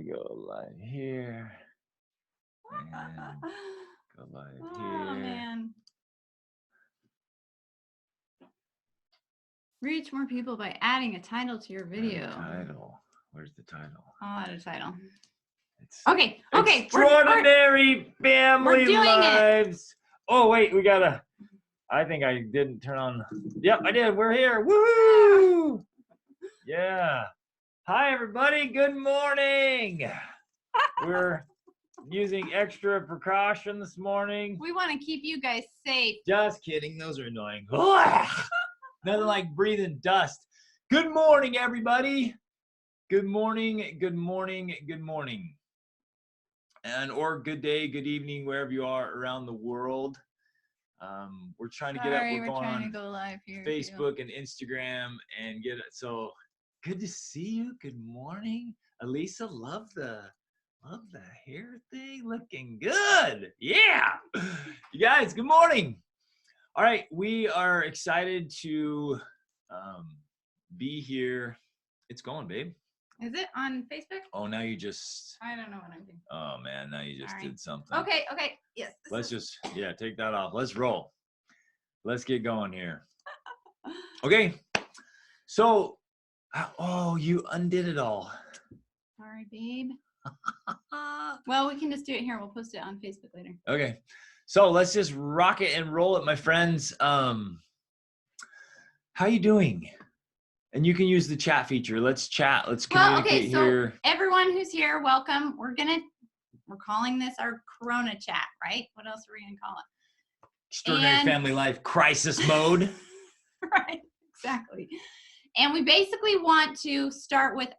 go live here. And go live here. Oh, man. Reach more people by adding a title to your video. Title. Where's the title? I'll add a title. It's Okay. Extraordinary Family we're doing Lives. Oh, wait, we gotta. I think I didn't turn on. Yep, I did. We're here. Woo! Yeah. Hi, everybody. Good morning. We're using extra precaution this morning. We want to keep you guys safe. Just kidding. Those are annoying. Nothing like breathing dust. Good morning, everybody. Good morning. Good morning. Good morning. And or good day, good evening, wherever you are around the world. We're trying to get up. We're going trying on to go live here Facebook and Instagram and get it. So good to see you. Good morning, Elisa. Love the hair thing. Looking good. Yeah. You guys, good morning. All right, we are excited to be here. It's going, babe. Is it on Facebook? Oh, now you just. I don't know what I'm doing. Oh man, now you just did something. Okay. Yes. Let's just take that off. Let's roll. Let's get going here. Okay. So, you undid it all. Sorry, babe. Well, we can just do it here. We'll post it on Facebook later. Okay. So let's just rock it and roll it, my friends. How you doing? And you can use the chat feature. Let's chat. Let's communicate here. So everyone who's here, welcome. We're calling this our Corona chat, right? What else are we gonna call it? Extraordinary Family Life Crisis Mode. Right, exactly. And we basically want to start with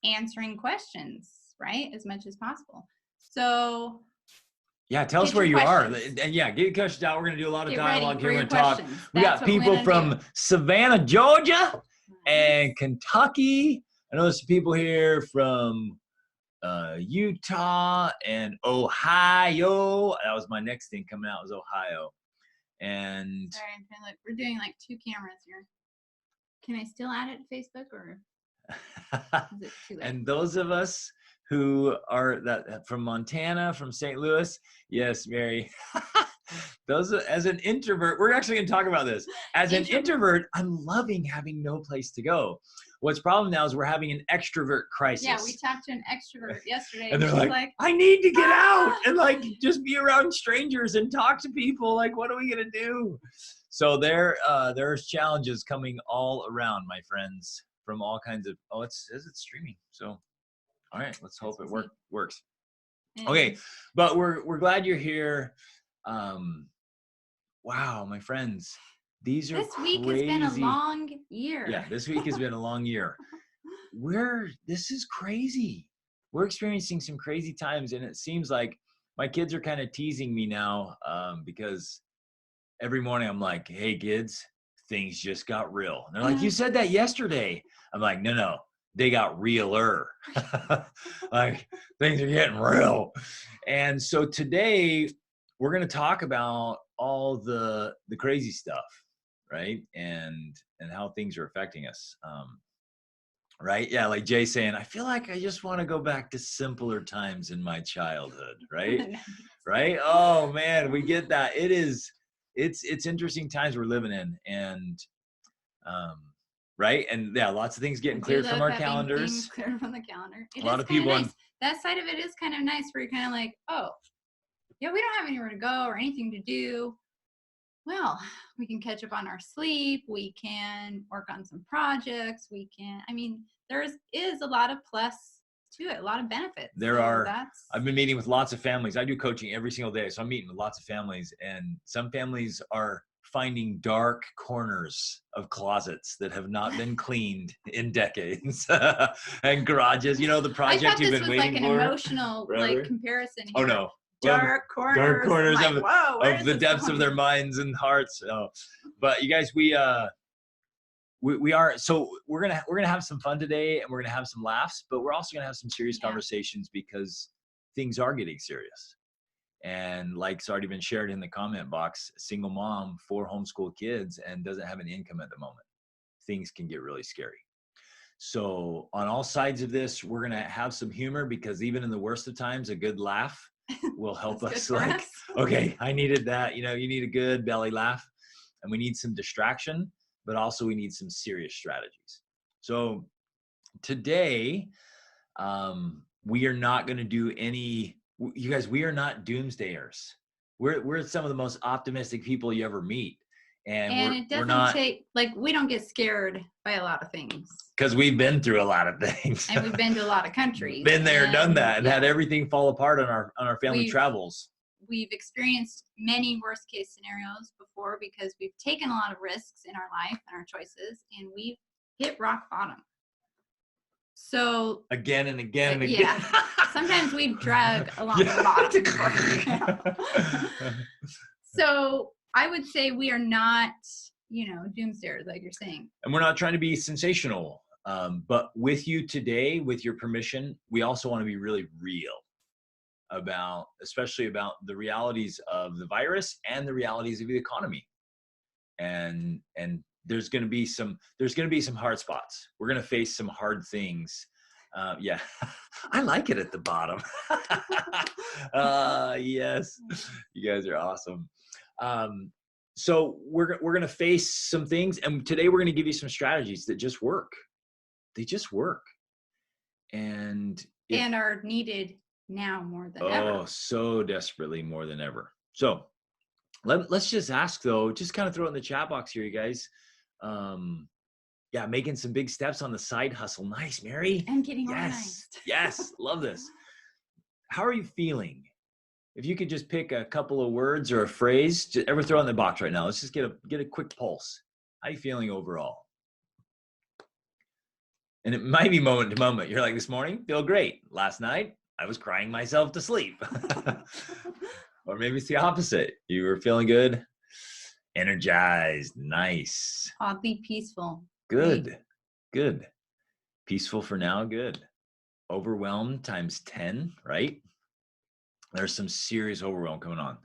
answering questions, right? As much as possible. So yeah, tell us where you are. And yeah, get your questions out. We're going to do a lot of dialogue here. We're going to talk. We got people from Savannah, Georgia and Kentucky. I know there's some people here from Utah and Ohio. That was my next thing coming out was Ohio. And sorry, I'm trying to look. We're doing like 2 cameras here. Can I still add it to Facebook or is it too late? And those of us who are from Montana, from St. Louis, yes, Mary. Those as an introvert, we're actually going to talk about this. As an introvert, I'm loving having no place to go. What's problem now is we're having an extrovert crisis. Yeah, we talked to an extrovert yesterday. And they're like, I need to get out and like just be around strangers and talk to people. Like, what are we going to do? So there's challenges coming all around, my friends, from all kinds of, it says it's streaming. So, all right, let's hope it works. Okay, but we're glad you're here. Wow, my friends, these are this week has been a long year. Yeah, this week has been a long year. This is crazy. We're experiencing some crazy times, and it seems like my kids are kind of teasing me now because every morning I'm like, hey kids, things just got real. And they're like, you said that yesterday. I'm like, no, they got realer. Like things are getting real. And so today we're going to talk about all the crazy stuff, right? And how things are affecting us. Right? Yeah, like Jay saying, I feel like I just want to go back to simpler times in my childhood, right? Right? Oh man, we get that. It's interesting times we're living in, and right? And yeah, lots of things getting cleared from our calendars. Cleared from the calendar. A lot of people. Nice. That side of it is kind of nice, where you're kind of like, oh, yeah, we don't have anywhere to go or anything to do. Well, we can catch up on our sleep. We can work on some projects. There is a lot of plus to it, a lot of benefits. I've been meeting with lots of families. I do coaching every single day. So I'm meeting with lots of families, and some families are finding dark corners of closets that have not been cleaned in decades and garages, the project you've been waiting for. I thought this was like an emotional comparison here. Oh no. Dark corners of the depths of their minds and hearts. But you guys, we are, so we're gonna have some fun today, and we're gonna have some laughs, but we're also gonna have some serious conversations because things are getting serious. And like's already been shared in the comment box, single mom, 4 homeschool kids, and doesn't have an income at the moment. Things can get really scary. So on all sides of this, we're going to have some humor, because even in the worst of times, a good laugh will help us. Like, okay, I needed that. You know, you need a good belly laugh, and we need some distraction, but also we need some serious strategies. So today, we are not going to do any, you guys, we are not doomsdayers. We're some of the most optimistic people you ever meet. And it doesn't we don't get scared by a lot of things. Because we've been through a lot of things. And we've been to a lot of countries. Been there, done that, and had everything fall apart on our family travels. We've experienced many worst case scenarios before, because we've taken a lot of risks in our life and our choices, and we've hit rock bottom. So again and again and again. Yeah. Sometimes we drag along the bottom. So I would say we are not, doomsayers, like you're saying. And we're not trying to be sensational. But with you today, with your permission, we also want to be really real especially about the realities of the virus and the realities of the economy. And there's going to be some hard spots. We're going to face some hard things. Yeah, I like it at the bottom. Yes, you guys are awesome. So we're going to face some things, and today we're going to give you some strategies that just work. They just work. And are needed now more than ever. Oh, so desperately more than ever. So let's just ask, though, just kind of throw it in the chat box here, you guys. Yeah, making some big steps on the side hustle. Nice, Mary. And getting organized. Yes, love this. How are you feeling? If you could just pick a couple of words or a phrase, just ever throw it in the box right now. Let's just get a quick pulse. How are you feeling overall? And it might be moment to moment. You're like, this morning, feel great. Last night, I was crying myself to sleep. Or maybe it's the opposite. You were feeling good, energized, nice. Oddly peaceful. Good. Peaceful for now, good. Overwhelmed times 10, right? There's some serious overwhelm coming on.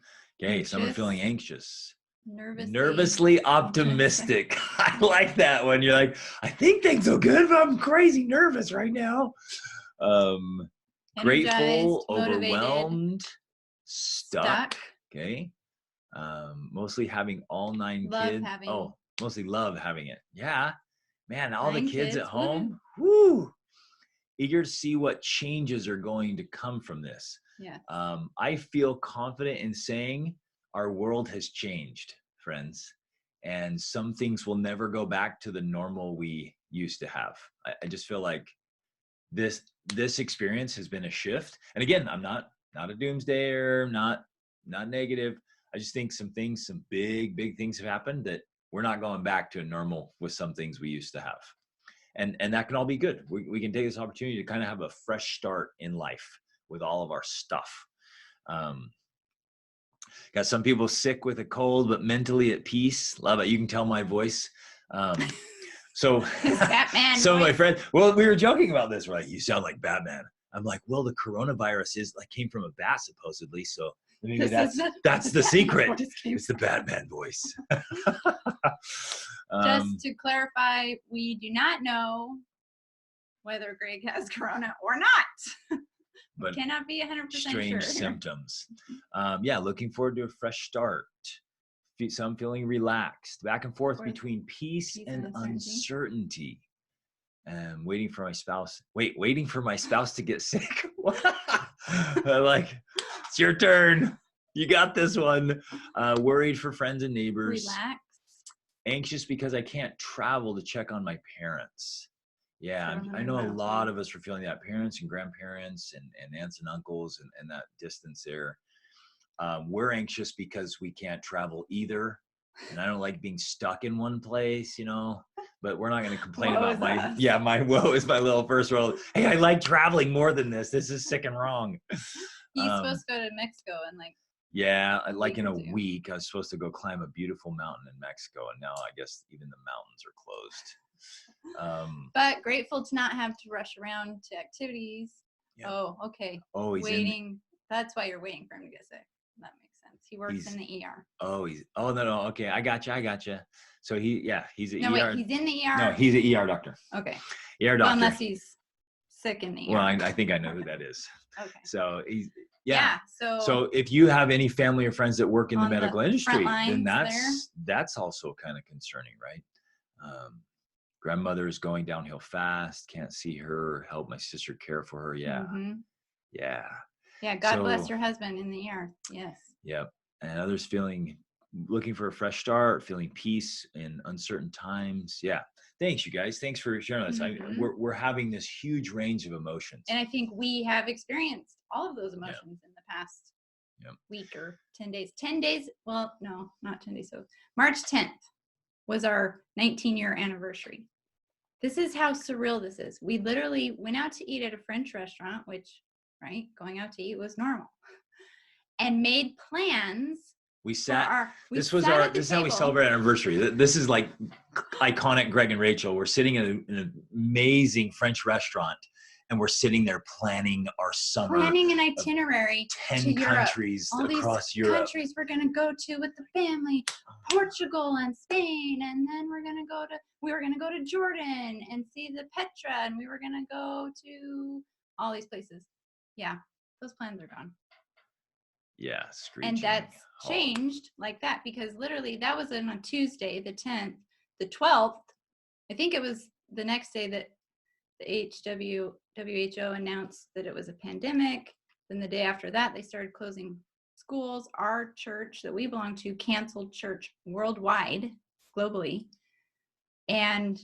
Okay, some are feeling anxious. Nervously optimistic. I like that one. You're like, I think will good, but I'm crazy nervous right now. Grateful, overwhelmed, stuck. Okay. Mostly having all 9 kids. Mostly love having it. Yeah. Man, all the kids at home. Woo. Eager to see what changes are going to come from this. Yeah. I feel confident in saying our world has changed, friends, and some things will never go back to the normal we used to have. I just feel like this experience has been a shift. And again, I'm not a doomsdayer, not negative. I just think some big things have happened that we're not going back to a normal with some things we used to have. And that can all be good. We can take this opportunity to kind of have a fresh start in life with all of our stuff. Got some people sick with a cold, but mentally at peace. Love it. You can tell my voice. So Batman. Some of my friends, well, we were joking about this, right? You sound like Batman. I'm like, well, the coronavirus came from a bat supposedly. So maybe that's the secret. It's the Batman voice. Just to clarify, we do not know whether Greg has corona or not. But cannot be 100% strange sure. Symptoms. Yeah, looking forward to a fresh start. Some feeling relaxed, back and forth between peace and uncertainty. Waiting for my spouse to get sick. Like, it's your turn. You got this one. Worried for friends and neighbors. Relax. Anxious because I can't travel to check on my parents. Yeah, I know a lot of us are feeling that. Parents and grandparents and aunts and uncles and that distance there. We're anxious because we can't travel either. And I don't like being stuck in one place, but we're not going to complain about my woe is my little first world. Hey, I like traveling more than this. This is sick and wrong. He's supposed to go to Mexico and in a week, I was supposed to go climb a beautiful mountain in Mexico. And now I guess even the mountains are closed. But grateful to not have to rush around to activities. Yeah. Oh, okay. Oh, he's waiting. That's why you're waiting for him to get sick. That makes sense. He works in the ER. Oh, no. Okay. I gotcha. So he's an No, ER. wait, he's in the ER. No, he's an ER doctor. Okay. ER doctor. Well, unless he's sick in the ER. Well, I think I know who that is. Okay. So So if you have any family or friends that work in the on the medical industry, front then lines that's also kind of concerning, right? Grandmother's going downhill fast, can't see her, help my sister care for her. Yeah. Mhm. Yeah. Yeah, God bless your husband in the ER. Yes. Yep. And others looking for a fresh start, feeling peace in uncertain times. Yeah. Thanks, you guys. Thanks for sharing this. Mhm. We're having this huge range of emotions. And I think we have experienced all of those emotions in the past week or 10 days. 10 days. Well, no, not 10 days. So March 10th was our 19-year anniversary. This is how surreal this is. We literally went out to eat at a French restaurant, which, right, going out to eat was normal, and made plans. This is how we celebrate our anniversary. This is like iconic Greg and Rachel. We're sitting in an amazing French restaurant, and we're sitting there planning our summer. Planning an itinerary 10 to countries Europe. across Europe. Countries we're going to go to with the family, Portugal and Spain, and then we were going to go to Jordan and see the Petra, and we were going to go to all these places. Yeah, those plans are gone. Yeah, screeching. And that's changed like that, because literally that was on a Tuesday, the 10th, the 12th. I think it was the next day that the WHO announced that it was a pandemic. Then the day after that, they started closing schools. Our church that we belong to canceled church worldwide, globally. And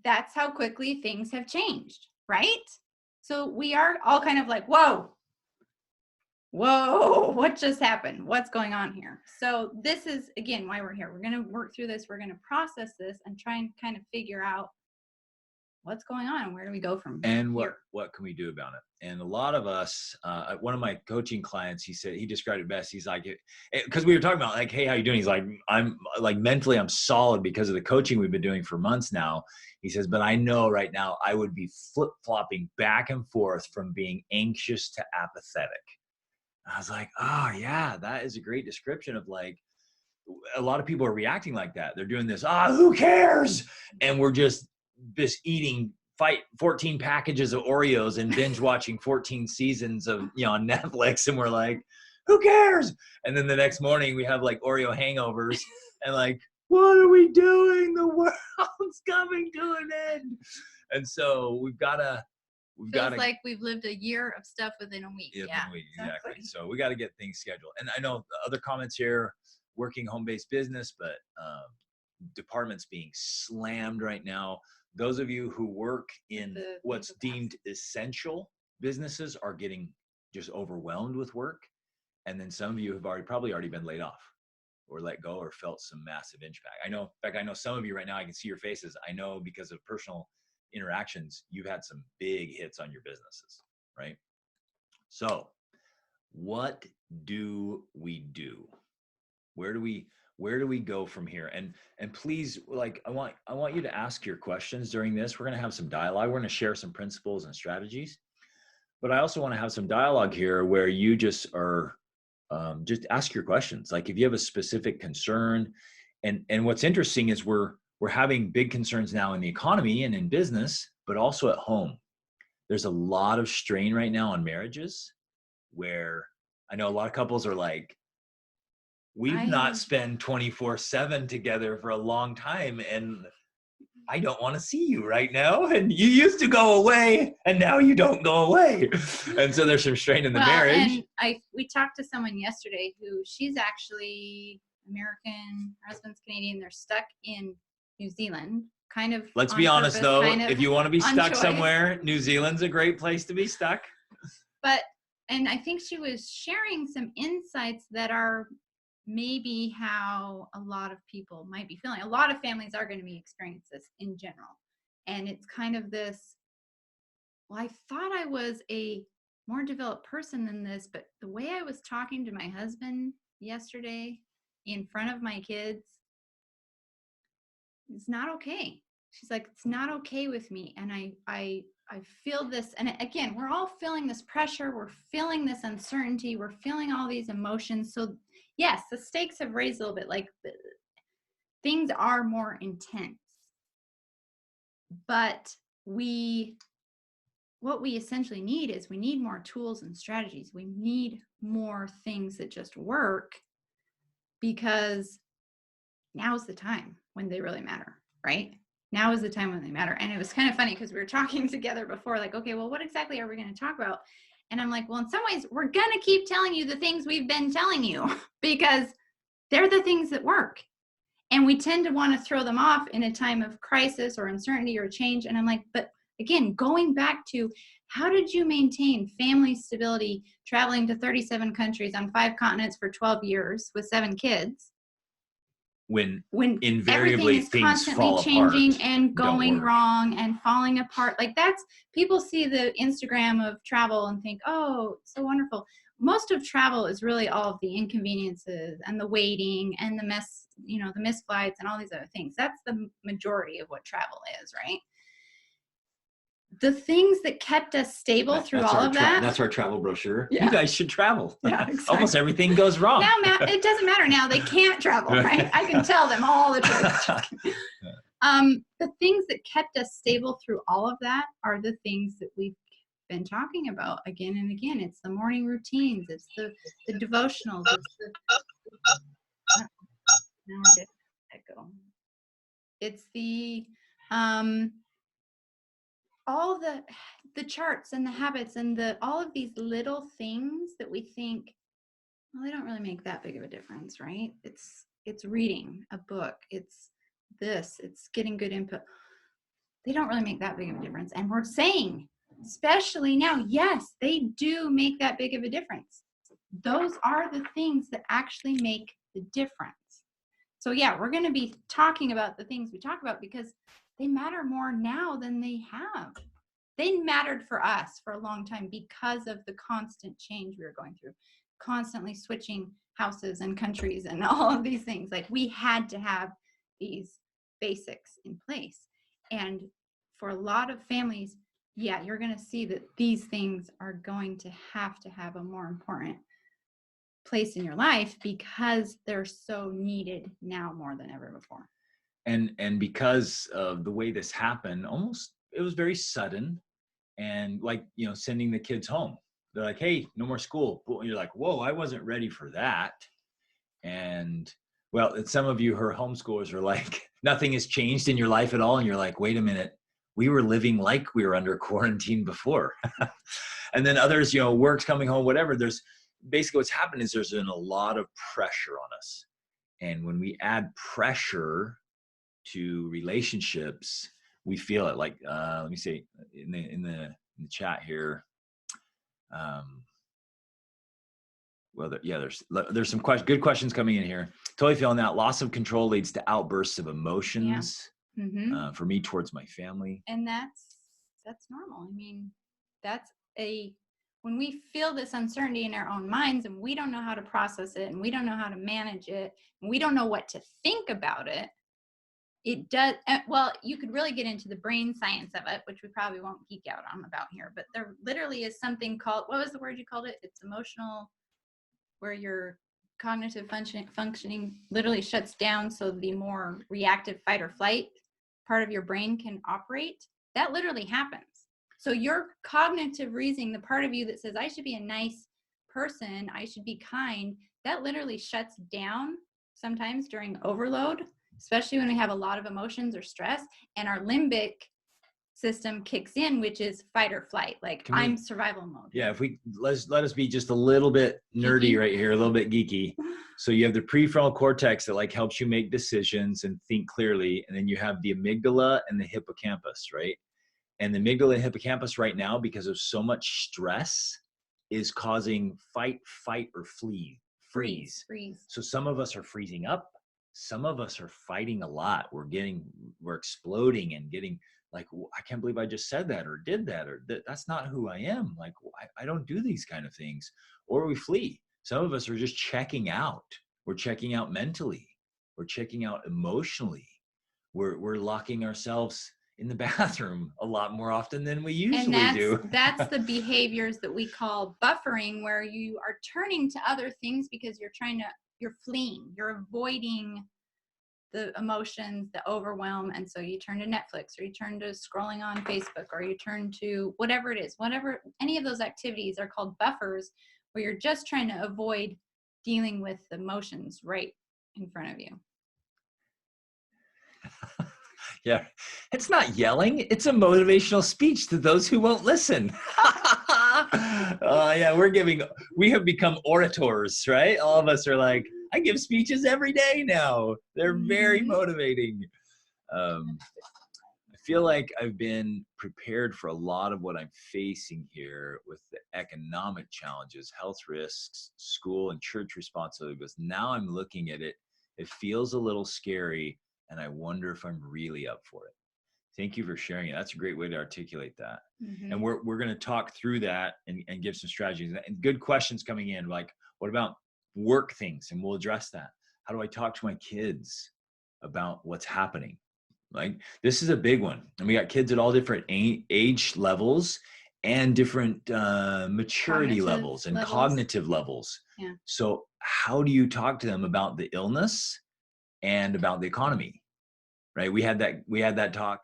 that's how quickly things have changed, right? So we are all kind of like, whoa, what just happened? What's going on here? So this is, again, why we're here. We're going to work through this. We're going to process this and try and kind of figure out what's going on and where do we go from and here? What can we do about it? And a lot of us, one of my coaching clients, he described it best. He's like, because we were talking about like, hey, how you doing? He's like, I'm like mentally I'm solid because of the coaching we've been doing for months now. He says, but I know right now I would be flip-flopping back and forth from being anxious to apathetic. I was like, oh yeah, that is a great description of like, a lot of people are reacting like that. They're doing this, who cares? And we're just eating 14 packages of Oreos and binge watching 14 seasons of, on Netflix. And we're like, who cares? And then the next morning we have like Oreo hangovers and like, what are we doing? The world's coming to an end. And so we've got to, like we've lived a year of stuff within a week. Yeah, exactly. So we got to get things scheduled. And I know the other comments here, working home-based business, but departments being slammed right now. Those of you who work in what's deemed essential businesses are getting just overwhelmed with work. And then some of you have probably already been laid off or let go or felt some massive impact. I know some of you right now, I can see your faces. I know because of personal interactions, you've had some big hits on your businesses, right? So what do we do? Where do we go from here? And please, like, I want you to ask your questions during this. We're going to have some dialogue. We're going to share some principles and strategies, but I also want to have some dialogue here where you just are, just ask your questions. Like if you have a specific concern, and what's interesting is we're having big concerns now in the economy and in business, but also at home. There's a lot of strain right now on marriages where I know a lot of couples are like, we've not spent 24/7 together for a long time, and I don't want to see you right now. And you used to go away, and now you don't go away. And so there's some strain in the marriage. And we talked to someone yesterday who she's actually American, her husband's Canadian. They're stuck in New Zealand, kind of. Let's be honest, though. If you want to be stuck somewhere, New Zealand's a great place to be stuck. And I think she was sharing some insights that are maybe how a lot of people might be feeling. A lot of families are going to be experiencing this in general. And it's kind of this, well, I thought I was a more developed person than this, but the way I was talking to my husband yesterday in front of my kids, it's not okay. She's like, it's not okay with me. And I feel this. And again, we're all feeling this pressure. We're feeling this uncertainty. We're feeling all these emotions. So yes, the stakes have raised a little bit. Like things are more intense, but what we essentially need is we need more tools and strategies. We need more things that just work, because now's the time when they really matter, right? Now is the time when they matter. And it was kind of funny because we were talking together before, like, okay, well, what exactly are we going to talk about? And I'm like, well, in some ways, we're going to keep telling you the things we've been telling you because they're the things that work. And we tend to want to throw them off in a time of crisis or uncertainty or change. And I'm like, but again, going back to how did you maintain family stability, traveling to 37 countries on 5 continents for 12 years with 7 kids? When everything invariably is things constantly fall changing apart, and going work. wrong and falling apart. Like that's, people see the Instagram of travel and think, oh, so wonderful. Most of travel is really all of the inconveniences and the waiting and the mess, the missed flights and all these other things. That's the majority of what travel is, right? The things that kept us stable through all of that. That's our travel brochure. Yeah. You guys should travel. Yeah, exactly. Almost everything goes wrong. Now, it doesn't matter now. They can't travel, right? I can tell them all the truth. The things that kept us stable through all of that are the things that we've been talking about again and again. It's the morning routines. It's the devotionals. It's the all the charts and the habits and all of these little things that we think, well, they don't really make that big of a difference, right? It's reading a book. It's getting good input. They don't really make that big of a difference. And we're saying, especially now, yes, they do make that big of a difference. Those are the things that actually make the difference. So yeah, we're going to be talking about the things we talk about because they matter more now than they have. They mattered for us for a long time because of the constant change we were going through, constantly switching houses and countries and all of these things. Like we had to have these basics in place. And for a lot of families, yeah, you're going to see that these things are going to have a more important place in your life because they're so needed now more than ever before. And because of the way this happened, it was very sudden, and like, sending the kids home. They're like, hey, no more school. You're like, whoa, I wasn't ready for that. And well, some of you who are homeschoolers are like, nothing has changed in your life at all. And you're like, wait a minute, we were living like we were under quarantine before. And then others, work's coming home, whatever. There's basically what's happened is there's been a lot of pressure on us. And when we add pressure to relationships, we feel it. Like, let me see in the chat here. There's some good questions coming in here. Totally feeling that loss of control leads to outbursts of emotions. Yeah. Mm-hmm. For me, towards my family. And that's normal. I mean, when we feel this uncertainty in our own minds and we don't know how to process it and we don't know how to manage it and we don't know what to think about it, it does, well, you could really get into the brain science of it, which we probably won't geek out on about here, but there literally is something called, what was the word you called it? It's emotional, where your cognitive functioning literally shuts down so the more reactive fight or flight part of your brain can operate. That literally happens. So your cognitive reasoning, the part of you that says, I should be a nice person, I should be kind, that literally shuts down sometimes during overload, especially when we have a lot of emotions or stress, and our limbic system kicks in, which is fight or flight. Like I'm survival mode. Yeah, if we let us be just a little bit nerdy geeky. Right here, a little bit geeky. So you have the prefrontal cortex that like helps you make decisions and think clearly, and then you have the amygdala and the hippocampus, right? And the amygdala and hippocampus right now, because of so much stress, is causing fight, or freeze. So some of us are freezing up. Some of us are fighting a lot. We're exploding and getting like, I can't believe I just said that or did that, or that's not who I am. Like, I don't do these kind of things. Or we flee. Some of us are just checking out. We're checking out mentally. We're checking out emotionally. We're locking ourselves in the bathroom a lot more often than we usually do. That's the behaviors that we call buffering, where you are turning to other things because you're trying to you're fleeing, you're avoiding the emotions, the overwhelm. And so you turn to Netflix, or you turn to scrolling on Facebook, or you turn to whatever it is, whatever, any of those activities are called buffers, where you're just trying to avoid dealing with the emotions right in front of you. Yeah, it's not yelling. It's a motivational speech to those who won't listen. Yeah, we have become orators, right? All of us are like, I give speeches every day now. They're very motivating. I feel like I've been prepared for a lot of what I'm facing here with the economic challenges, health risks, school and church responsibility. But now I'm looking at it. It feels a little scary, and I wonder if I'm really up for it. Thank you for sharing it. That's a great way to articulate that. Mm-hmm. And we're going to talk through that and give some strategies. And good questions coming in, like, what about work things? And we'll address that. How do I talk to my kids about what's happening? Like, this is a big one. And we got kids at all different age levels and different maturity levels and cognitive levels. Yeah. So how do you talk to them about the illness and about the economy? Right? We had that talk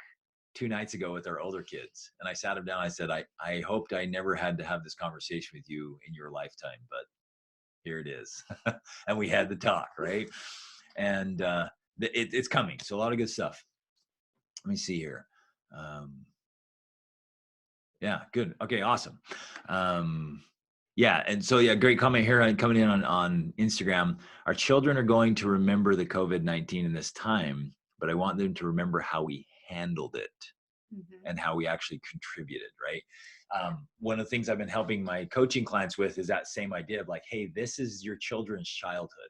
2 nights ago with our older kids, and I sat them down. I said, I hoped I never had to have this conversation with you in your lifetime, but here it is. And we had the talk, right? And it's coming. So a lot of good stuff. Let me see here. Yeah, good. Okay, awesome. Yeah, and so great comment here coming in on Instagram. Our children are going to remember the COVID-19 in this time, but I want them to remember how we handled it and how we actually contributed, right? One of the things I've been helping my coaching clients with is that same idea of like, hey, this is your children's childhood.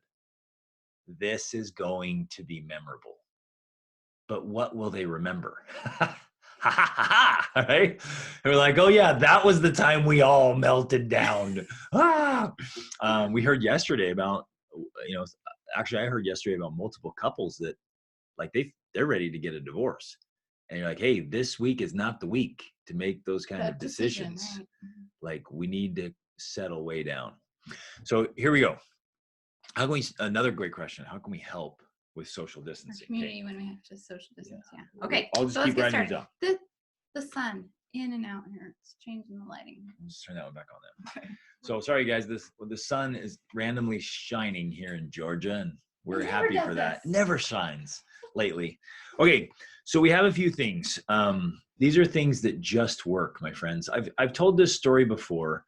This is going to be memorable. But what will they remember? Right? We're like, oh yeah, that was the time we all melted down. We heard yesterday about, actually I heard yesterday about multiple couples that like they're ready to get a divorce. And you're like, hey, this week is not the week to make those kind of decisions. Right? Like, we need to settle way down. So here we go. Another great question. How can we help with social distancing? Our community when we have to social distance. Yeah. Okay. I'll just keep writing these up. The sun in and out here. It's changing the lighting. I'll just turn that one back on then. Okay. So sorry guys, the sun is randomly shining here in Georgia, and we're happy for that. It never shines lately. Okay, so we have a few things. These are things that just work, my friends. I've told this story before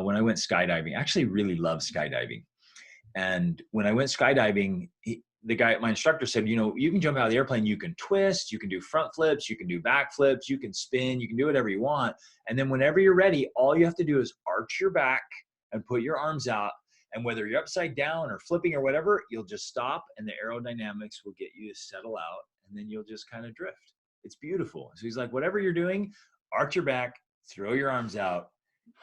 when I went skydiving. I actually really love skydiving. And when I went skydiving, my instructor said, you can jump out of the airplane, you can twist, you can do front flips, you can do back flips, you can spin, you can do whatever you want. And then whenever you're ready, all you have to do is arch your back and put your arms out. And whether you're upside down or flipping or whatever, you'll just stop, and the aerodynamics will get you to settle out, and then you'll just kind of drift. It's beautiful. So he's like, whatever you're doing, arch your back, throw your arms out,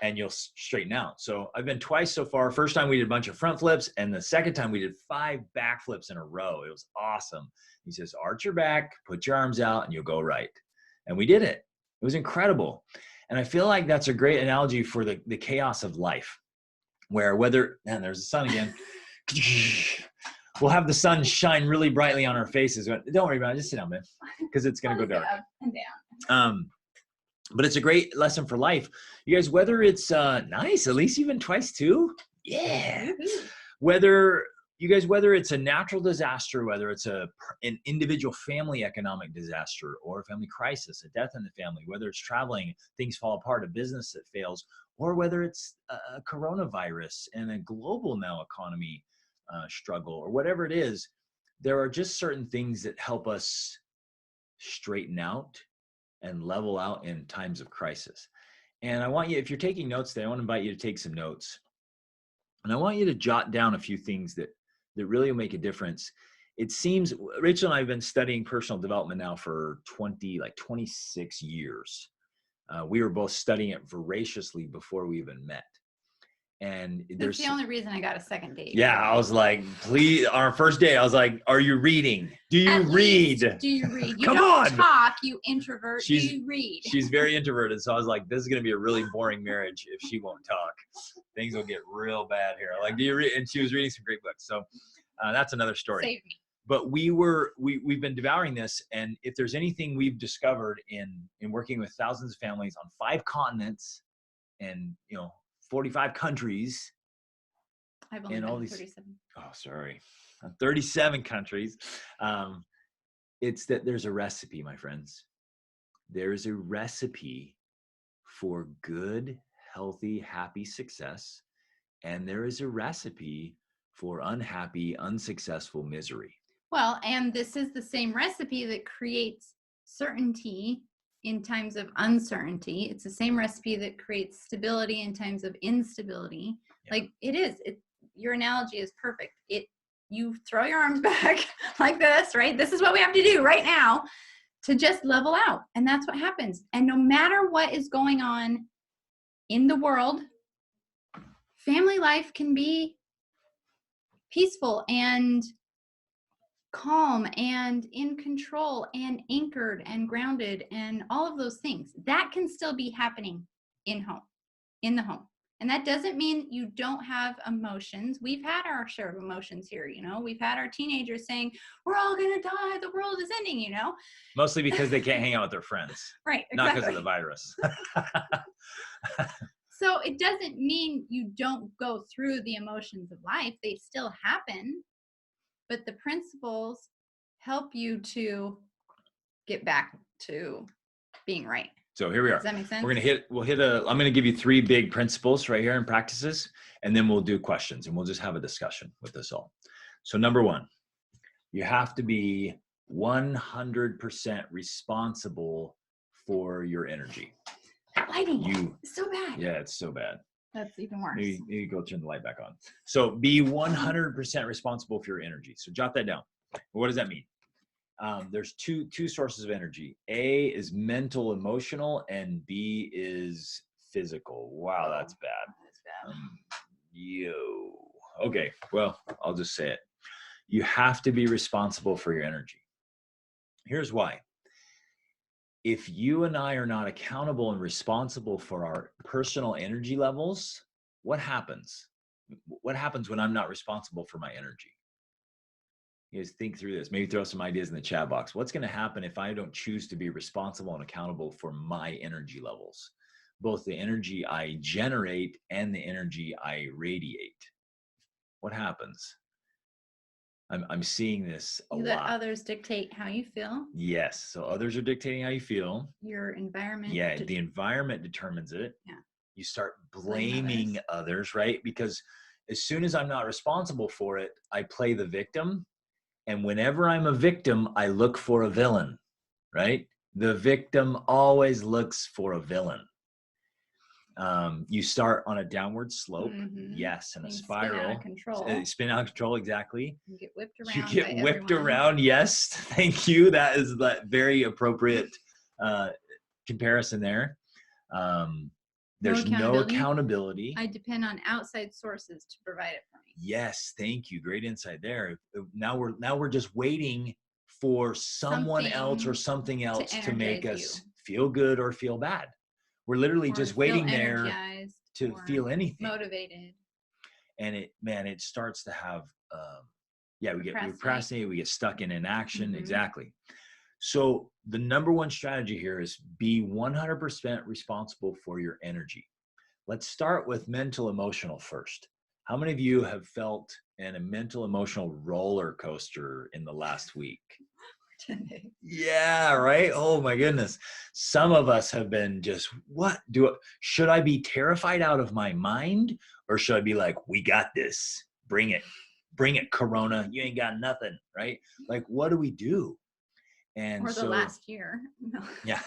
and you'll straighten out. So I've been twice so far. First time we did a bunch of front flips, and the second time we did 5 back flips in a row. It was awesome. He says, arch your back, put your arms out, and you'll go right. And we did it. It was incredible. And I feel like that's a great analogy for the chaos of life, where there's the sun again. We'll have the sun shine really brightly on our faces. Don't worry about it. Just sit down, man, because it's going to go dark. Up and down. But it's a great lesson for life. You guys, whether it's nice, at least you've been twice too. Yeah. Whether it's a natural disaster, whether it's an individual family economic disaster or a family crisis, a death in the family, whether it's traveling, things fall apart, a business that fails, or whether it's a coronavirus and a global now economy struggle, or whatever it is, there are just certain things that help us straighten out and level out in times of crisis. And I want you, if you're taking notes today, I want to invite you to take some notes. And I want you to jot down a few things that really will make a difference. It seems, Rachel and I have been studying personal development now for 26 years. We were both studying it voraciously before we even met. And That's the only reason I got a second date. Yeah, I was like, please, on our first date, I was like, are you reading? Do you read? Do you read? You Come don't on. talk, you introvert. Do you read? She's very introverted. So I was like, this is going to be a really boring marriage if she won't talk. Things will get real bad here. Like, do you read? And she was reading some great books. So that's another story. Save me. But we've been devouring this. And if there's anything we've discovered in working with thousands of families on 5 continents and, 45 countries, I've only been 37. Oh, sorry. 37 countries. It's that there's a recipe, my friends. There is a recipe for good, healthy, happy success. And there is a recipe for unhappy, unsuccessful misery. Well, and this is the same recipe that creates certainty in times of uncertainty. It's the same recipe that creates stability in times of instability. Yeah. Like it is. Your analogy is perfect. You throw your arms back like this, right? This is what we have to do right now to just level out. And that's what happens. And no matter what is going on in the world, family life can be peaceful and calm and in control and anchored and grounded and all of those things. That can still be happening in the home. And that doesn't mean you don't have emotions. We've had our share of emotions here, We've had our teenagers saying, we're all going to die. The world is ending, Mostly because they can't hang out with their friends. Right, exactly. Not because of the virus. So it doesn't mean you don't go through the emotions of life. They still happen. But the principles help you to get back to being right. So here we are. Does that make sense? I'm going to give you 3 big principles right here and practices, and then we'll do questions and we'll just have a discussion with this all. So number 1, you have to be 100% responsible for your energy. That lighting is so bad. Yeah, it's so bad. That's even worse. Maybe go turn the light back on. So be 100% responsible for your energy. So jot that down. What does that mean? There's two sources of energy. A is mental, emotional, and B is physical. Wow, that's bad. That's bad. Okay, well, I'll just say it. You have to be responsible for your energy. Here's why. If you and I are not accountable and responsible for our personal energy levels, what happens? What happens when I'm not responsible for my energy? You guys think through this. Maybe throw some ideas in the chat box. What's going to happen if I don't choose to be responsible and accountable for my energy levels? Both the energy I generate and the energy I radiate. What happens? I'm seeing this a lot. You let others dictate how you feel. Yes. So others are dictating how you feel. Your environment. Yeah. The environment determines it. Yeah. You start blaming others, right? Because as soon as I'm not responsible for it, I play the victim. And whenever I'm a victim, I look for a villain, right? The victim always looks for a villain. You start on a downward slope, yes, and a spiral. Spin out of control. Spin out of control, exactly. You get whipped around. You get whipped around, yes. Thank you. That is that very appropriate comparison there. There's no accountability. I depend on outside sources to provide it for me. Yes, thank you. Great insight there. Now we're just waiting for someone else or something else to make us feel good or feel bad. We're literally just waiting there to feel anything. Motivated. And it starts to have we get procrastinated, we get stuck in inaction. Mm-hmm. Exactly. So the number 1 strategy here is be 100% responsible for your energy. Let's start with mental emotional first. How many of you have felt in a mental emotional roller coaster in the last week? Yeah, right. Oh my goodness. Some of us have been just, should I be terrified out of my mind, or should I be like, we got this, bring it, Corona, you ain't got nothing, right? Like, what do we do? And or the last year. No. Yeah.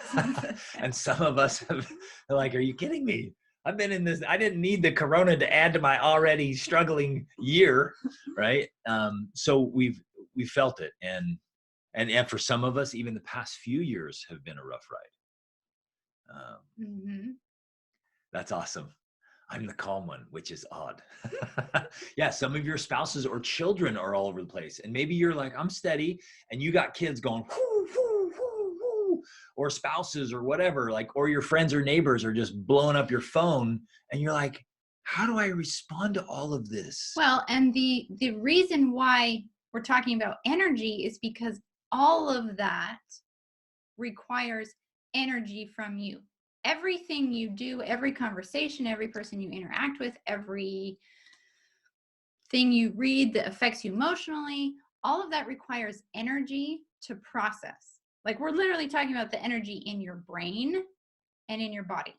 And some of us have like, are you kidding me? I've been in this, I didn't need the Corona to add to my already struggling year. Right. So we've felt it. And for some of us, even the past few years have been a rough ride. That's awesome. I'm the calm one, which is odd. Yeah, some of your spouses or children are all over the place. And maybe you're like, I'm steady, and you got kids going, whoo, whoo, whoo, whoo, or spouses or whatever, like, or your friends or neighbors are just blowing up your phone. And you're like, how do I respond to all of this? Well, and the reason why we're talking about energy is because all of that requires energy from you. Everything you do, every conversation, every person you interact with, every thing you read that affects you emotionally, all of that requires energy to process. Like, we're literally talking about the energy in your brain and in your body.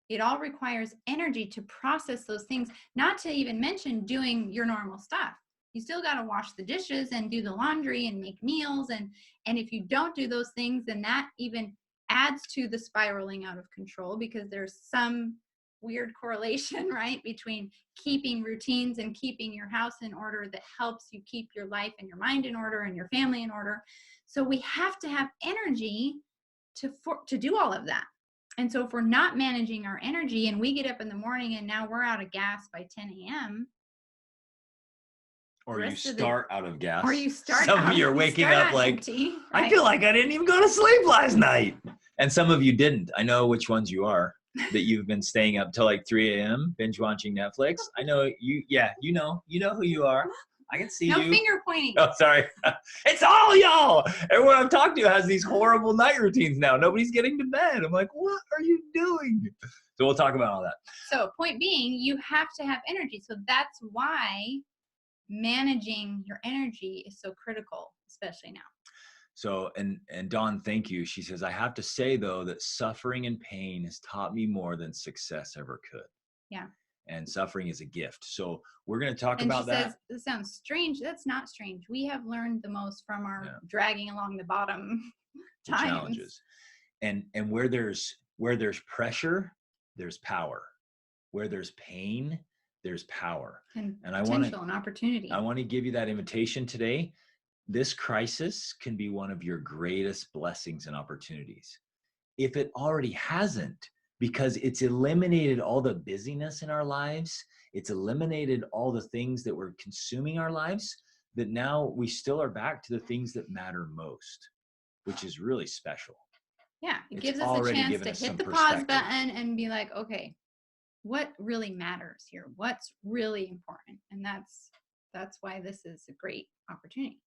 It all requires energy to process those things, not to even mention doing your normal stuff. You still got to wash the dishes and do the laundry and make meals. And if you don't do those things, then that even adds to the spiraling out of control, because there's some weird correlation, right, between keeping routines and keeping your house in order that helps you keep your life and your mind in order and your family in order. So we have to have energy to do all of that. And so if we're not managing our energy and we get up in the morning and now we're out of gas by 10 a.m. Or you start out of gas. Or you start Some of you are waking up like, empty, right? I feel like I didn't even go to sleep last night. And some of you didn't. I know which ones you are, that you've been staying up till like 3 a.m. binge watching Netflix. I know you. Yeah, you know who you are. I can see no you. No finger pointing. Oh, sorry. It's all y'all. Everyone I've talked to has these horrible night routines now. Nobody's getting to bed. I'm like, what are you doing? So we'll talk about all that. So point being, you have to have energy. So that's why managing your energy is so critical, especially now. So, and Dawn, thank you. She says, I have to say, though, that suffering and pain has taught me more than success ever could. Yeah. And suffering is a gift. So we're going to talk about that. Says, this sounds strange. That's not strange. We have learned the most from our dragging along the bottom challenges. And where there's pressure, there's power. Where there's pain, there's power. And potential and opportunity. I want to give you that invitation today. This crisis can be one of your greatest blessings and opportunities. If it already hasn't, because it's eliminated all the busyness in our lives, it's eliminated all the things that were consuming our lives, that now we still are back to the things that matter most, which is really special. Yeah, it gives us a chance to hit the pause button and be like, okay, what really matters here? What's really important? And that's why this is a great opportunity.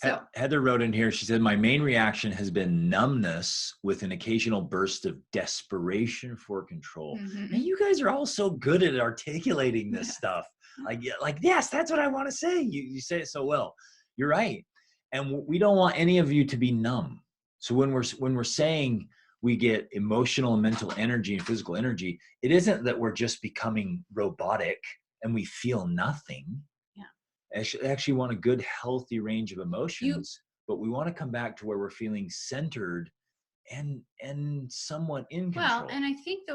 So Heather wrote in here, she said, my main reaction has been numbness with an occasional burst of desperation for control. Mm-hmm. Man, you guys are all so good at articulating this stuff. Like, yes, that's what I want to say. You say it so well. You're right. And we don't want any of you to be numb. So when we're saying we get emotional and mental energy and physical energy, it isn't that we're just becoming robotic and we feel nothing. Actually want a good, healthy range of emotions, but we want to come back to where we're feeling centered and somewhat in control. Well, and I think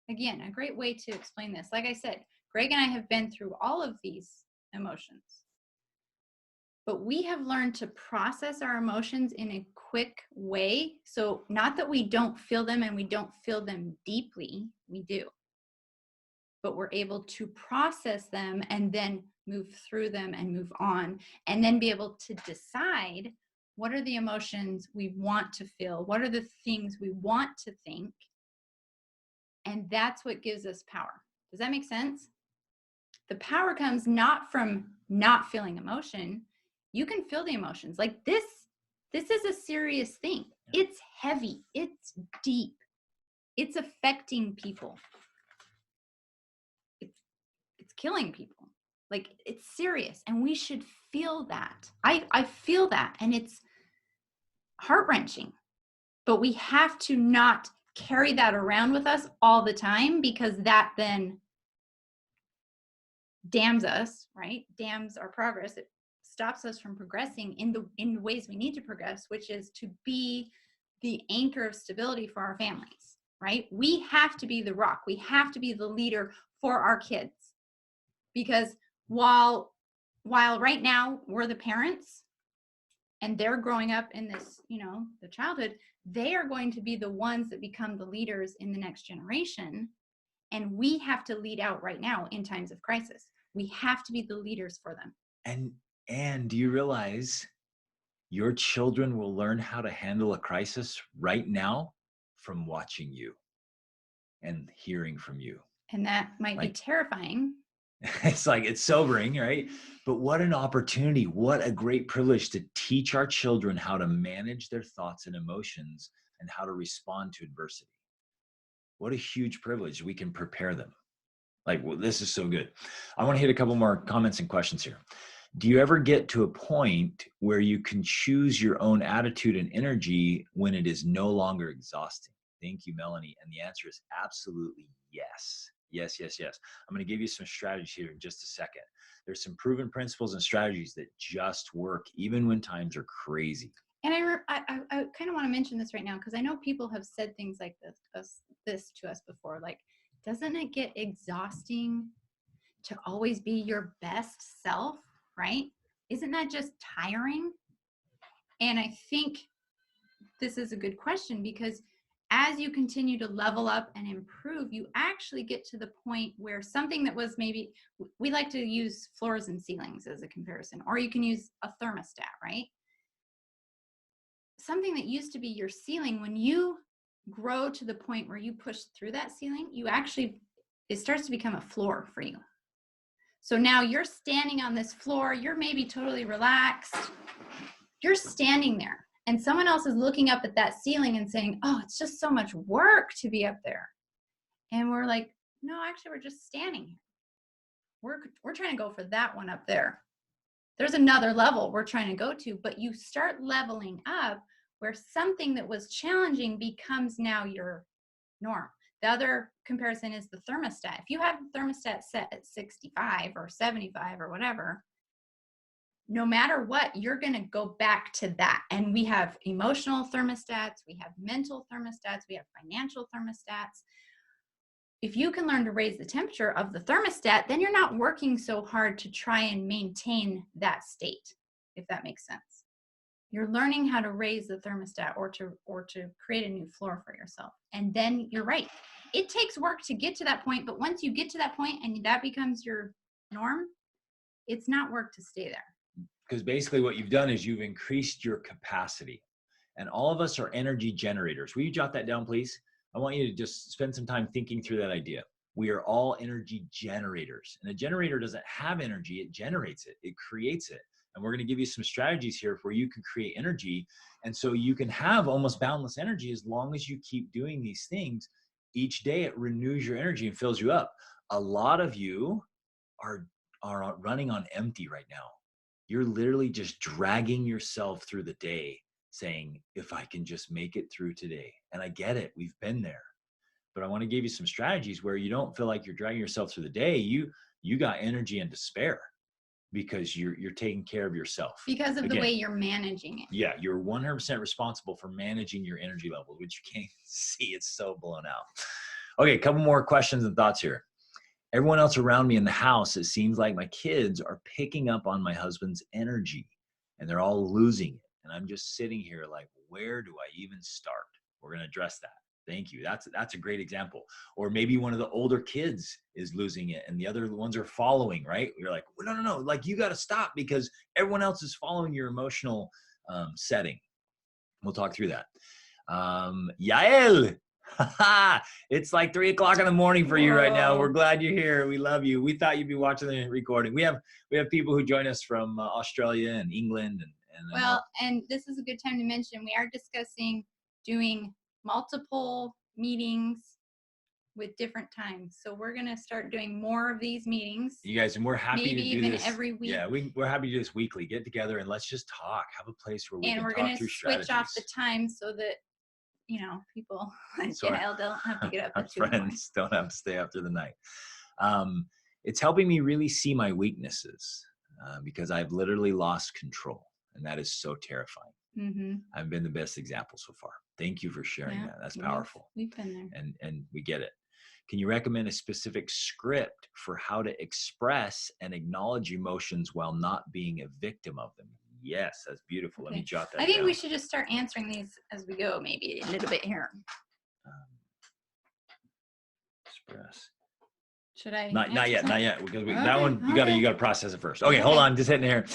again, a great way to explain this, like I said, Greg and I have been through all of these emotions, but we have learned to process our emotions in a quick way. So not that we don't feel them and we don't feel them deeply, we do, but we're able to process them and then move through them and move on, and then be able to decide what are the emotions we want to feel, what are the things we want to think, and that's what gives us power. Does that make sense? The power comes not from not feeling emotion. You can feel the emotions. Like this is a serious thing. It's heavy. It's deep. It's affecting people. It's killing people. Like, it's serious, and we should feel that. I feel that, and it's heart-wrenching. But we have to not carry that around with us all the time, because that then damns us, right? Damns our progress. It stops us from progressing in the ways we need to progress, which is to be the anchor of stability for our families, right? We have to be the rock. We have to be the leader for our kids, because while right now we're the parents and they're growing up in this, the childhood, they are going to be the ones that become the leaders in the next generation. And we have to lead out right now in times of crisis. We have to be the leaders for them. And do you realize your children will learn how to handle a crisis right now from watching you and hearing from you? And that might be terrifying. It's like, it's sobering, right? But what an opportunity, what a great privilege to teach our children how to manage their thoughts and emotions and how to respond to adversity. What a huge privilege. We can prepare them. Like, well, this is so good. I want to hit a couple more comments and questions here. Do you ever get to a point where you can choose your own attitude and energy when it is no longer exhausting? Thank you, Melanie. And the answer is absolutely yes. Yes, yes, yes. I'm going to give you some strategies here in just a second. There's some proven principles and strategies that just work even when times are crazy. And I kind of want to mention this right now because I know people have said things like this to us before. Like, doesn't it get exhausting to always be your best self, right? Isn't that just tiring? And I think this is a good question because as you continue to level up and improve, you actually get to the point where something that was maybe, we like to use floors and ceilings as a comparison, or you can use a thermostat, right? Something that used to be your ceiling, when you grow to the point where you push through that ceiling, it starts to become a floor for you. So now you're standing on this floor, you're maybe totally relaxed, you're standing there. And someone else is looking up at that ceiling and saying, oh, it's just so much work to be up there. And we're like, no, actually, we're just standing here. We're trying to go for that one up there. There's another level we're trying to go to, but you start leveling up where something that was challenging becomes now your norm. The other comparison is the thermostat. If you have the thermostat set at 65 or 75 or whatever, no matter what, you're going to go back to that. And we have emotional thermostats, we have mental thermostats, we have financial thermostats. If you can learn to raise the temperature of the thermostat, then you're not working so hard to try and maintain that state, if that makes sense. You're learning how to raise the thermostat or to create a new floor for yourself. And then you're right. It takes work to get to that point, but once you get to that point and that becomes your norm, it's not work to stay there. Because basically what you've done is you've increased your capacity. And all of us are energy generators. Will you jot that down, please? I want you to just spend some time thinking through that idea. We are all energy generators. And a generator doesn't have energy, it generates it, it creates it. And we're going to give you some strategies here where you can create energy. And so you can have almost boundless energy as long as you keep doing these things. Each day it renews your energy and fills you up. A lot of you are running on empty right now. You're literally just dragging yourself through the day saying, if I can just make it through today. And I get it. We've been there. But I want to give you some strategies where you don't feel like you're dragging yourself through the day. You got energy and despair because you're taking care of yourself. Because of the way you're managing it. Yeah, you're 100% responsible for managing your energy levels, which you can't see. It's so blown out. Okay, a couple more questions and thoughts here. Everyone else around me in the house, it seems like my kids are picking up on my husband's energy and they're all losing it. And I'm just sitting here like, where do I even start? We're going to address that. Thank you. That's a great example. Or maybe one of the older kids is losing it and the other ones are following, right? You're like, well, no. Like, you got to stop because everyone else is following your emotional setting. We'll talk through that. Yael. It's like 3 o'clock in the morning for you right now. We're glad you're here. We love you. We thought you'd be watching the recording. We have people who join us from Australia and England and this is a good time to mention we are discussing doing multiple meetings with different times. So we're going to start doing more of these meetings. You guys, and we're happy to do this. Maybe even every week. Yeah, we're happy to do this weekly. Get together and let's just talk. Have a place where we can talk through strategies. And we're going to switch off the time so that people like Yael don't have to get up at 2 friends don't have to stay up through the night. It's helping me really see my weaknesses because I've literally lost control. And that is so terrifying. Mm-hmm. I've been the best example so far. Thank you for sharing that. That's powerful. We've been there. And we get it. Can you recommend a specific script for how to express and acknowledge emotions while not being a victim of them? Yes, that's beautiful. Okay. Let me jot that down. I think we should just start answering these as we go, maybe a little bit here. Express Should I? Not answer yet, some? not yet. Because that Okay, one, you gotta process it first. Okay, hold on, just hitting here.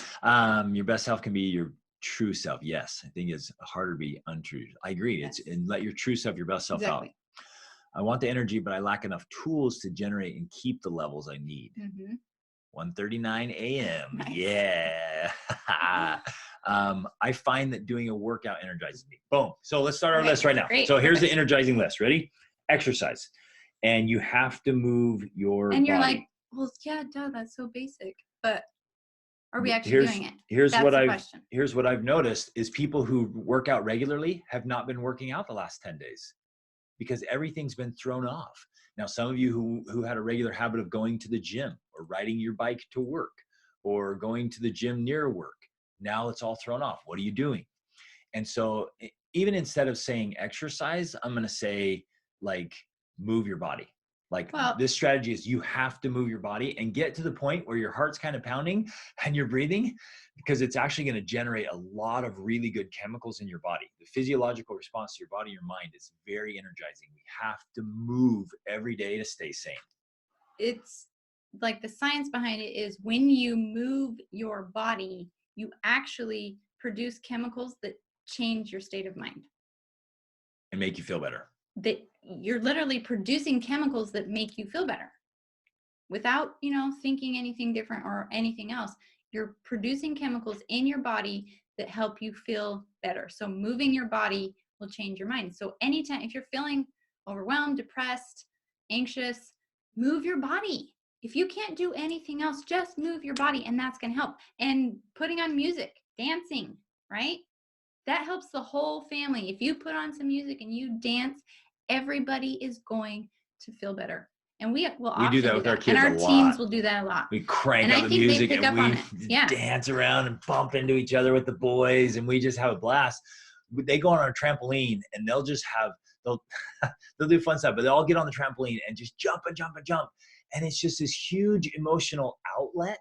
Your best self can be your true self. Yes, I think it's harder to be untrue. I agree. Yes. It's and let your true self, your best self Exactly. out. I want the energy, but I lack enough tools to generate and keep the levels I need. 1:39 a.m. Nice. Yeah. I find that doing a workout energizes me. Boom. So let's start our list right now. Great. So here's the energizing list. Ready? Exercise. And you have to move your And you're body. like, well, yeah, duh, that's so basic. But are we actually doing it? Here's That's what the I've question. here's what I've noticed is people who work out regularly have not been working out the last 10 days because everything's been thrown off. Now, some of you who had a regular habit of going to the gym or riding your bike to work or going to the gym near work, now it's all thrown off. What are you doing? And so even instead of saying exercise, I'm going to say like move your body. Like this strategy is you have to move your body and get to the point where your heart's kind of pounding and you're breathing, because it's actually going to generate a lot of really good chemicals in your body. The physiological response to your body, your mind is very energizing. We have to move every day to stay sane. It's like the science behind it is when you move your body, you actually produce chemicals that change your state of mind. And make you feel better. That you're literally producing chemicals that make you feel better without, thinking anything different or anything else. You're producing chemicals in your body that help you feel better. So moving your body will change your mind. So anytime, if you're feeling overwhelmed, depressed, anxious, move your body. If you can't do anything else, just move your body, and that's going to help. And putting on music, dancing, right? That helps the whole family. If you put on some music and you dance, everybody is going to feel better. And we do that with our kids, and our a lot. teams will do that a lot. We crank And up I the think they music pick and up on we it. Yeah. dance around and bump into each other with the boys, and we just have a blast. They go on our trampoline and they'll do fun stuff, but they'll all get on the trampoline and just jump and jump and jump. And it's just this huge emotional outlet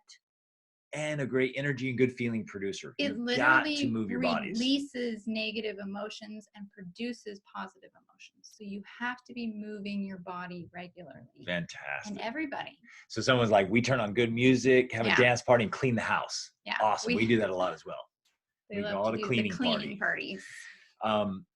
and a great energy and good feeling producer. It You've got literally to move your bodies. releases negative emotions and produces positive emotions. So you have to be moving your body regularly. Fantastic. And everybody. So someone's like, we turn on good music, have a dance party, and clean the house. Yeah. Awesome. We do that a lot as well. They love to do the cleaning parties.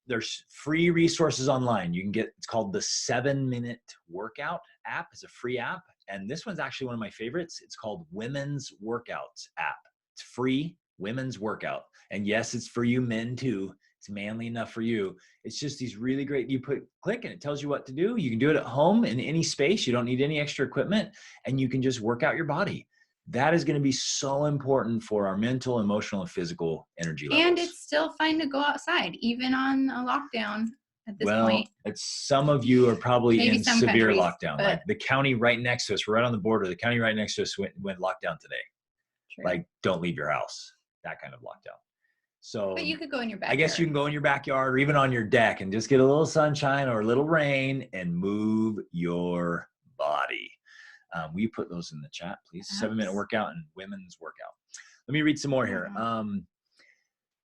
There's free resources online. You can get, it's called the 7-Minute Workout app. It's a free app. And this one's actually one of my favorites. It's called Women's Workouts app. It's free, Women's Workout. And yes, it's for you men too. It's manly enough for you. It's just these really great, you click and it tells you what to do. You can do it at home in any space. You don't need any extra equipment, and you can just work out your body. That is going to be so important for our mental, emotional, and physical energy levels. And it's still fine to go outside, even on a lockdown at this point. Some of you are probably in severe lockdown. Like the county right next to us, we're right on the border. The county right next to us went lockdown today. True. Like, don't leave your house. That kind of lockdown. So, but you could go in your backyard. I guess you can go in your backyard or even on your deck and just get a little sunshine or a little rain and move your body. Will you put those in the chat, please? 7-minute workout and women's workout. Let me read some more here.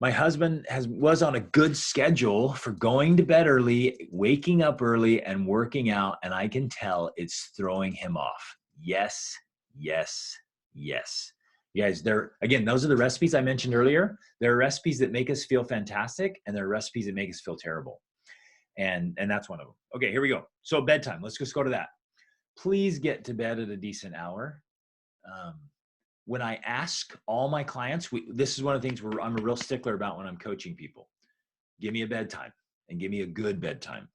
My husband was on a good schedule for going to bed early, waking up early, and working out, and I can tell it's throwing him off. Yes, yes, yes. You guys, those are the recipes I mentioned earlier. There are recipes that make us feel fantastic, and there are recipes that make us feel terrible. And that's one of them. Okay, here we go. So bedtime. Let's just go to that. Please get to bed at a decent hour. When I ask all my clients, this is one of the things I'm a real stickler about when I'm coaching people. Give me a bedtime and give me a good bedtime.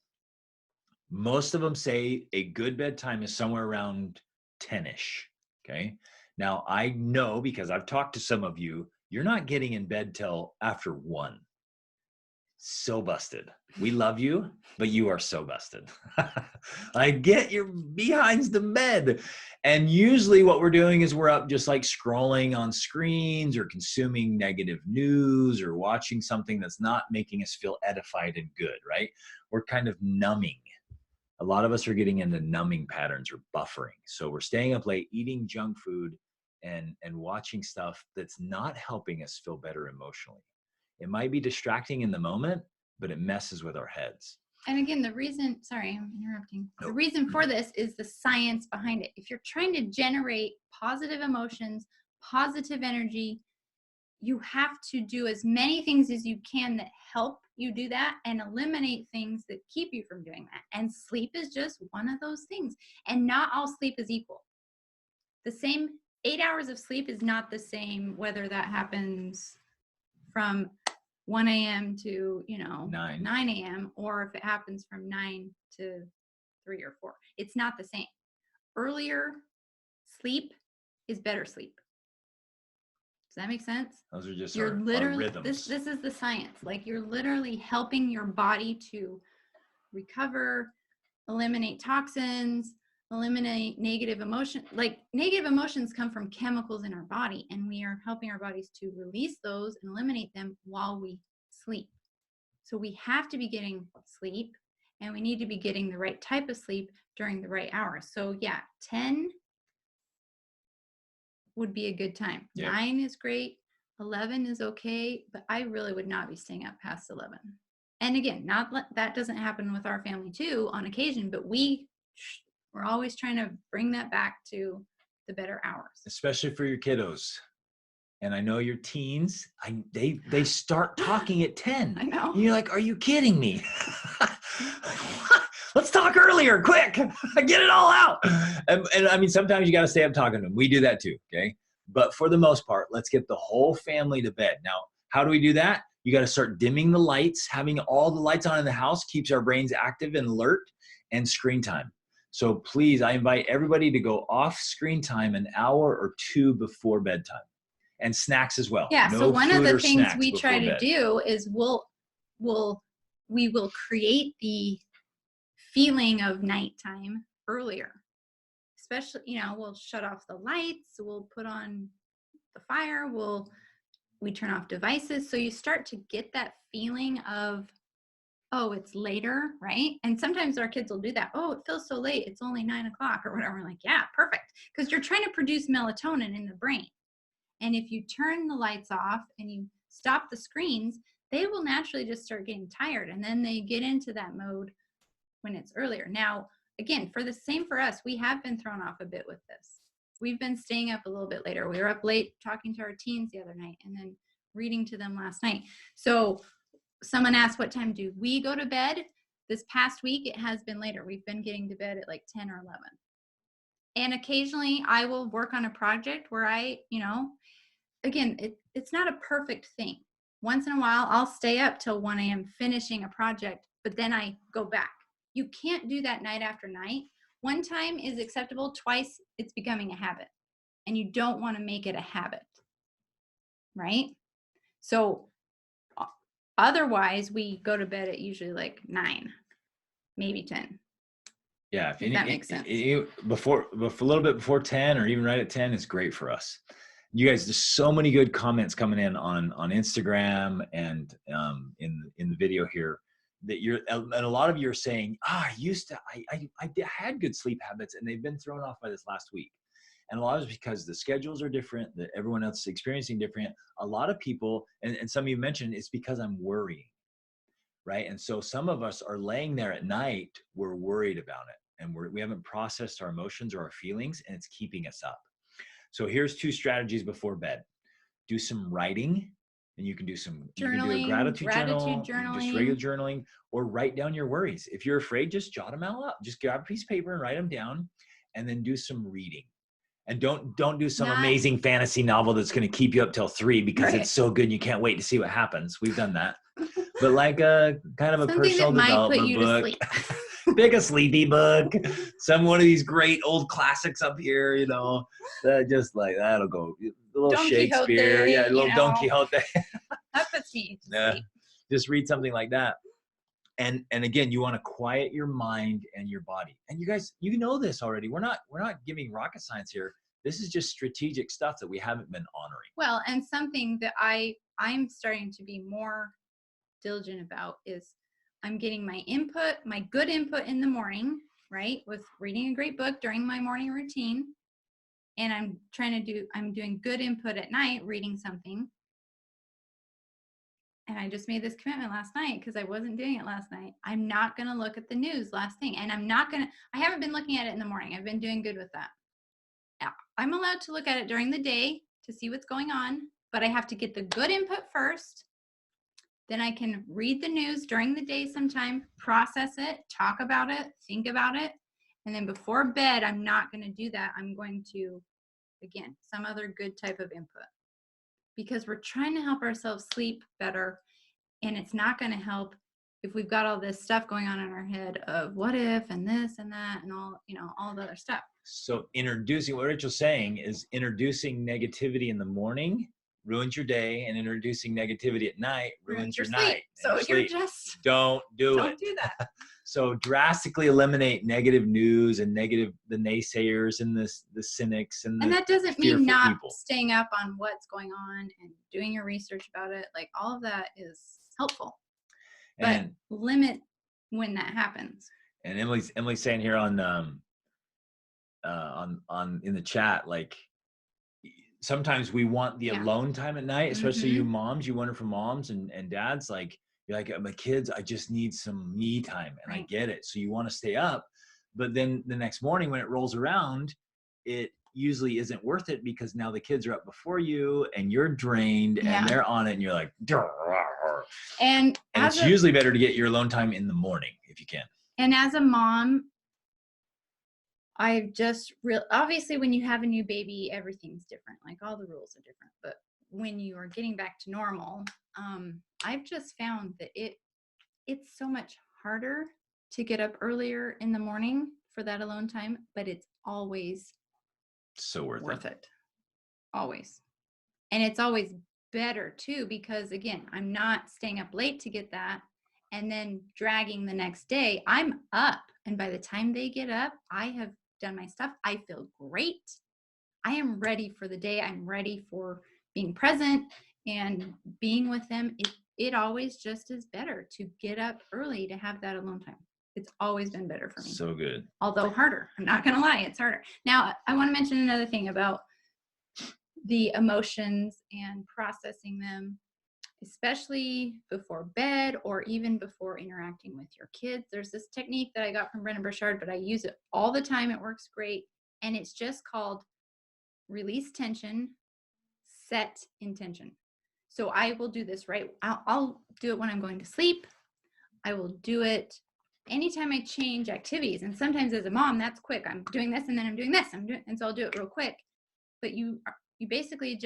Most of them say a good bedtime is somewhere around 10-ish. Okay. Now I know, because I've talked to some of you, you're not getting in bed till after 1. So busted. We love you, but you are so busted. I get your behinds the bed. And usually what we're doing is we're up just like scrolling on screens or consuming negative news or watching something that's not making us feel edified and good, right? We're kind of numbing. A lot of us are getting into numbing patterns or buffering. So we're staying up late, eating junk food and watching stuff that's not helping us feel better emotionally. It might be distracting in the moment, but it messes with our heads. And again, the reason, sorry, I'm interrupting. The reason for this is the science behind it. If you're trying to generate positive emotions, positive energy, you have to do as many things as you can that help you do that and eliminate things that keep you from doing that. And sleep is just one of those things. And not all sleep is equal. The same 8 hours of sleep is not the same whether that happens from 1 a.m. to, 9 a.m. or if it happens from 9 to 3 or 4. It's not the same. Earlier sleep is better sleep. Does that make sense? Those are just You're our literally rhythms. this is the science. Like you're literally helping your body to recover, eliminate toxins, eliminate negative emotion. Like negative emotions come from chemicals in our body, and we are helping our bodies to release those and eliminate them while we sleep. So we have to be getting sleep, and we need to be getting the right type of sleep during the right hours. So yeah, 10 would be a good time. Yep. 9 is great. 11 is okay, but I really would not be staying up past 11. And again, that doesn't happen with our family too on occasion, but we're always trying to bring that back to the better hours. Especially for your kiddos. And I know your teens, they start talking at 10. I know. And you're like, are you kidding me? Let's talk earlier, quick. Get it all out. And I mean, sometimes you got to stay up talking to them. We do that too, okay? But for the most part, let's get the whole family to bed. Now, how do we do that? You got to start dimming the lights. Having all the lights on in the house keeps our brains active and alert, and screen time. So please, I invite everybody to go off screen time an hour or 2 before bedtime. And snacks as well. Yeah, no so one of the things we before try to bed. do is we will create the feeling of nighttime earlier. Especially, we'll shut off the lights, we'll put on the fire, we turn off devices. So you start to get that feeling of, oh, it's later, right? And sometimes our kids will do that. Oh, it feels so late. It's only 9 o'clock or whatever. We're like, yeah, perfect. Because you're trying to produce melatonin in the brain. And if you turn the lights off and you stop the screens, they will naturally just start getting tired. And then they get into that mode when it's earlier. Now, again, for the same for us, we have been thrown off a bit with this. We've been staying up a little bit later. We were up late talking to our teens the other night and then reading to them last night. So someone asked, what time do we go to bed? This past week, it has been later. We've been getting to bed at like 10 or 11. And occasionally I will work on a project where again, it's not a perfect thing. Once in a while, I'll stay up till 1 a.m. finishing a project, but then I go back. You can't do that night after night. One time is acceptable. Twice, it's becoming a habit. And you don't want to make it a habit, right? So otherwise, we go to bed at usually like 9, maybe 10. Yeah, if that makes sense. Before a little bit before 10 or even right at 10 is great for us. You guys, there's so many good comments coming in on Instagram and in the video here that and a lot of you are saying, I had good sleep habits and they've been thrown off by this last week. And a lot of it's because the schedules are different, that everyone else is experiencing different. A lot of people, and some of you mentioned, it's because I'm worrying, right? And so some of us are laying there at night, we're worried about it, and we haven't processed our emotions or our feelings, and it's keeping us up. So here's 2 strategies before bed. Do some writing, and you can do some journaling, you can do a gratitude journal, just regular journaling, or write down your worries. If you're afraid, just jot them all up. Just grab a piece of paper and write them down, and then do some reading. And don't do some amazing fantasy novel that's going to keep you up till 3 because it's so good and you can't wait to see what happens. We've done that. But like a kind of a personal development book. Pick a sleepy book. One of these great old classics up here, just like that'll go. A little Don Shakespeare, Quixote, a little Don Quixote. That puts me to sleep. Just read something like that. And again, you want to quiet your mind and your body. And you guys, you know this already. We're not giving rocket science here. This is just strategic stuff that we haven't been honoring. Well, and something that I'm starting to be more diligent about is I'm getting my good input in the morning, right? With reading a great book during my morning routine. And I'm doing good input at night, reading something. and I just made this commitment last night because I wasn't doing it last night. I'm not going to look at the news last thing. And I haven't been looking at it in the morning. I've been doing good with that. Now, I'm allowed to look at it during the day to see what's going on, but I have to get the good input first. Then I can read the news during the day sometime, process it, talk about it, think about it. And then before bed, I'm not going to do that. I'm going to, again, some other good type of input. Because we're trying to help ourselves sleep better, and it's not going to help if we've got all this stuff going on in our head of what if and this and that and all, all the other stuff. So what Rachel's saying is introducing negativity in the morning ruins your day, and introducing negativity at night ruins your night. So you're just don't do that. So drastically eliminate negative news and the naysayers and the cynics and that doesn't mean not people. Staying up on what's going on and doing your research about it. Like all of that is helpful, but limit when that happens. And Emily's saying here on in the chat, like sometimes we want the alone time at night, especially you moms. You want it for moms and dads. Like you're like, my kids, I just need some me time, and I get it. So you want to stay up, but then the next morning when it rolls around, it usually isn't worth it because now the kids are up before you and you're drained and they're on it, and you're like, and it's usually better to get your alone time in the morning if you can. And as a mom, I've just obviously when you have a new baby, everything's different. Like all the rules are different. But when you are getting back to normal, I've just found that it's so much harder to get up earlier in the morning for that alone time, but it's always so worth it. Always. And it's always better too, because again, I'm not staying up late to get that and then dragging the next day. I'm up, and by the time they get up, I have done my stuff. I feel great. I am ready for the day. I'm ready for being present and being with them. It always just is better to get up early to have that alone time. It's always been better for me. So good. Although harder. I'm not going to lie. It's harder. Now, I want to mention another thing about the emotions and processing them, especially before bed or even before interacting with your kids. There's this technique that I got from Brennan Burchard, but I use it all the time. It works great. And it's just called release tension, set intention. So I will do this, right? I'll do it when I'm going to sleep. I will do it anytime I change activities. And sometimes as a mom, that's quick. I'm doing this and then I'm doing this. And so I'll do it real quick. But you basically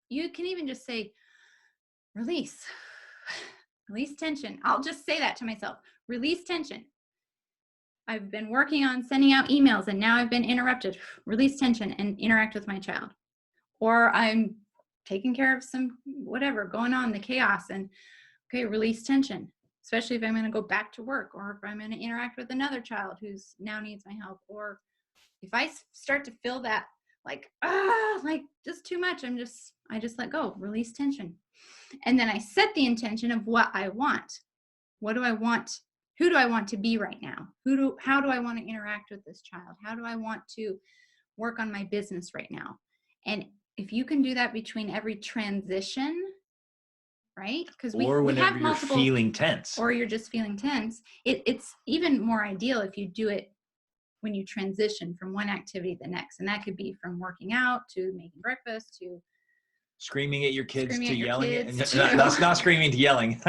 you can even just say, release tension. I'll just say that to myself, release tension. I've been working on sending out emails and now I've been interrupted, release tension and interact with my child. Or I'm taking care of some whatever going on, the chaos, and okay, release tension, especially if I'm going to go back to work or if I'm going to interact with another child who's now needs my help. Or if I start to feel that like just too much, I just let go, release tension. And then I set the intention of what I want. What do I want? Who do I want to be right now? How do I want to interact with this child? How do I want to work on my business right now? And if you can do that between every transition, right? Because we have multiple, you're feeling tense. Or you're just feeling tense. It's even more ideal if you do it when you transition from one activity to the next. And that could be from working out to making breakfast to screaming at your kids to yelling. That's not screaming to yelling.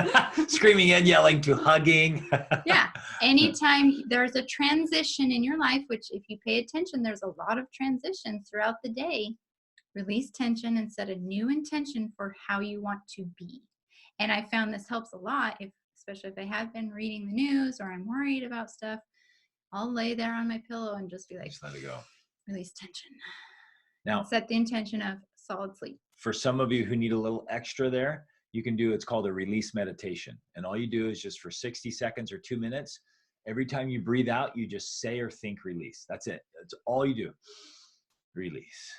Screaming and yelling to hugging. Yeah. Anytime there's a transition in your life, which if you pay attention, there's a lot of transitions throughout the day, release tension and set a new intention for how you want to be. And I found this helps a lot, especially if I have been reading the news or I'm worried about stuff. I'll lay there on my pillow and just be like, just let it go. Release tension. Now, and set the intention of solid sleep. For some of you who need a little extra there, you can do, it's called a release meditation. And all you do is just for 60 seconds or 2 minutes, every time you breathe out, you just say or think release. That's it. That's all you do. Release.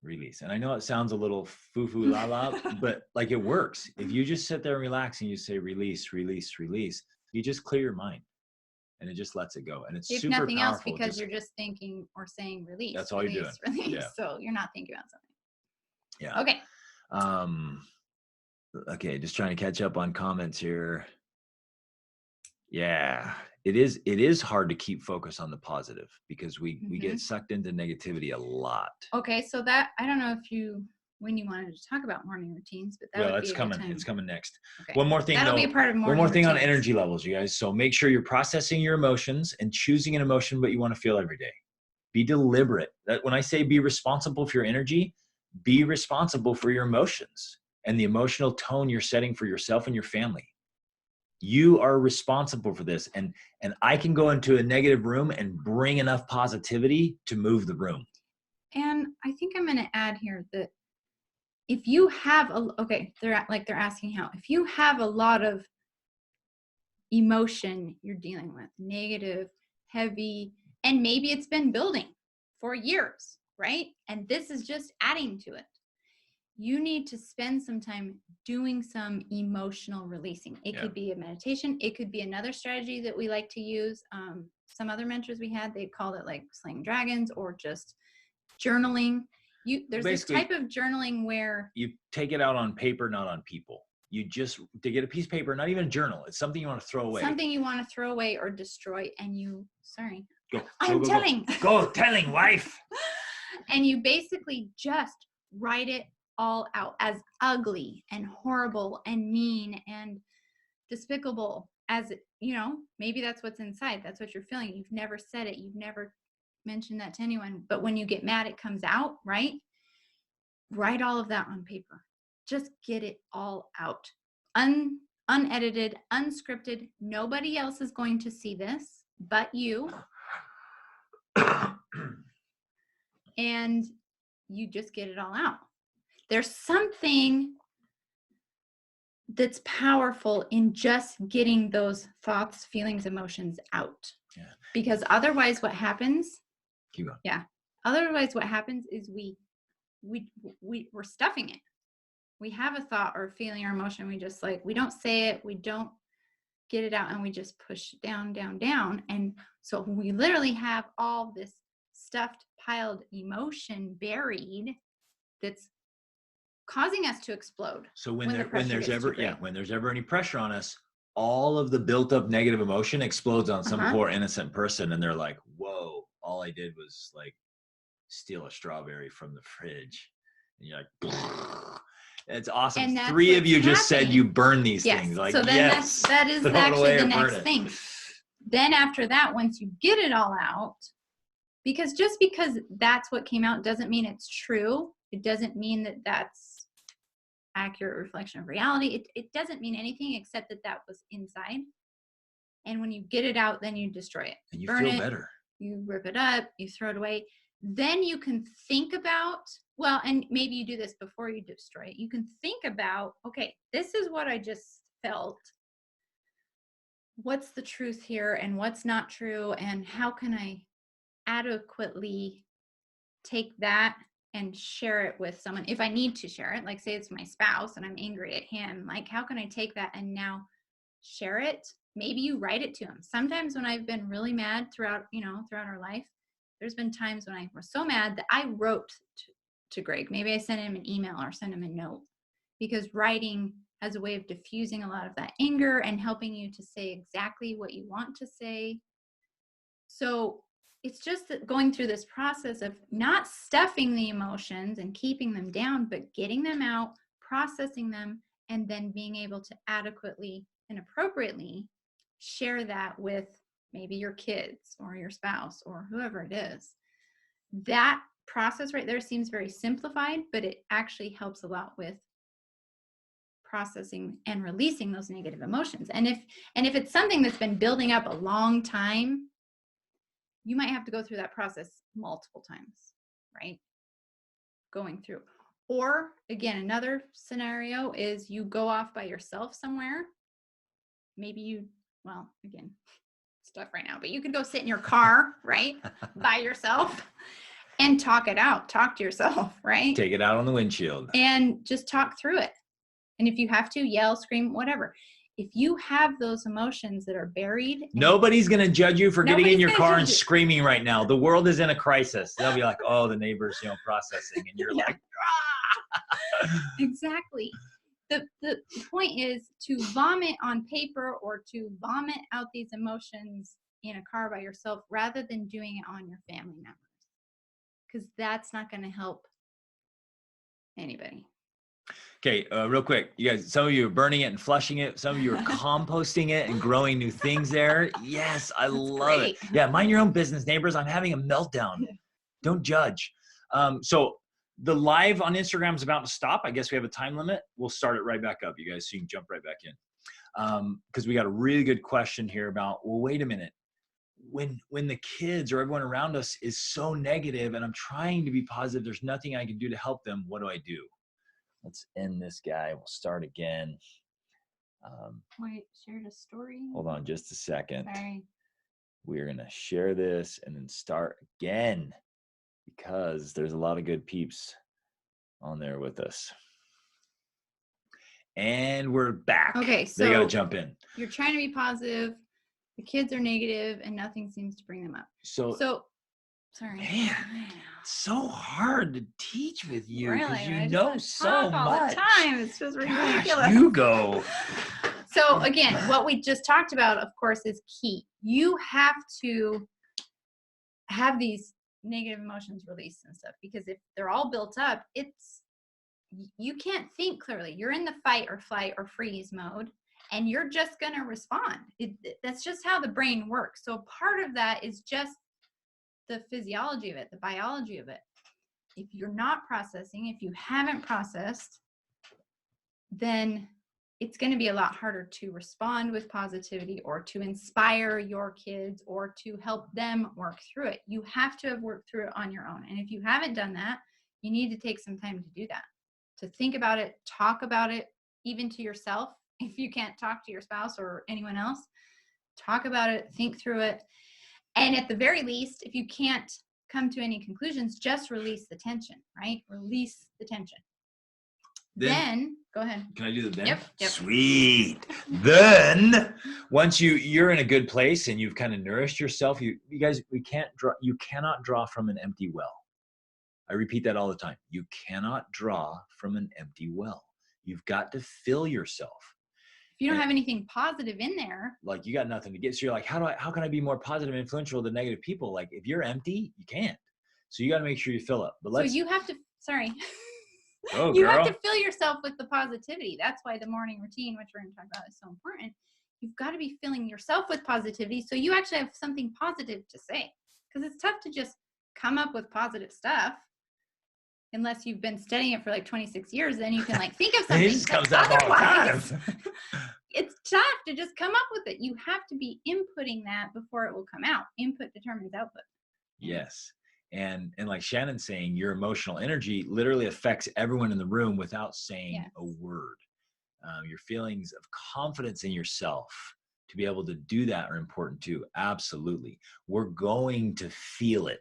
Release. And I know it sounds a little foo-foo la-la, but like it works. If you just sit there and relax and you say release, release, release, you just clear your mind and it just lets it go. And it's if super nothing powerful. else, because you're just thinking or saying release. That's all release, you're doing. Release. Yeah. So you're not thinking about something. Yeah. Okay. Okay, just trying to catch up on comments here. Yeah, it is hard to keep focus on the positive because we get sucked into negativity a lot. Okay, so that, I don't know when you wanted to talk about morning routines, but that would be a good time. It's coming next. Okay. One more thing, that'll be a part of morning one more thing routines. on energy levels, you guys. So make sure you're processing your emotions and choosing an emotion what you want to feel every day. Be deliberate. That when I say be responsible for your energy, be responsible for your emotions and the emotional tone you're setting for yourself and your family. You are responsible for this. And I can go into a negative room and bring enough positivity to move the room. And I think I'm going to add here that if you have they're asking how, if you have a lot of emotion you're dealing with, negative, heavy, and maybe it's been building for years, right? And this is just adding to it. You need to spend some time doing some emotional releasing. It could be a meditation. It could be another strategy that we like to use. Some other mentors we had, they called it like slaying dragons or just journaling. There's this type of journaling where you take it out on paper, not on people. You just, to get a piece of paper, not even a journal. It's something you want to throw away. Something you want to throw away or destroy. And I'm telling. Go telling, wife. And you basically just write it all out as ugly and horrible and mean and despicable as, maybe that's what's inside. That's what you're feeling. You've never said it. You've never mentioned that to anyone. But when you get mad, it comes out, right? Write all of that on paper. Just get it all out. Unedited, unscripted. Nobody else is going to see this but you. And you just get it all out. There's something that's powerful in just getting those thoughts, feelings, emotions out. Yeah. Because otherwise what happens? Keep going. Yeah. Otherwise what happens is we're stuffing it. We have a thought or feeling or emotion. We just we don't say it. We don't get it out and we just push it down, down, down. And so we literally have all this stuffed, piled emotion buried that's causing us to explode. So when there's ever any pressure on us, all of the built up negative emotion explodes on some poor innocent person. And they're like, whoa, all I did was steal a strawberry from the fridge. And you're like, it's awesome. And 3 of you just said you burn these things. So then that is actually the next thing. Then after that, once you get it all out, because just because that's what came out doesn't mean it's true. It doesn't mean that that's accurate reflection of reality. It doesn't mean anything except that was inside. And when you get it out, then you destroy it. And you feel better. You rip it up, you throw it away. Then you can think about, and maybe you do this before you destroy it. You can think about, okay, this is what I just felt. What's the truth here and what's not true? And how can I adequately take that and share it with someone if I need to share it? Like say it's my spouse and I'm angry at him. How can I take that and now share it? Maybe you write it to him. Sometimes when I've been really mad throughout our life, there's been times when I was so mad that I wrote to Greg. Maybe I sent him an email or sent him a note, because writing has a way of diffusing a lot of that anger and helping you to say exactly what you want to say. So it's just that going through this process of not stuffing the emotions and keeping them down, but getting them out, processing them, and then being able to adequately and appropriately share that with maybe your kids or your spouse or whoever it is. That process right there seems very simplified, but it actually helps a lot with processing and releasing those negative emotions. And if it's something that's been building up a long time, you might have to go through that process multiple times, right? Going through. Or again, another scenario is you go off by yourself somewhere. Maybe again, stuff right now, but you could go sit in your car, right? By yourself and talk it out. Talk to yourself, right? Take it out on the windshield. And just talk through it. And if you have to, yell, scream, whatever. If you have those emotions that are buried. Nobody's going to judge you for getting in your car and screaming right now. The world is in a crisis. They'll be like, oh, the neighbor's, processing. And you're like, ah! Exactly. the point is to vomit on paper or to vomit out these emotions in a car by yourself rather than doing it on your family members. Because that's not going to help anybody. Okay, real quick, you guys, some of you are burning it and flushing it. Some of you are composting it and growing new things there. Yes, I love it. Yeah, mind your own business, neighbors. I'm having a meltdown. Don't judge. So the live on Instagram is about to stop. I guess we have a time limit. We'll start it right back up, you guys, so you can jump right back in. Because we got a really good question here about, well, wait a minute. When the kids or everyone around us is so negative and I'm trying to be positive, there's nothing I can do to help them. What do I do? Let's end this guy. We'll start again. Wait, shared a story? Hold on just a second. Sorry. We're going to share this and then start again because there's a lot of good peeps on there with us. And we're back. Okay, so they got to jump in. You're trying to be positive. The kids are negative and nothing seems to bring them up. So sorry. Man, it's so hard to teach with you because really? you know so much. All the time. It's just ridiculous. Gosh, you go. So again, what we just talked about, of course, is key. You have to have these negative emotions released and stuff because if they're all built up, you can't think clearly. You're in the fight or flight or freeze mode. And you're just going to respond. That's just how the brain works. So part of that is just the physiology of it, the biology of it. If you're not processing, if you haven't processed, then it's going to be a lot harder to respond with positivity or to inspire your kids or to help them work through it. You have to have worked through it on your own. And if you haven't done that, you need to take some time to do that, to think about it, talk about it, even to yourself. If you can't talk to your spouse or anyone else, talk about it, think through it. And at the very least, if you can't come to any conclusions, just release the tension, right? Release the tension. Then go ahead. Can I do the then? Yep. Sweet. Then once you're in a good place and you've kind of nourished yourself, you guys, you cannot draw from an empty well. I repeat that all the time. You cannot draw from an empty well. You've got to fill yourself. If you don't have anything positive in there, like you got nothing to get. So you're like, how can I be more positive and influential than negative people? Like if you're empty, you can't. So you got to make sure you fill up. But you have to, Oh, you have to fill yourself with the positivity. That's why the morning routine, which we're going to talk about, is so important. You've got to be filling yourself with positivity so you actually have something positive to say. Because it's tough to just come up with positive stuff. Unless you've been studying it for like 26 years, then you can like think of something. It just comes up all the time. It's tough to just come up with it. You have to be inputting that before it will come out. Input determines output. Yes. And like Shannon's saying, your emotional energy literally affects everyone in the room without saying a word. Your feelings of confidence in yourself to be able to do that are important too. Absolutely. We're going to feel it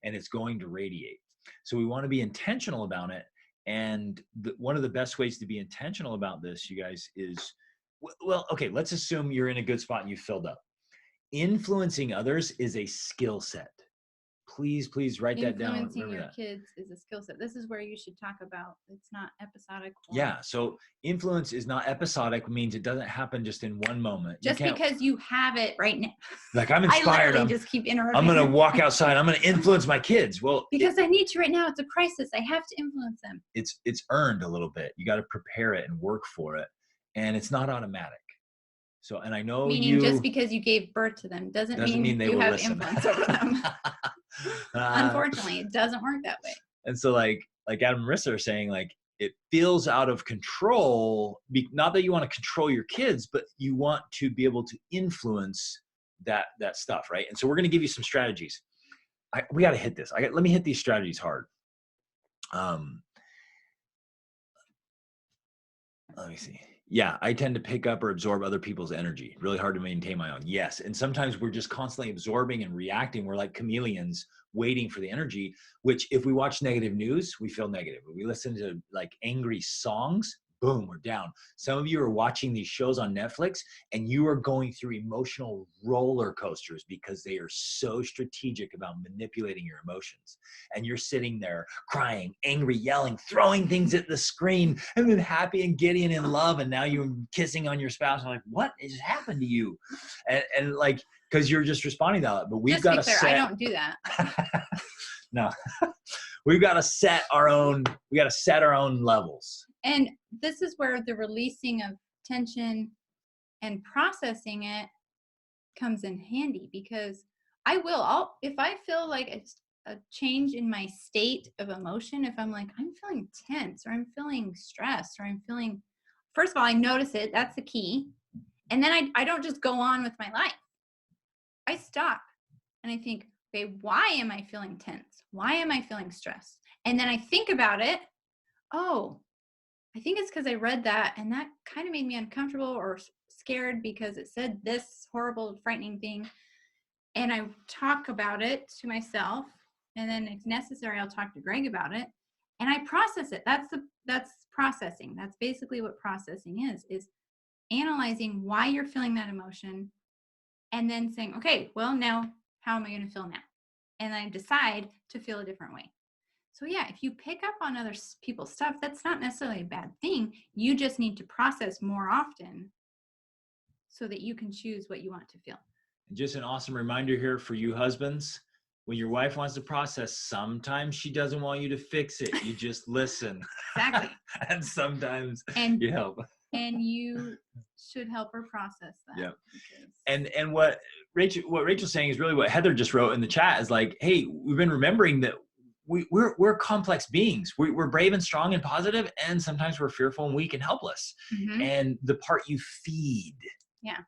and it's going to radiate. So we want to be intentional about it. And one of the best ways to be intentional about this, you guys, is, well, okay, let's assume you're in a good spot and you filled up. Influencing others is a skill set. Please write that down. Influencing your kids is a skill set. This is where you should talk about, it's not episodic. Yeah. So influence is not episodic, means it doesn't happen just in one moment. Just because you have it right now. Like I'm inspired. I just keep interrupting. I'm going to walk outside. I'm going to influence my kids. Well, because I need to right now. It's a crisis. I have to influence them. It's earned a little bit. You got to prepare it and work for it. And it's not automatic. So, and I know just because you gave birth to them doesn't mean they you will have listen. Influence over them. Unfortunately, it doesn't work that way. And so like Adam and Marissa are saying, like, it feels out of control. Not that you want to control your kids, but you want to be able to influence that stuff, right? And so we're going to give you some strategies. We got to hit this. Let me hit these strategies hard. Let me see. Yeah, I tend to pick up or absorb other people's energy. Really hard to maintain my own. Yes. And sometimes we're just constantly absorbing and reacting. We're like chameleons waiting for the energy, which if we watch negative news, we feel negative. If we listen to like angry songs, boom, we're down. Some of you are watching these shows on Netflix and you are going through emotional roller coasters because they are so strategic about manipulating your emotions. And you're sitting there crying, angry, yelling, throwing things at the screen, and then happy and giddy and in love. And now you're kissing on your spouse. And like, what has happened to you? And like, because you're just responding to that. But we've got to clear, set. I don't do that. No. We've got to set our own levels. And this is where the releasing of tension and processing it comes in handy, because if I feel like it's a change in my state of emotion, if I'm like, I'm feeling tense or I'm feeling stressed or first of all, I notice it. That's the key. And then I don't just go on with my life. I stop and I think, okay, why am I feeling tense? Why am I feeling stressed? And then I think about it. Oh, I think it's because I read that and that kind of made me uncomfortable or scared because it said this horrible, frightening thing. And I talk about it to myself, and then if necessary, I'll talk to Greg about it, and I process it. That's processing. That's basically what processing is analyzing why you're feeling that emotion, and then saying, okay, well, now how am I going to feel now? And I decide to feel a different way. So yeah, if you pick up on other people's stuff, that's not necessarily a bad thing. You just need to process more often so that you can choose what you want to feel. And just an awesome reminder here for you husbands. When your wife wants to process, sometimes she doesn't want you to fix it. You just listen. Exactly. And sometimes you help. And you should help her process that. Yeah. And what Rachel's saying is really what Heather just wrote in the chat is like, hey, we've been remembering that we're complex beings. We're brave and strong and positive, and sometimes we're fearful and weak and helpless. Mm-hmm. And the part you feed,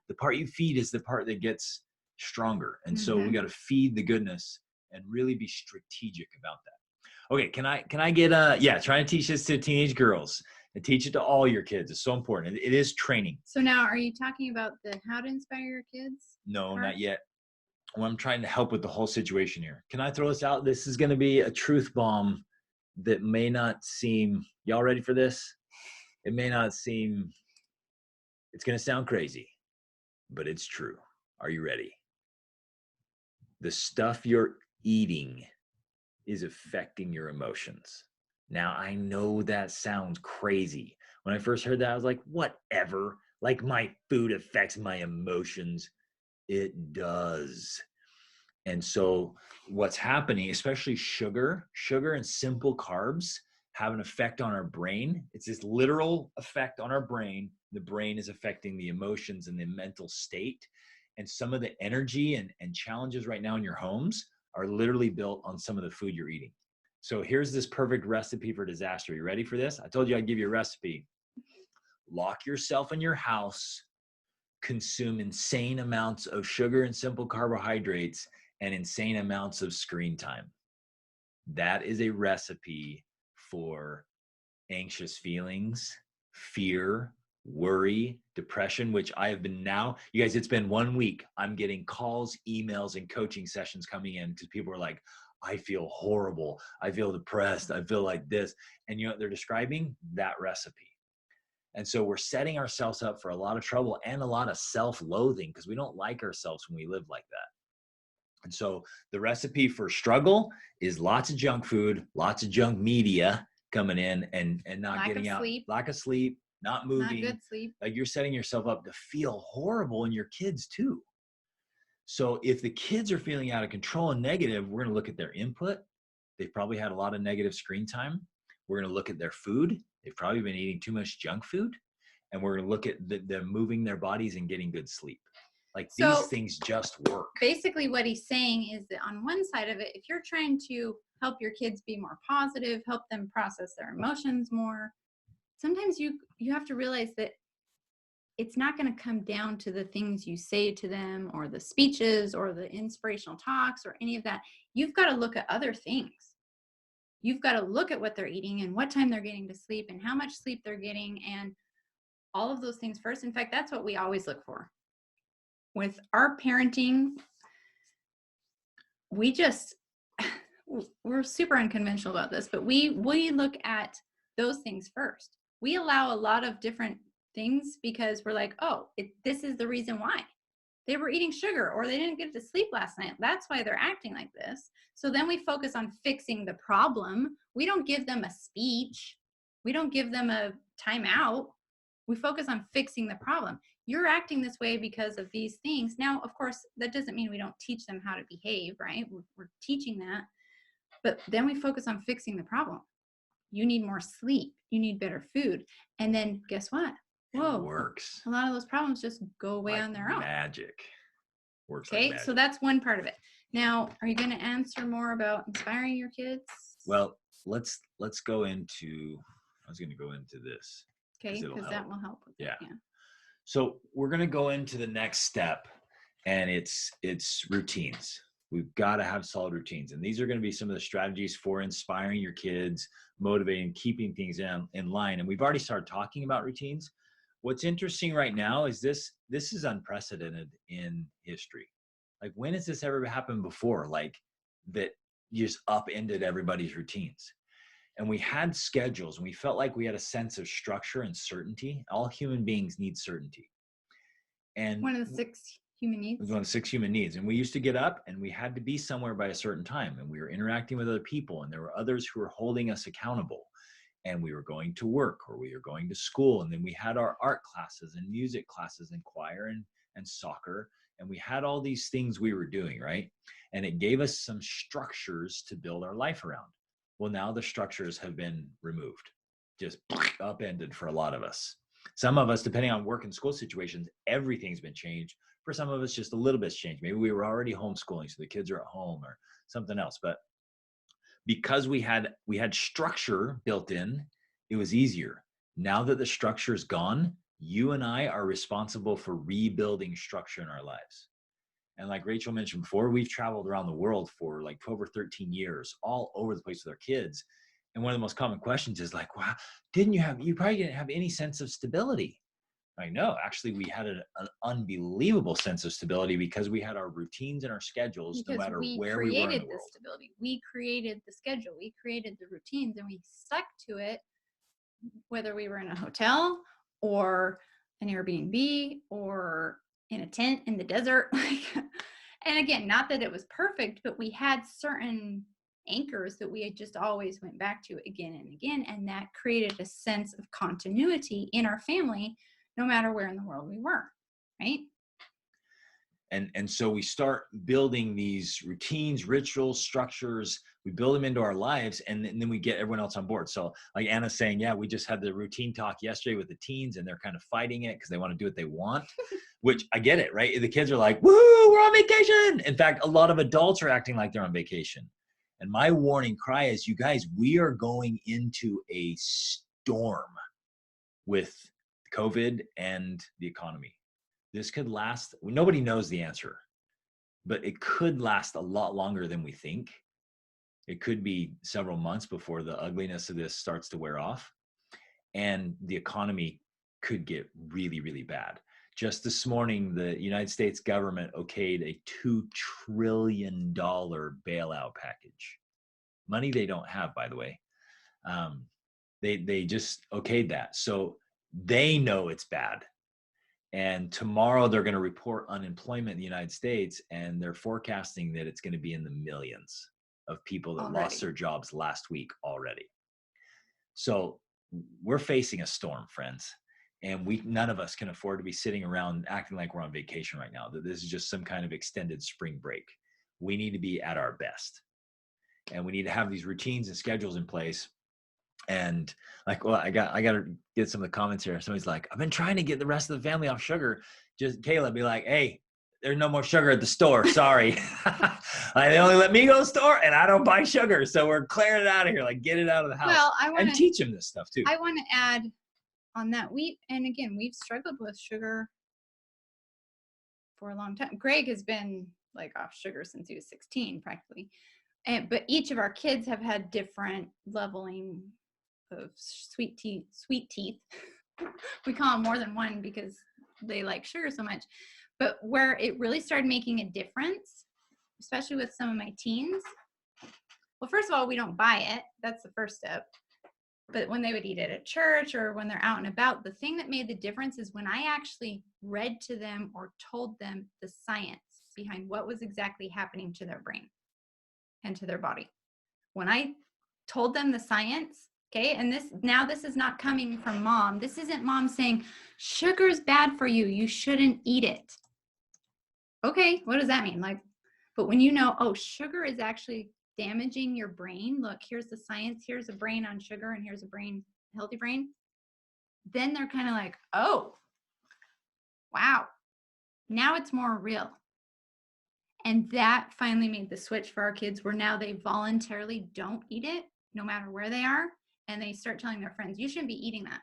the part you feed is the part that gets stronger. And so we got to feed the goodness and really be strategic about that. Okay, can I get trying to teach this to teenage girls and teach it to all your kids. It's so important. It is training. So now, are you talking about the how to inspire your kids? No, not yet. Well, I'm trying to help with the whole situation here. Can I throw this out? This is going to be a truth bomb that may not seem, y'all ready for this? It may not seem, it's going to sound crazy, but it's true. Are you ready? The stuff you're eating is affecting your emotions. Now, I know that sounds crazy. When I first heard that, I was like, whatever. Like my food affects my emotions. It does. And so what's happening, especially sugar and simple carbs have an effect on our brain. It's this literal effect on our brain. The brain is affecting the emotions and the mental state. And some of the energy and challenges right now in your homes are literally built on some of the food you're eating. So here's this perfect recipe for disaster. You ready for this? I told you I'd give you a recipe. Lock yourself in your house, consume insane amounts of sugar and simple carbohydrates, and insane amounts of screen time. That is a recipe for anxious feelings, fear, worry, depression, which I have been now, you guys, it's been 1 week. I'm getting calls, emails, and coaching sessions coming in because people are like, I feel horrible. I feel depressed. I feel like this. And you know what they're describing? That recipe. And so we're setting ourselves up for a lot of trouble and a lot of self-loathing because we don't like ourselves when we live like that. And so the recipe for struggle is lots of junk food, lots of junk media coming in and not getting out. Lack of sleep, not moving. Not good sleep. Like you're setting yourself up to feel horrible, and your kids too. So if the kids are feeling out of control and negative, we're going to look at their input. They've probably had a lot of negative screen time. We're going to look at their food. They've probably been eating too much junk food. And we're going to look at them moving their bodies and getting good sleep. Like these things just work. Basically what he's saying is that on one side of it, if you're trying to help your kids be more positive, help them process their emotions more, sometimes you have to realize that it's not going to come down to the things you say to them or the speeches or the inspirational talks or any of that. You've got to look at other things. You've got to look at what they're eating and what time they're getting to sleep and how much sleep they're getting and all of those things first. In fact, that's what we always look for. With our parenting, we're super unconventional about this, but we look at those things first. we allow a lot of different things because we're like, oh, this is the reason why. They were eating sugar or they didn't get to sleep last night. That's why they're acting like this. So then we focus on fixing the problem. We don't give them a speech. We don't give them a timeout. We focus on fixing the problem. You're acting this way because of these things. Now, of course, that doesn't mean we don't teach them how to behave, right? We're teaching that. But then we focus on fixing the problem. You need more sleep. You need better food. And then guess what? Whoa, it works. A lot of those problems just go away like on their own. Magic. Works Okay, like magic. so that's one part of it. Now, are you going to answer more about inspiring your kids? Well, let's go into, I was going to go into this. Okay, because that will help with yeah. It. Yeah. So we're going to go into the next step, and it's routines. We've got to have solid routines. And these are going to be some of the strategies for inspiring your kids, motivating, keeping things in line. And we've already started talking about routines. What's interesting right now is this is unprecedented in history. Like, when has this ever happened before? Like, that you just upended everybody's routines. And we had schedules, and we felt like we had a sense of structure and certainty. All human beings need certainty. And one of the 6 human needs. It was one of the 6 human needs. And we used to get up and we had to be somewhere by a certain time. And we were interacting with other people. And there were others who were holding us accountable. And we were going to work, or we were going to school. And then we had our art classes and music classes and choir and soccer. And we had all these things we were doing, right? And it gave us some structures to build our life around. Well, now the structures have been removed, just upended for a lot of us. Some of us, depending on work and school situations, everything's been changed. For some of us, just a little bit's changed. Maybe we were already homeschooling, so the kids are at home or something else. But because we had structure built in, it was easier. Now that the structure is gone, you and I are responsible for rebuilding structure in our lives. And like Rachel mentioned before, we've traveled around the world for like 12 or 13 years, all over the place with our kids. And one of the most common questions is like, wow, you probably didn't have any sense of stability. I know, actually, we had an unbelievable sense of stability because we had our routines and our schedules, no matter where we were in the world. We created the stability. We created the schedule. We created the routines, and we stuck to it, whether we were in a hotel or an Airbnb or in a tent in the desert. And again, not that it was perfect, but we had certain anchors that we had just always went back to again and again. And that created a sense of continuity in our family, no matter where in the world we were, right? And so we start building these routines, rituals, structures. We build them into our lives, and then we get everyone else on board. So like Anna's saying, yeah, we just had the routine talk yesterday with the teens, and they're kind of fighting it because they want to do what they want, which I get it, right? The kids are like, woo, we're on vacation. In fact, a lot of adults are acting like they're on vacation. And my warning cry is, you guys, we are going into a storm with COVID and the economy. This could last, nobody knows the answer, but it could last a lot longer than we think. It could be several months before the ugliness of this starts to wear off. And the economy could get really, really bad. Just this morning, the United States government okayed a $2 trillion bailout package. Money they don't have, by the way. They just okayed that. So they know it's bad. And tomorrow they're going to report unemployment in the United States, and they're forecasting that it's going to be in the millions of people that lost their jobs last week already. So we're facing a storm, friends, and none of us can afford to be sitting around acting like we're on vacation right now, that this is just some kind of extended spring break. We need to be at our best, and we need to have these routines and schedules in place. And like, well, I got to get some of the comments here. Somebody's like, I've been trying to get the rest of the family off sugar. Just Kayla be like, hey, there's no more sugar at the store. Sorry. They only let me go to the store, and I don't buy sugar. So we're clearing it out of here. Like, get it out of the house. Well, and teach them this stuff too. I want to add on that. We've struggled with sugar for a long time. Greg has been like off sugar since he was 16 practically. But each of our kids have had different leveling of sweet teeth. We call them more than one because they like sugar so much. But where it really started making a difference, especially with some of my teens. Well, first of all, we don't buy it. That's the first step. But when they would eat it at church or when they're out and about, the thing that made the difference is when I actually read to them or told them the science behind what was exactly happening to their brain and to their body. When I told them the science, okay, and this is not coming from mom. This isn't mom saying sugar is bad for you. You shouldn't eat it. Okay, what does that mean? Like, but when you know, oh, sugar is actually damaging your brain. Look, here's the science. Here's a brain on sugar, and here's a brain, healthy brain. Then they're kind of like, oh, wow, now it's more real. And that finally made the switch for our kids where now they voluntarily don't eat it no matter where they are. And they start telling their friends, you shouldn't be eating that.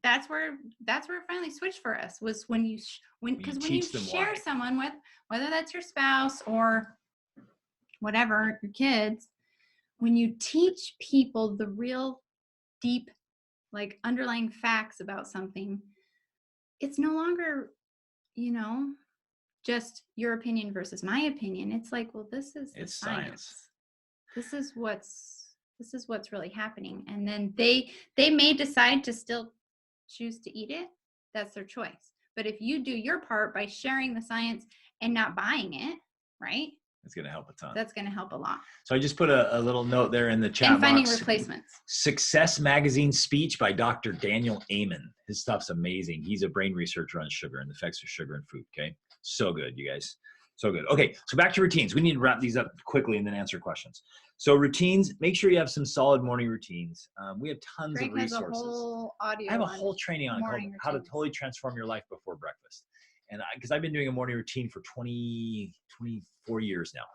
That's where it finally switched for us, was when you share someone with, whether that's your spouse or whatever, your kids, when you teach people the real deep, like underlying facts about something, it's no longer, just your opinion versus my opinion. It's like, well, this is science. This is what's really happening. And then they may decide to still choose to eat it. That's their choice. But if you do your part by sharing the science and not buying it, right? It's going to help a ton. That's going to help a lot. So I just put a little note there in the chat and finding box. Replacements. Success Magazine speech by Dr. Daniel Amen. His stuff's amazing. He's a brain researcher on sugar and the effects of sugar in food. Okay. So good, you guys. So good. Okay. So back to routines. We need to wrap these up quickly and then answer questions. So routines, make sure you have some solid morning routines. We have tons of resources. I have a whole training on it called How to Totally Transform Your Life Before Breakfast. And because I've been doing a morning routine for 24 years now.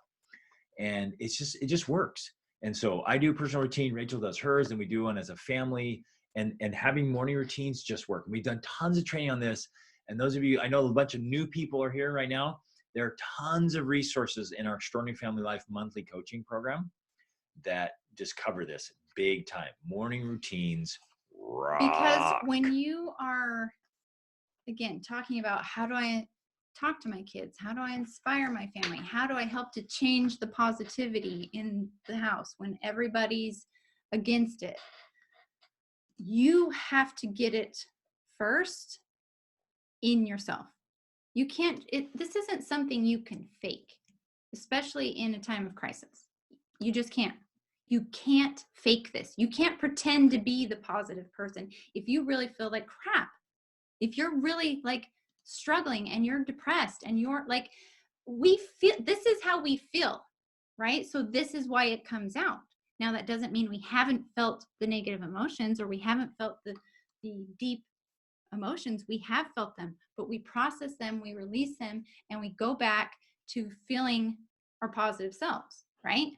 And it just works. And so I do a personal routine, Rachel does hers, and we do one as a family, and having morning routines just work. And we've done tons of training on this. And those of you, I know a bunch of new people are here right now. There are tons of resources in our Extraordinary Family Life monthly coaching program that just cover this big time. Morning routines rock. Because when you are, again, talking about how do I talk to my kids? How do I inspire my family? How do I help to change the positivity in the house when everybody's against it? You have to get it first in yourself. You can't, this isn't something you can fake, especially in a time of crisis. You just can't. You can't fake this. You can't pretend to be the positive person if you really feel like crap. If you're really like struggling and you're depressed and you're like, this is how we feel, right? So this is why it comes out. Now that doesn't mean we haven't felt the negative emotions or we haven't felt the deep emotions. We have felt them, but we process them, we release them, and we go back to feeling our positive selves, right?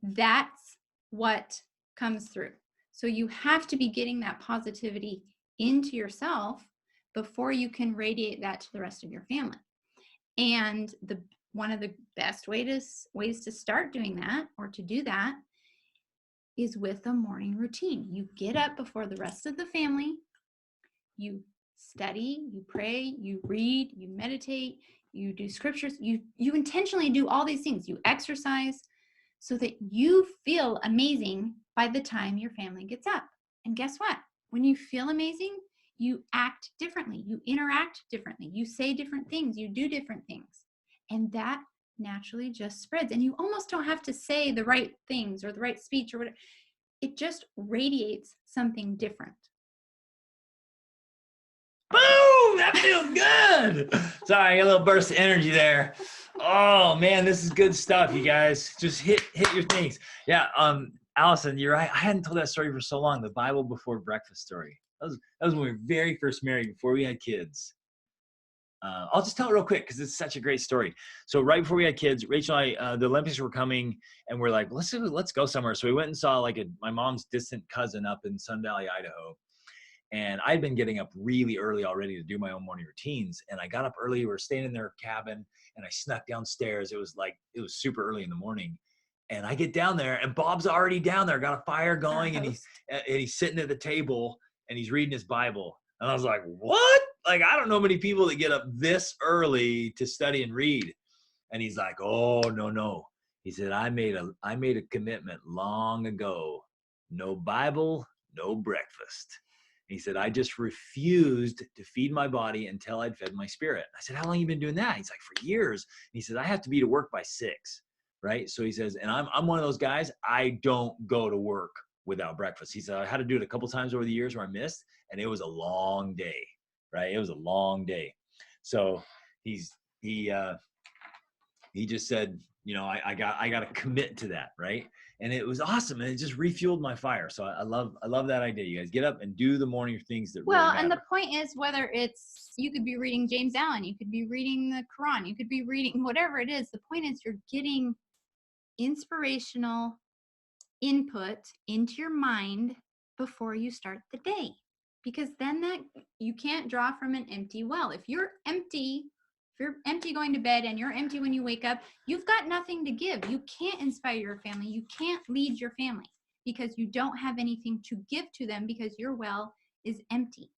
That's what comes through. So you have to be getting that positivity into yourself before you can radiate that to the rest of your family. And one of the best ways to start doing that, or to do that, is with a morning routine. You get up before the rest of the family, you study, you pray, you read, you meditate, you do scriptures, you intentionally do all these things. You exercise so that you feel amazing by the time your family gets up. And guess what? When you feel amazing, you act differently, you interact differently, you say different things, you do different things. And that naturally just spreads. And you almost don't have to say the right things or the right speech or whatever. It just radiates something different. Boom! That feels good. Sorry, a little burst of energy there. Oh man, this is good stuff, you guys. Just hit your things. Yeah, Allison, you're right. I hadn't told that story for so long. The Bible before breakfast story. That was when we were very first married, before we had kids. I'll just tell it real quick because it's such a great story. So right before we had kids, Rachel and I, the Olympics were coming, and we're like, let's go somewhere. So we went and saw my mom's distant cousin up in Sun Valley, Idaho. And I'd been getting up really early already to do my own morning routines. And I got up early. We were staying in their cabin, and I snuck downstairs. It was super early in the morning. And I get down there, and Bob's already down there, got a fire going, and he's sitting at the table, and he's reading his Bible. And I was like, what? Like, I don't know many people that get up this early to study and read. And he's like, oh, no. He said, I made a commitment long ago no Bible, no breakfast. He said, I just refused to feed my body until I'd fed my spirit. I said, how long have you been doing that? He's like, for years. And he said, I have to be to work by 6, right? So he says, and I'm one of those guys, I don't go to work without breakfast. He said, I had to do it a couple times over the years where I missed, and it was a long day, right? It was a long day. So he just said, you know, I got to commit to that, right? And it was awesome, and it just refueled my fire. So I love that idea. You guys get up and do the morning things that really matter. And the point is, whether it's, you could be reading James Allen, you could be reading the Quran, you could be reading whatever it is. The point is, you're getting inspirational input into your mind before you start the day, because then that you can't draw from an empty well. If you're empty going to bed and you're empty when you wake up, you've got nothing to give. You can't inspire your family. You can't lead your family because you don't have anything to give to them, because your well is empty.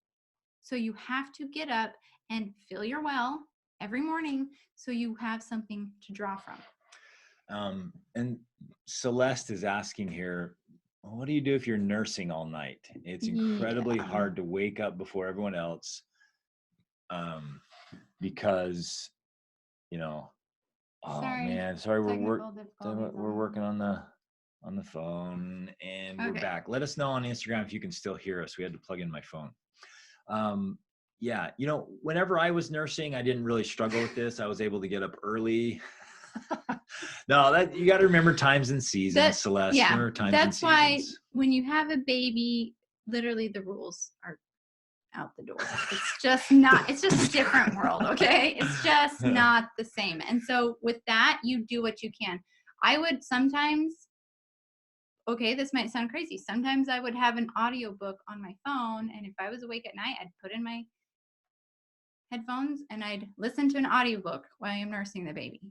So you have to get up and fill your well every morning so you have something to draw from. And Celeste is asking here, what do you do if you're nursing all night? It's incredibly hard to wake up before everyone else. Because, you know, sorry, we're working on the phone, and we're back. Let us know on Instagram if you can still hear us. We had to plug in my phone. Yeah, you know, whenever I was nursing, I didn't really struggle with this. I was able to get up early. No, that you got to remember times and seasons, Celeste. Yeah, remember times that's and why seasons. When you have a baby, literally the rules are out the door. It's just not, it's just a different world, okay? It's just not the same. And so with that, you do what you can. I would sometimes, okay, this might sound crazy, sometimes I would have an audiobook on my phone, and if I was awake at night, I'd put in my headphones and I'd listen to an audiobook while I'm nursing the baby.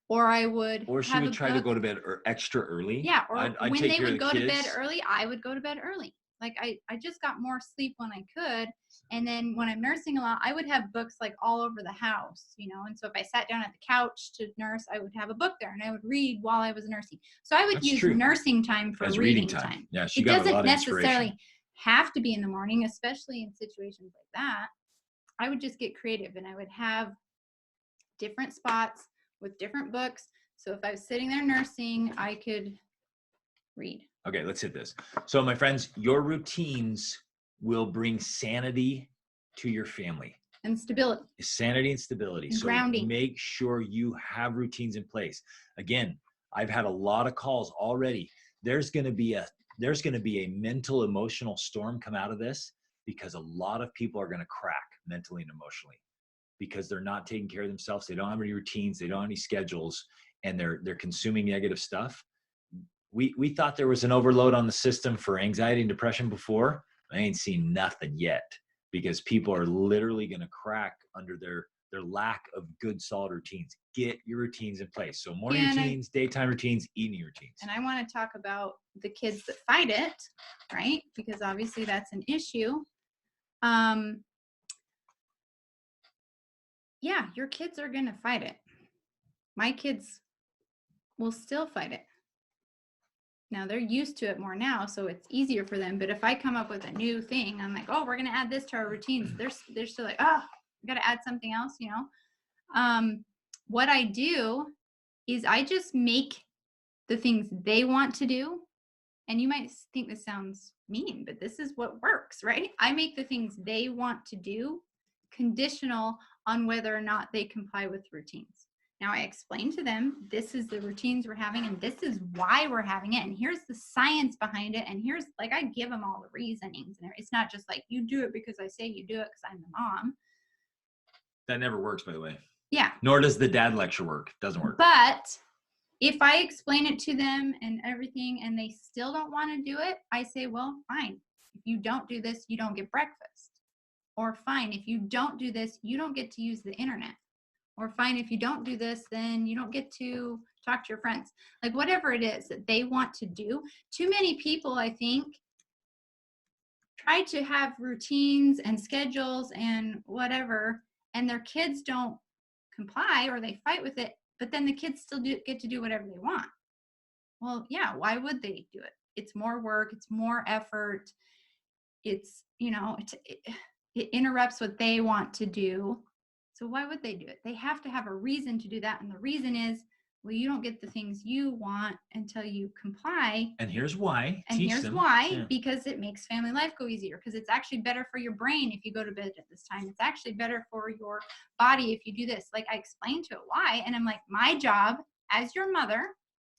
Or I would. Or should we try to go to bed extra early? Yeah, or I'd when take they care of would the go kids. to bed early, I would go to bed early. Like I just got more sleep when I could. And then when I'm nursing a lot, I would have books like all over the house, you know. And so if I sat down at the couch to nurse, I would have a book there and I would read while I was nursing. So I would use nursing time for reading time. Yeah, it doesn't necessarily have to be in the morning, especially in situations like that. I would just get creative, and I would have different spots with different books. So if I was sitting there nursing, I could read. Okay, let's hit this. So my friends, your routines will bring sanity to your family. And stability. Sanity and stability. And so grounding. Make sure you have routines in place. Again, I've had a lot of calls already. There's going to be a mental, emotional storm come out of this, because a lot of people are going to crack mentally and emotionally because they're not taking care of themselves. They don't have any routines. They don't have any schedules, and they're consuming negative stuff. We thought there was an overload on the system for anxiety and depression before. I ain't seen nothing yet, because people are literally going to crack under their lack of good, solid routines. Get your routines in place. So morning routines, daytime routines, evening routines. And I want to talk about the kids that fight it, right? Because obviously that's an issue. Yeah, your kids are going to fight it. My kids will still fight it. Now they're used to it more now, so it's easier for them. But if I come up with a new thing, I'm like, oh, we're going to add this to our routines. They're still like, oh, we got to add something else, you know? What I do is I just make the things they want to do. And you might think this sounds mean, but this is what works, right? I make the things they want to do conditional on whether or not they comply with routines. Now I explain to them, this is the routines we're having, and this is why we're having it, and here's the science behind it, and here's, like, I give them all the reasonings. And it's not just like, you do it because I say you do it because I'm the mom. That never works, by the way. Yeah. Nor does the dad lecture work. Doesn't work. But if I explain it to them and everything, and they still don't want to do it, I say, well, fine. If you don't do this, you don't get breakfast. Or fine, if you don't do this, you don't get to use the internet. Or fine, if you don't do this, then you don't get to talk to your friends. Like, whatever it is that they want to do. Too many people, I think, try to have routines and schedules and whatever, and their kids don't comply, or they fight with it, but then the kids still get to do whatever they want. Well, yeah, why would they do it? it's more work, it's more effort. It's, it interrupts what they want to do. So why would they do it? They have to have a reason to do that. And the reason is, well, you don't get the things you want until you comply. And here's why. And Teach here's them. why, Yeah. because it makes family life go easier. Because it's actually better for your brain if you go to bed at this time. It's actually better for your body if you do this. Like, I explained to it why. And I'm like, my job as your mother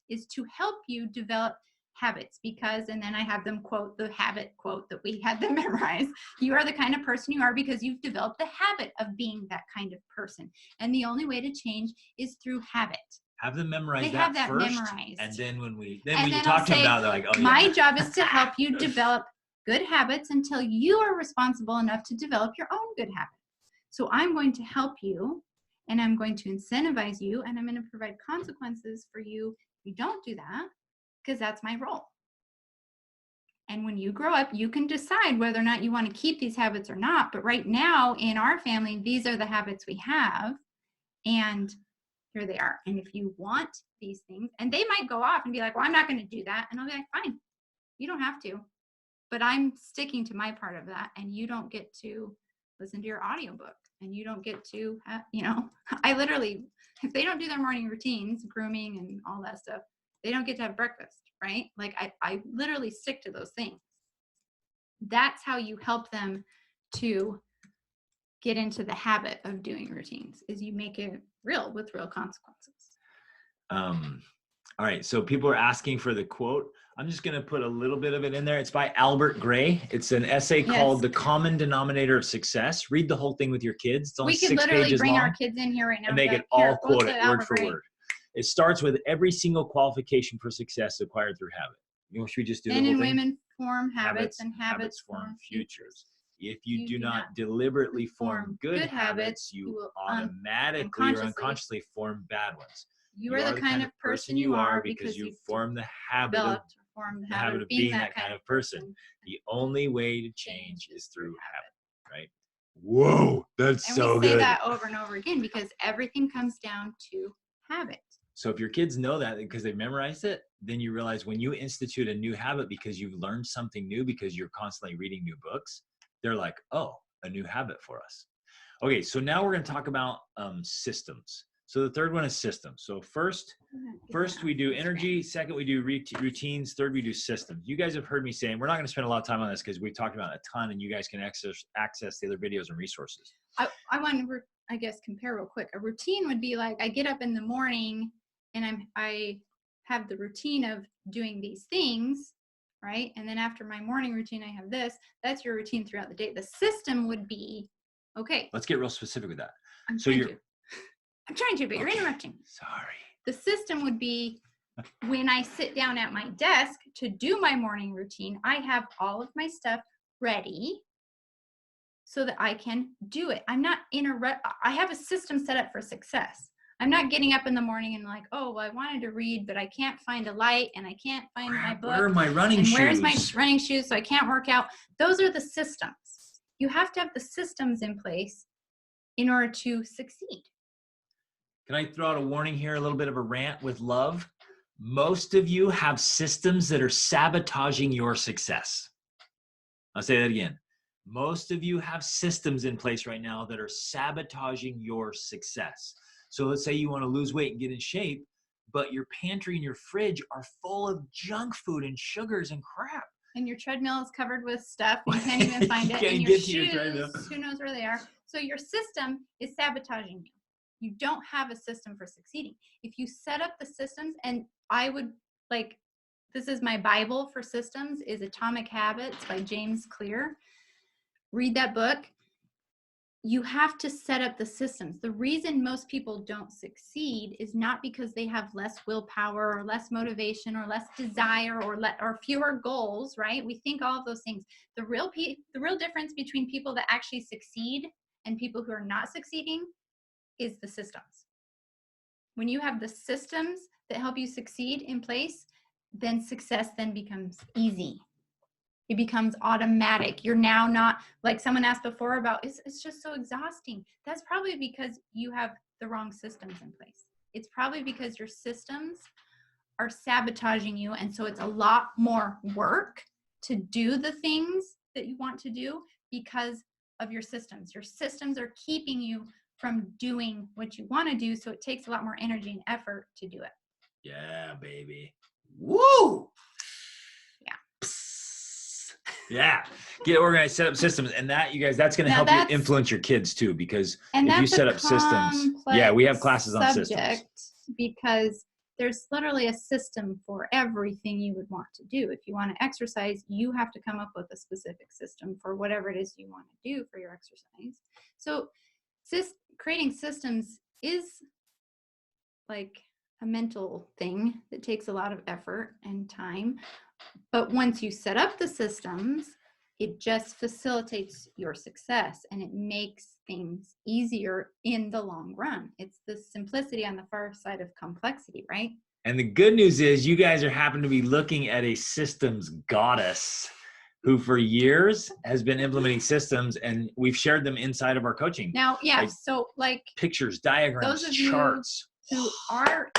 is to help you develop habits, because, and then I have them quote the habit quote that we had them memorize. You are the kind of person you are because you've developed the habit of being that kind of person. And the only way to change is through habit. Have them memorize They that have that first, memorized. and then when you I'll talk to them say, about it, they're like, oh, my yeah. job is to help you develop good habits until you are responsible enough to develop your own good habits. So I'm going to help you, and I'm going to incentivize you, and I'm going to provide consequences for you if you don't do that, because that's my role. And when you grow up, you can decide whether or not you want to keep these habits or not. But right now in our family, these are the habits we have, and here they are. And if you want these things, and they might go off and be like, well, I'm not going to do that. And I'll be like, fine, you don't have to. But I'm sticking to my part of that. And you don't get to listen to your audiobook. And you don't get to, I literally, if they don't do their morning routines, grooming and all that stuff, they don't get to have breakfast, right? Like I literally stick to those things. That's how you help them to get into the habit of doing routines, is you make it real with real consequences. All right. So people are asking for the quote. I'm just going to put a little bit of it in there. It's by Albert Gray. It's an essay called The Common Denominator of Success. Read the whole thing with your kids. It's only 6 pages long. We could literally bring our kids in here right now and they could all quote it word for word. It starts with every single qualification for success acquired through habit. Should we just do the whole thing? Men and women form habits, and habits form futures. If you do not deliberately form good habits, you will automatically or unconsciously form bad ones. You are the kind of person you are because you form the habit of being that kind of person. The only way to change is through habit, right? Whoa, that's so good. And we say that over and over again because everything comes down to habit. So if your kids know that because they've memorized it, then you realize when you institute a new habit because you've learned something new because you're constantly reading new books, they're like, oh, a new habit for us. Okay, so now we're going to talk about systems. So the third one is systems. So first we do energy. Second, we do routines. Third, we do systems. You guys have heard me saying we're not going to spend a lot of time on this because we've talked about it a ton, and you guys can access the other videos and resources. I want to, compare real quick. A routine would be like I get up in the morning and I have the routine of doing these things, right? And then after my morning routine, I have this. That's your routine throughout the day. The system would be, okay. Let's get real specific with that. I'm trying to, but you're interrupting. Sorry. The system would be when I sit down at my desk to do my morning routine, I have all of my stuff ready so that I can do it. I'm not I have a system set up for success. I'm not getting up in the morning and like, oh, well, I wanted to read, but I can't find a light and I can't find my book. Where are my running shoes? Where's my running shoes? So I can't work out. Those are the systems. You have to have the systems in place in order to succeed. Can I throw out a warning here, a little bit of a rant with love? Most of you have systems that are sabotaging your success. I'll say that again. Most of you have systems in place right now that are sabotaging your success. So let's say you want to lose weight and get in shape, but your pantry and your fridge are full of junk food and sugars and crap. And your treadmill is covered with stuff. You can't even find it. And your shoes, who knows where they are. So your system is sabotaging you. You don't have a system for succeeding. If you set up the systems, and I would this is my Bible for systems, is Atomic Habits by James Clear. Read that book. You have to set up the systems. The reason most people don't succeed is not because they have less willpower or less motivation or less desire or fewer goals, right? We think all of those things. The real difference between people that actually succeed and people who are not succeeding is the systems. When you have the systems that help you succeed in place, then success then becomes easy. It becomes automatic. You're now not, like someone asked before about, it's just so exhausting. That's probably because you have the wrong systems in place. It's probably because your systems are sabotaging you. And so it's a lot more work to do the things that you want to do because of your systems. Your systems are keeping you from doing what you want to do. So it takes a lot more energy and effort to do it. Yeah, baby. Woo! Yeah. Yeah. Get organized, set up systems. And that, you guys, that's going to help you influence your kids too, because if you set up systems, yeah, we have classes on systems. Because there's literally a system for everything you would want to do. If you want to exercise, you have to come up with a specific system for whatever it is you want to do for your exercise. So creating systems is like a mental thing that takes a lot of effort and time. But once you set up the systems, it just facilitates your success and it makes things easier in the long run. It's the simplicity on the far side of complexity, right? And the good news is you guys are happen to be looking at a systems goddess who for years has been implementing systems, and we've shared them inside of our coaching. Now, yeah, so like pictures, diagrams, those of charts. You who are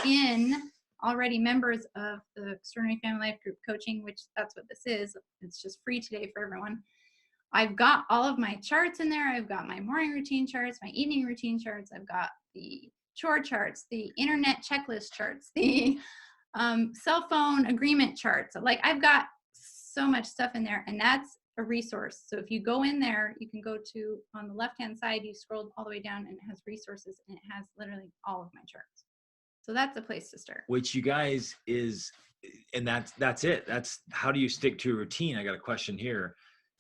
already members of the Extraordinary Family Life Group coaching, which that's what this is. It's just free today for everyone. I've got all of my charts in there. I've got my morning routine charts, my evening routine charts. I've got the chore charts, the internet checklist charts, the cell phone agreement charts. Like I've got so much stuff in there, and that's a resource. So if you go in there, you can go to, on the left-hand side, you scroll all the way down and it has resources, and it has literally all of my charts. So that's a place to start. Which you guys is, and that's it. That's how do you stick to a routine? I got a question here.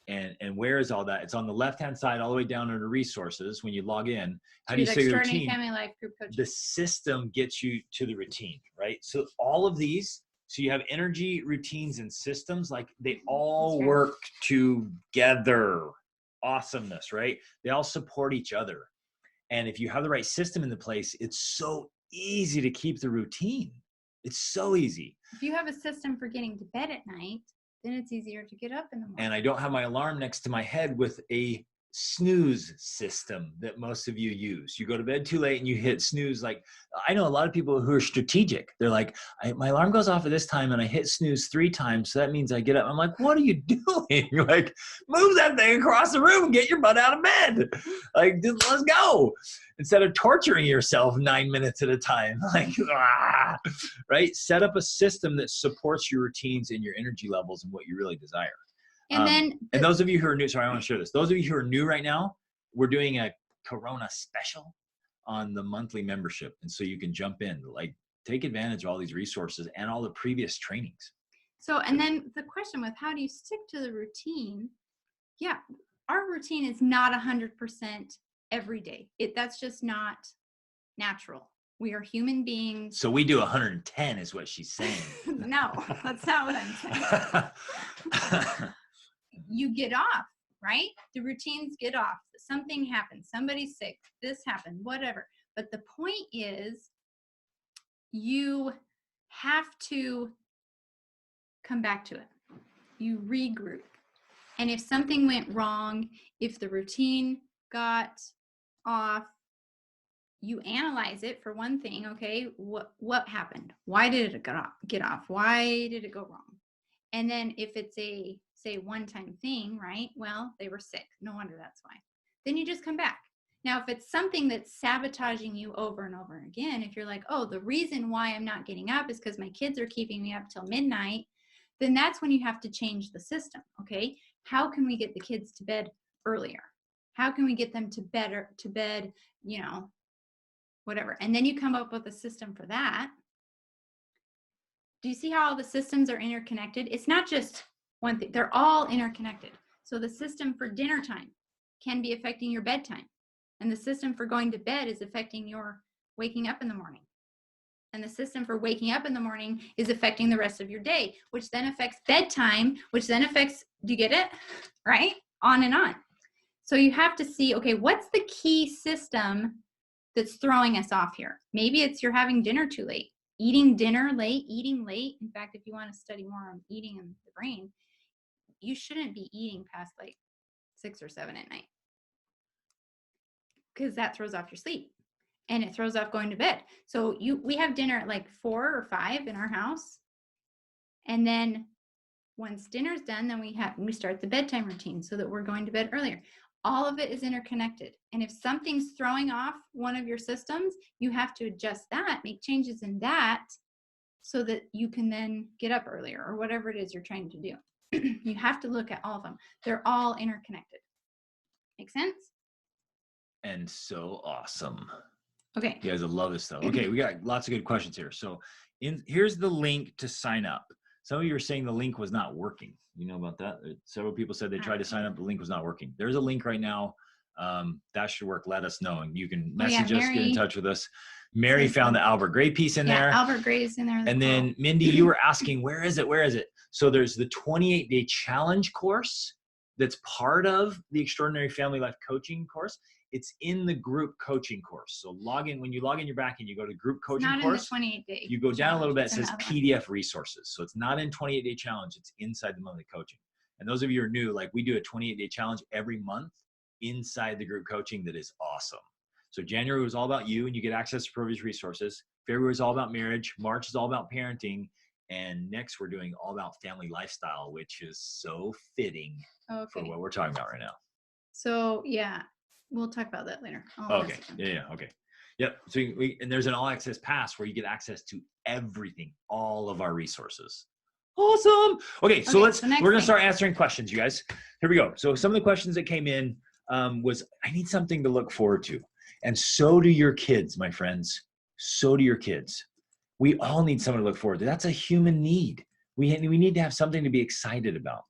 And where is all that? It's on the left-hand side, all the way down under resources. When you log in, how do you stick to the routine? Family Life Group coaching. The system gets you to the routine, right? So all of these, so you have energy, routines, and systems, like they all work together. Awesomeness, right? They all support each other. And if you have the right system in the place, it's so easy to keep the routine. It's so easy. If you have a system for getting to bed at night, then it's easier to get up in the morning. And I don't have my alarm next to my head with a snooze system that most of you use. You go to bed too late and you hit snooze. Like I know a lot of people who are strategic. They're like, my alarm goes off at this time and I hit snooze 3 times. So that means I get up. I'm like, what are you doing? You're like, move that thing across the room and get your butt out of bed. Like, let's go. Instead of torturing yourself 9 minutes at a time. Like, right? Set up a system that supports your routines and your energy levels and what you really desire. And those of you who are new, sorry, I want to share this. Those of you who are new right now, we're doing a Corona special on the monthly membership. And so you can jump in, like take advantage of all these resources and all the previous trainings. So, and then the question with how do you stick to the routine? Yeah, our routine is not 100% every day. That's just not natural. We are human beings. So we do 110 is what she's saying. No, that's not what I'm saying. You get off, right? The routines get off. Something happens. Somebody's sick. This happened, whatever. But the point is you have to come back to it. You regroup. And if something went wrong, if the routine got off, you analyze it for one thing. Okay, what happened? Why did it get off? Why did it go wrong? And then if it's a, say, one-time thing, right? Well, they were sick. No wonder that's why. Then you just come back. Now, if it's something that's sabotaging you over and over again, if you're like, oh, the reason why I'm not getting up is because my kids are keeping me up till midnight, then that's when you have to change the system, okay? How can we get the kids to bed earlier? How can we get them to bed, you know, whatever. And then you come up with a system for that. Do you see how all the systems are interconnected? It's not just one thing. They're all interconnected. So the system for dinner time can be affecting your bedtime. And the system for going to bed is affecting your waking up in the morning. And the system for waking up in the morning is affecting the rest of your day, which then affects bedtime, which then affects, do you get it? Right? On and on. So you have to see, okay, what's the key system that's throwing us off here? Maybe it's you're having dinner too late, eating dinner late, eating late. In fact, if you want to study more on eating and the brain, you shouldn't be eating past like 6 or 7 at night, because that throws off your sleep. and it throws off going to bed. So we have dinner at like 4 or 5 in our house. And then once dinner's done, then we start the bedtime routine so that we're going to bed earlier. All of it is interconnected. And if something's throwing off one of your systems, you have to adjust that, make changes in that so that you can then get up earlier or whatever it is you're trying to do. You have to look at all of them. They're all interconnected. Make sense? And so awesome. Okay. You guys will love this stuff. Okay, we got lots of good questions here. So here's the link to sign up. Some of you are saying the link was not working. You know about that? Several people said they tried to sign up, the link was not working. There's a link right now. That should work. Let us know. And you can message us, get in touch with us. Mary found the Albert Gray piece in there. Albert Gray is in there. And then Mindy, you were asking, where is it? Where is it? So there's the 28-day challenge course that's part of the Extraordinary Family Life Coaching course. It's in the group coaching course. So when you log in your back end, you go to group coaching course. It's not in the 28-day. You go down a little bit, it says PDF resources. So it's not in 28-day challenge, it's inside the monthly coaching. And those of you who are new, like we do a 28-day challenge every month inside the group coaching that is awesome. So January was all about you and you get access to previous resources. February is all about marriage. March is all about parenting. And next we're doing all about family lifestyle, which is so fitting for what we're talking about right now. So yeah, we'll talk about that later. Okay. Yeah. Okay. Yep. So and there's an all access pass where you get access to everything, all of our resources. Awesome. Okay. So we're going to start answering questions, you guys. Here we go. So some of the questions that came in was, I need something to look forward to. And so do your kids, my friends. So do your kids. We all need someone to look forward to. That's a human need. We need to have something to be excited about.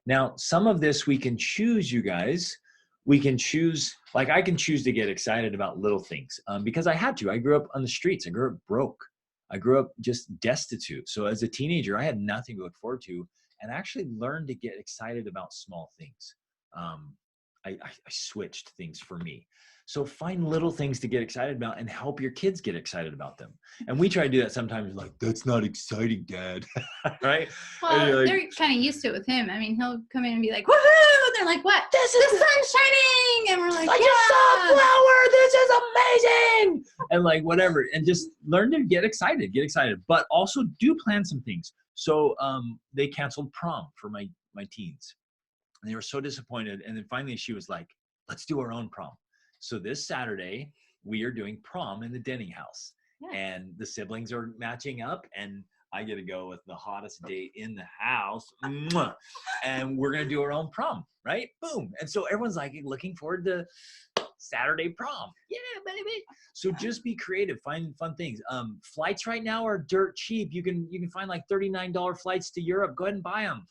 Now, some of this we can choose, you guys. We can choose, like I can choose to get excited about little things because I had to. I grew up on the streets. I grew up broke. I grew up just destitute. So as a teenager, I had nothing to look forward to and actually learned to get excited about small things. I switched things for me. So find little things to get excited about and help your kids get excited about them. And we try to do that sometimes, like, that's not exciting, Dad. Right? Well, like, they're kind of used to it with him. I mean, he'll come in and be like, woohoo! They're like, what? The sun's shining! And we're like, I just saw a flower! This is amazing! And like, whatever. And just learn to get excited. But also do plan some things. So they canceled prom for my teens. And they were so disappointed. And then finally she was like, let's do our own prom. So this Saturday, we are doing prom in the Denning house. Yeah. And the siblings are matching up and I get to go with the hottest date in the house. And we're going to do our own prom, right? Boom. And so everyone's like looking forward to Saturday prom. Yeah, baby. So just be creative, find fun things. Flights right now are dirt cheap. You can find like $39 flights to Europe. Go ahead and buy them.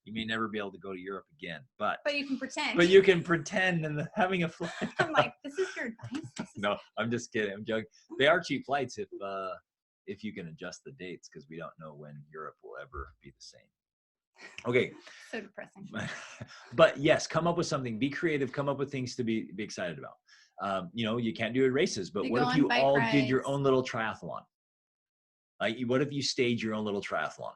You may never be able to go to Europe again, but you can pretend. But you can pretend and having a flight. I'm like, this is your advice. No, I'm just kidding. I'm joking. They are cheap flights if you can adjust the dates because we don't know when Europe will ever be the same. Okay. So depressing. But yes, come up with something. Be creative. Come up with things to be excited about. You can't do races, but what if you all did your own little triathlon? Like, what if you staged your own little triathlon?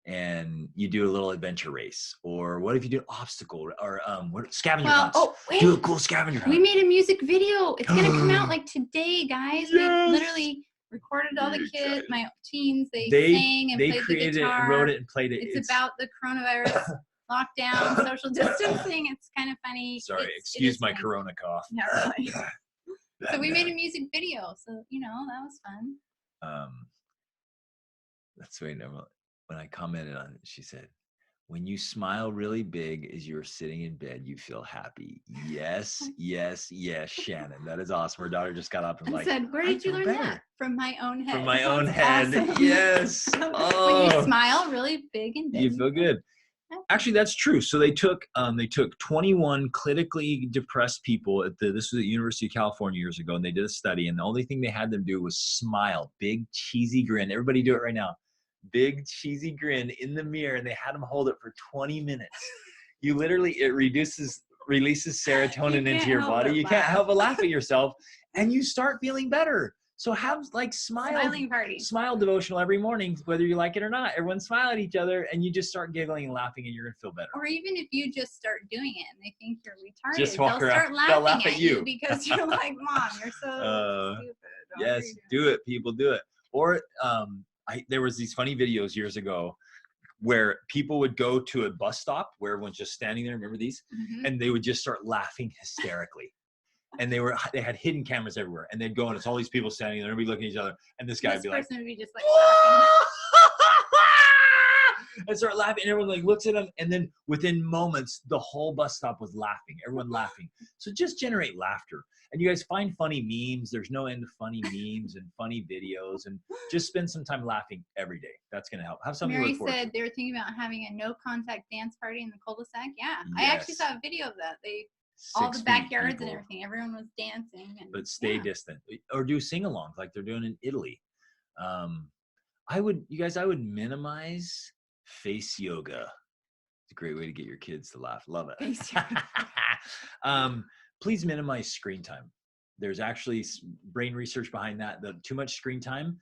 And you do a little adventure race, or what if you do an obstacle or scavenger hunts? Do a cool scavenger hunt. We made a music video. It's gonna come out like today, guys. Yes! We literally recorded all the kids, my teens. They sang and played the guitar. They created it and wrote it and played it. It's about the coronavirus lockdown, social distancing. It's kind of funny. Sorry, excuse my corona cough. Yeah, right. So we made a music video. So that was fun. That's sweet. When I commented on it, she said, when you smile really big as you're sitting in bed, you feel happy. Yes, yes, yes, Shannon. That is awesome. Her daughter just got up and said, where did you learn that? From my own head. From my own head. Awesome. Yes. When you smile really big and big. You feel good. Actually, that's true. So they took 21 clinically depressed people this was at the University of California years ago, and they did a study, and the only thing they had them do was smile. Big cheesy grin. Everybody do it right now. Big cheesy grin in the mirror, and they had them hold it for 20 minutes. You literally, it releases serotonin into your body. You can't help but laugh at yourself, and you start feeling better. So have like Smiling party. smile devotional every morning, whether you like it or not. Everyone smile at each other and you just start giggling and laughing and you're going to feel better. Or even if you just start doing it and they think you're retarded, Just walk they'll around. start They'll laughing laugh at you because you're like, Mom, you're so stupid. What are Yes, you do doing?" it, people, do it. Or there was these funny videos years ago where people would go to a bus stop where everyone's just standing there. Remember these? Mhm. And they would just start laughing hysterically. And they had hidden cameras everywhere. And they'd go and it's all these people standing there, everybody looking at each other. And this guy would be like, person would be just like laughing. and start laughing. And everyone like looks at him. And then within moments, the whole bus stop was laughing. Everyone laughing. So just generate laughter. And you guys find funny memes. There's no end to funny memes and funny videos. And just spend some time laughing every day. That's going to help. Have something to Mary look forward said to. they were thinking about having a no contact dance party in the cul-de-sac. Yeah, I actually Yes. saw a video of that. All the 6 feet, backyards people. and everything. Everyone was dancing. And, But stay yeah. distant, or do sing-alongs like they're doing in Italy. I would minimize face yoga. It's a great way to get your kids to laugh. Love it. Face yoga. Please minimize screen time. There's actually brain research behind that. The too much screen time,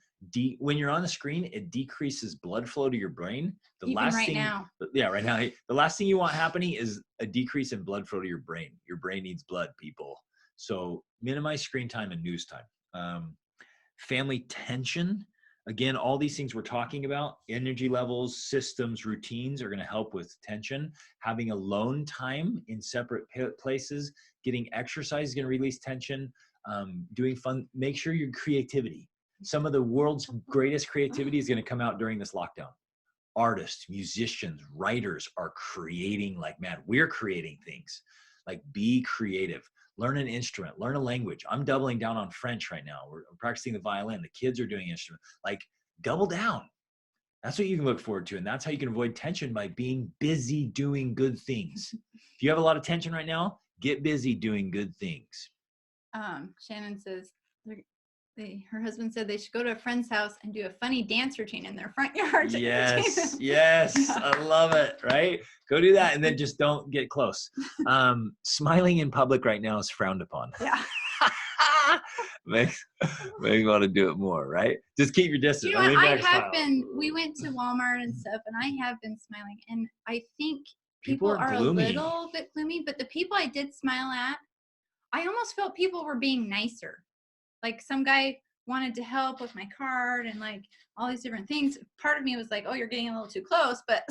when you're on the screen, it decreases blood flow to your brain. Now. Yeah, right now. The last thing you want happening is a decrease in blood flow to your brain. Your brain needs blood, people. So minimize screen time and news time. Family tension. Again, all these things we're talking about, energy levels, systems, routines are going to help with tension. Having alone time in separate places, getting exercise is going to release tension. Doing fun, make sure your creativity. Some of the world's greatest creativity is going to come out during this lockdown. Artists, musicians, writers are creating like mad. We're creating things. Like, be creative. Learn an instrument, learn a language. I'm doubling down on French right now. We're practicing the violin. The kids are doing instruments. Like, double down. That's what you can look forward to. And that's how you can avoid tension, by being busy doing good things. If you have a lot of tension right now, get busy doing good things. Shannon says her husband said they should go to a friend's house and do a funny dance routine in their front yard. Yes, yes. Yeah. I love it, right? Go do that, and then just don't get close. Smiling in public right now is frowned upon. Yeah. Makes me want to do it more, right? Just keep your distance. You know what? We went to Walmart and stuff, and I have been smiling, and I think people are gloomy. A little bit gloomy, but the people I did smile at, I almost felt people were being nicer. Like, some guy wanted to help with my card and like all these different things. Part of me was like, oh, you're getting a little too close, but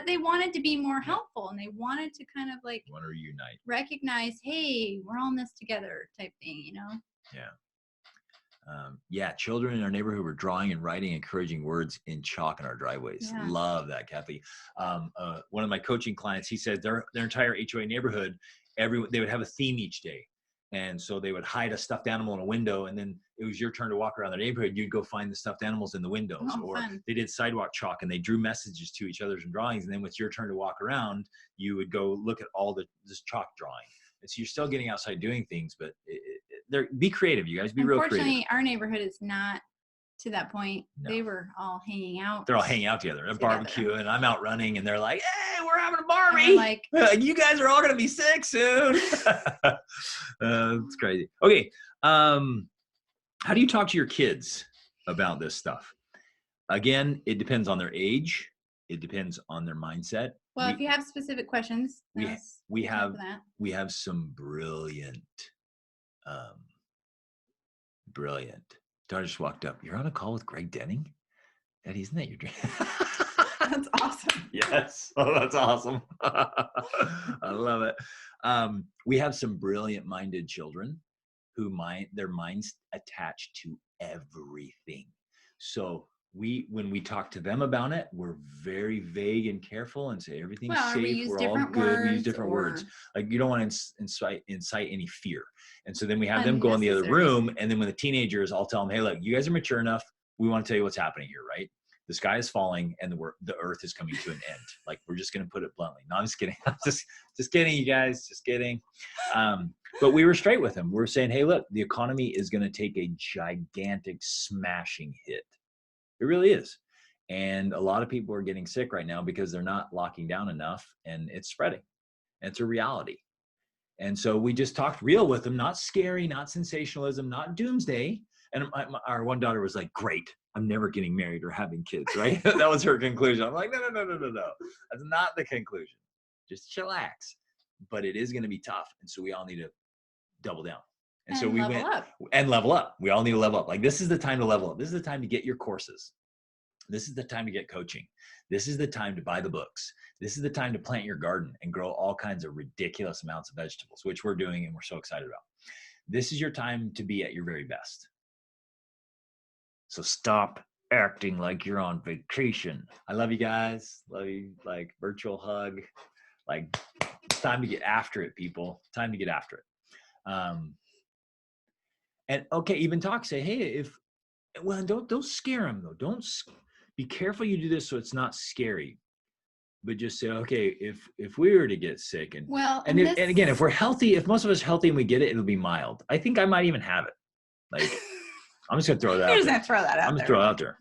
they wanted to be more helpful, and they wanted to kind of like want to reunite, recognize, hey, we're all in this together type thing, you know? Yeah. Children in our neighborhood were drawing and writing encouraging words in chalk in our driveways. Yeah. Love that, Kathy. One of my coaching clients, he said their entire HOA neighborhood, they would have a theme each day. And so they would hide a stuffed animal in a window, and then it was your turn to walk around the neighborhood. You'd go find the stuffed animals in the windows. Or fun. They did sidewalk chalk, and they drew messages to each other's drawings. And then when it's your turn to walk around, you would go look at all this chalk drawing. And so you're still getting outside doing things, but be creative, you guys. Be real creative. Unfortunately, our neighborhood is not to that point. No. They were all hanging out. They're all hanging out together. A barbecue, and I'm out running, and they're like, hey, we're having a Barbie. Like, you guys are all going to be sick soon. It's crazy. Okay. How do you talk to your kids about this stuff? Again, it depends on their age. It depends on their mindset. Well, if you have specific questions, we have some brilliant. Daughter just walked up. You're on a call with Greg Denning? Daddy, isn't that your dream? That's awesome. Yes. Oh, that's awesome. I love it. We have some brilliant minded children who their minds attached to everything. So when we talk to them about it, we're very vague and careful and say everything's safe. We're all good. We use different words. Like, you don't want to incite any fear. And so then we have them go in the other room. And then when the teenagers, I'll tell them, hey, look, you guys are mature enough. We want to tell you what's happening here, right? The sky is falling and the earth is coming to an end. Like, we're just going to put it bluntly. No, I'm just kidding. Just kidding, you guys. Just kidding. But we were straight with them. We're saying, hey, look, the economy is going to take a gigantic smashing hit. It really is. And a lot of people are getting sick right now because they're not locking down enough, and it's spreading. And it's a reality. And so we just talked real with them, not scary, not sensationalism, not doomsday. And our one daughter was like, great, I'm never getting married or having kids, right? That was her conclusion. I'm like, no. That's not the conclusion. Just chillax. But it is going to be tough. And so we all need to double down. And so we went and level up. We all need to level up. Like, this is the time to level up. This is the time to get your courses. This is the time to get coaching. This is the time to buy the books. This is the time to plant your garden and grow all kinds of ridiculous amounts of vegetables, which we're doing and we're so excited about. This is your time to be at your very best. So stop acting like you're on vacation. I love you guys. Love you. Like, virtual hug. Like, it's time to get after it, people. Time to get after it. And okay, even say, hey, don't scare them though. Don't be careful you do this so it's not scary. But just say, okay, if we were to get sick and again, if we're healthy, if most of us are healthy and we get it, it'll be mild. I think I might even have it. Like, I'm just gonna throw that out there. You're just gonna throw that out there. I'm gonna throw it out there.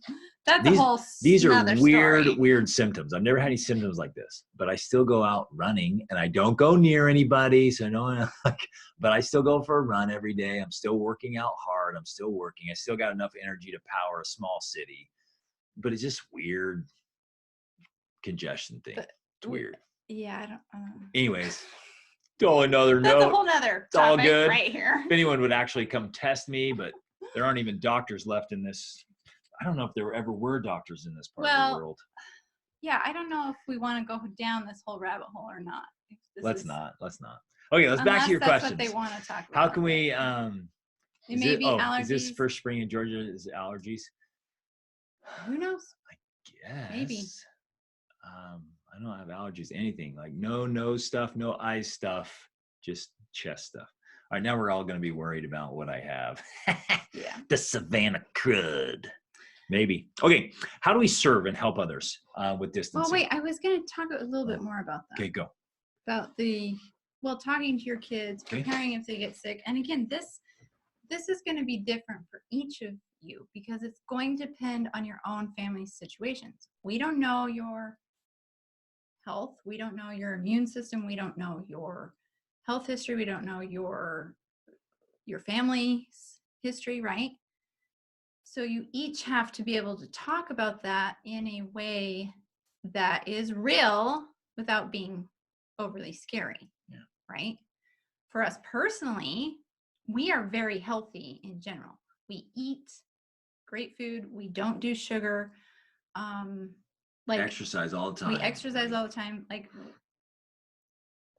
These are weird symptoms. I've never had any symptoms like this, but I still go out running and I don't go near anybody. So no one, but I still go for a run every day. I'm still working out hard. I'm still working. I still got enough energy to power a small city, but it's just weird congestion thing. It's weird. Yeah. I don't. Anyways, on another note. That's a whole nother topic, it's all good right here. If anyone would actually come test me, but there aren't even doctors left in this. I don't know if there ever were doctors in this part of the world. Yeah, I don't know if we want to go down this whole rabbit hole or not. Let's not. Okay, let's back to your questions. That's what they want to talk about. How can we? Allergies. Is this first spring in Georgia? Is it allergies? Who knows? I guess. Maybe. I don't have allergies to anything. Like, no nose stuff, no eyes stuff, just chest stuff. All right, now we're all going to be worried about what I have. Yeah. The Savannah crud. Maybe. Okay. How do we serve and help others with distancing? Well, wait, I was going to talk a little bit more about that. Okay, go. About talking to your kids, preparing if they get sick. And again, this is going to be different for each of you because it's going to depend on your own family situations. We don't know your health. We don't know your immune system. We don't know your health history. We don't know your family's history, right? So you each have to be able to talk about that in a way that is real without being overly scary, right? For us personally, we are very healthy in general. We eat great food. We don't do sugar. Exercise all the time. We exercise all the time. Like,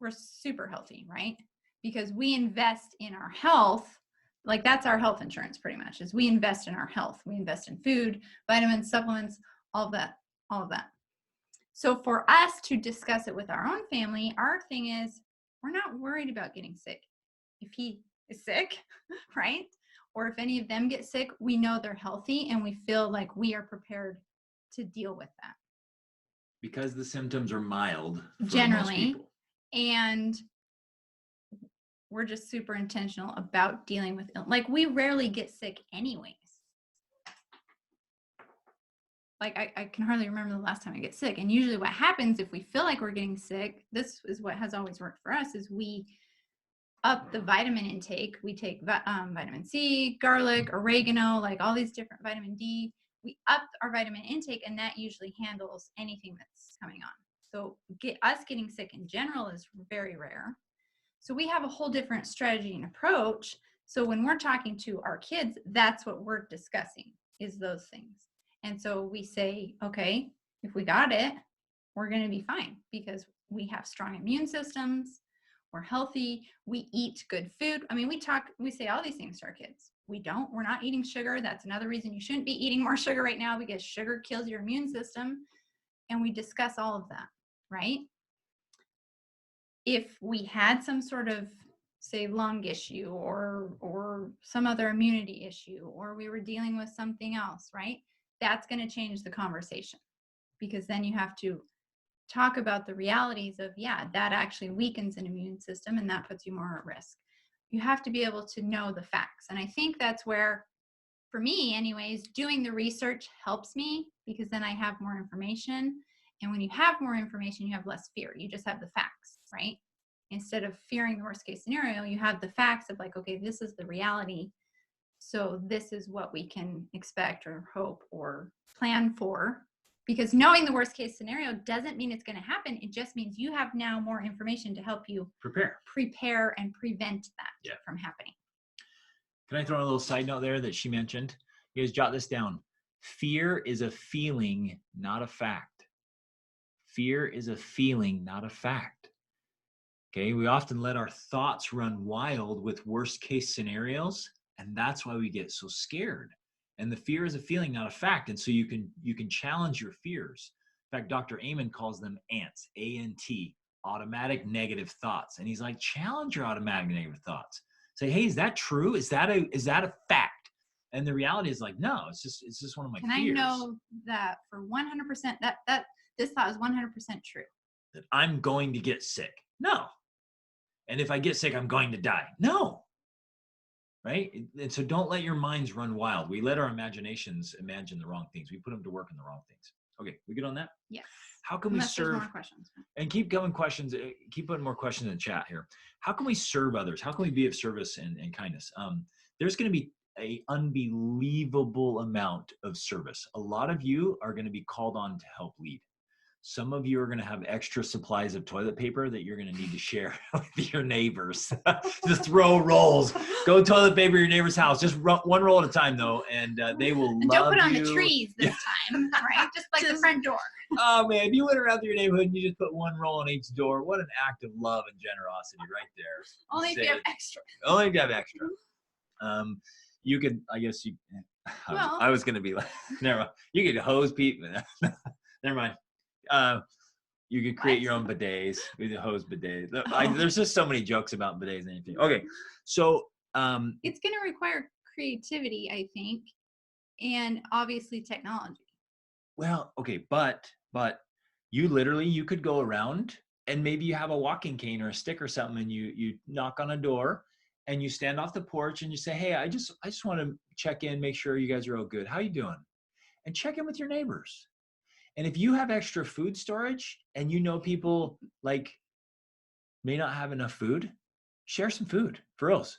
we're super healthy, right? Because we invest in our health. Like, that's our health insurance pretty much, is we invest in our health. We invest in food, vitamins, supplements, all of that. So for us to discuss it with our own family, our thing is we're not worried about getting sick. If he is sick, right? Or if any of them get sick, we know they're healthy and we feel like we are prepared to deal with that. Because the symptoms are mild for generally, most people. And we're just super intentional about dealing with it. Like, we rarely get sick anyways. Like, I can hardly remember the last time I get sick. And usually what happens if we feel like we're getting sick, this is what has always worked for us, is we up the vitamin intake. We take vitamin C, garlic, oregano, like all these different vitamin D. We up our vitamin intake, and that usually handles anything that's coming on. So us getting sick in general is very rare. So we have a whole different strategy and approach. So when we're talking to our kids, that's what we're discussing, is those things. And so we say, okay, if we got it, we're going to be fine because we have strong immune systems. We're healthy. We eat good food. I mean, we say all these things to our kids. We're not eating sugar. That's another reason you shouldn't be eating more sugar right now, because sugar kills your immune system. And we discuss all of that, right? If we had some sort of, say, lung issue or some other immunity issue, or we were dealing with something else, right? That's going to change the conversation, because then you have to talk about the realities of, that actually weakens an immune system and that puts you more at risk. You have to be able to know the facts. And I think that's where, for me anyways, doing the research helps me, because then I have more information. And when you have more information, you have less fear. You just have the facts, right? Instead of fearing the worst case scenario, you have the facts of like, okay, this is the reality. So this is what we can expect or hope or plan for. Because knowing the worst case scenario doesn't mean it's going to happen. It just means you have now more information to help you prepare and prevent that from happening. Can I throw in a little side note there that she mentioned? You guys jot this down. Fear is a feeling, not a fact. Fear is a feeling, not a fact. Okay, we often let our thoughts run wild with worst case scenarios, and that's why we get so scared. And the fear is a feeling, not a fact. And so you can challenge your fears. In fact, Dr. Amen calls them ants, A-N-T, automatic negative thoughts. And he's like, challenge your automatic negative thoughts. Say, hey, is that true? Is that a fact? And the reality is like, no, it's just one of my fears. Can I know that for 100% that this thought is 100% true? That I'm going to get sick? No. And if I get sick, I'm going to die? No. Right? And so don't let your minds run wild. We let our imaginations imagine the wrong things. We put them to work in the wrong things. Okay, we good on that? Yes. How can we serve? More questions. And keep coming questions. Keep putting more questions in the chat here. How can we serve others? How can we be of service and kindness? There's going to be an unbelievable amount of service. A lot of you are going to be called on to help lead. Some of you are going to have extra supplies of toilet paper that you're going to need to share with your neighbors. Just throw rolls. Go toilet paper your neighbor's house. Just one roll at a time, though, and they will love you. Don't put on the trees this time, right? Just like the front door. Oh, man, if you went around your neighborhood and you just put one roll on each door, what an act of love and generosity right there. Only if you have extra. Only if you have extra. You could, I guess you, I was going to be like, never mind. You could hose people. Never mind. You could create your own bidets with the hose bidet. There's just so many jokes about bidets and anything. Okay, so it's going to require creativity, I think, and obviously technology. Well, okay, but you could go around and maybe you have a walking cane or a stick or something, and you knock on a door and you stand off the porch and you say, hey, I just want to check in, make sure you guys are all good. How you doing? And check in with your neighbors. And if you have extra food storage and you know people like may not have enough food, share some food for reals.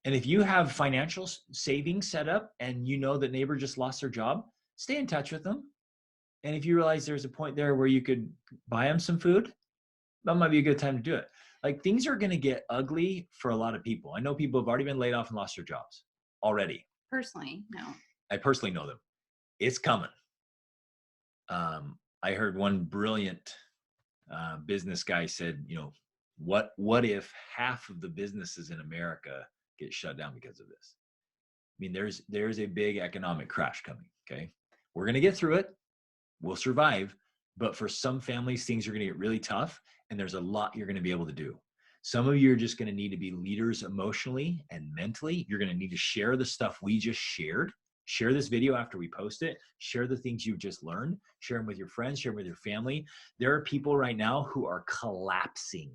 And if you have financial savings set up and you know that neighbor just lost their job, stay in touch with them. And if you realize there's a point there where you could buy them some food, that might be a good time to do it. Like, things are going to get ugly for a lot of people. I know people have already been laid off and lost their jobs already. Personally, no. I personally know them. It's coming. I heard one brilliant business guy said, what if half of the businesses in America get shut down because of this? I mean, there's a big economic crash coming, okay? We're going to get through it. We'll survive. But for some families, things are going to get really tough, and there's a lot you're going to be able to do. Some of you are just going to need to be leaders emotionally and mentally. You're going to need to share the stuff we just shared. Share this video after we post it. Share the things you've just learned. Share them with your friends. Share them with your family. There are people right now who are collapsing.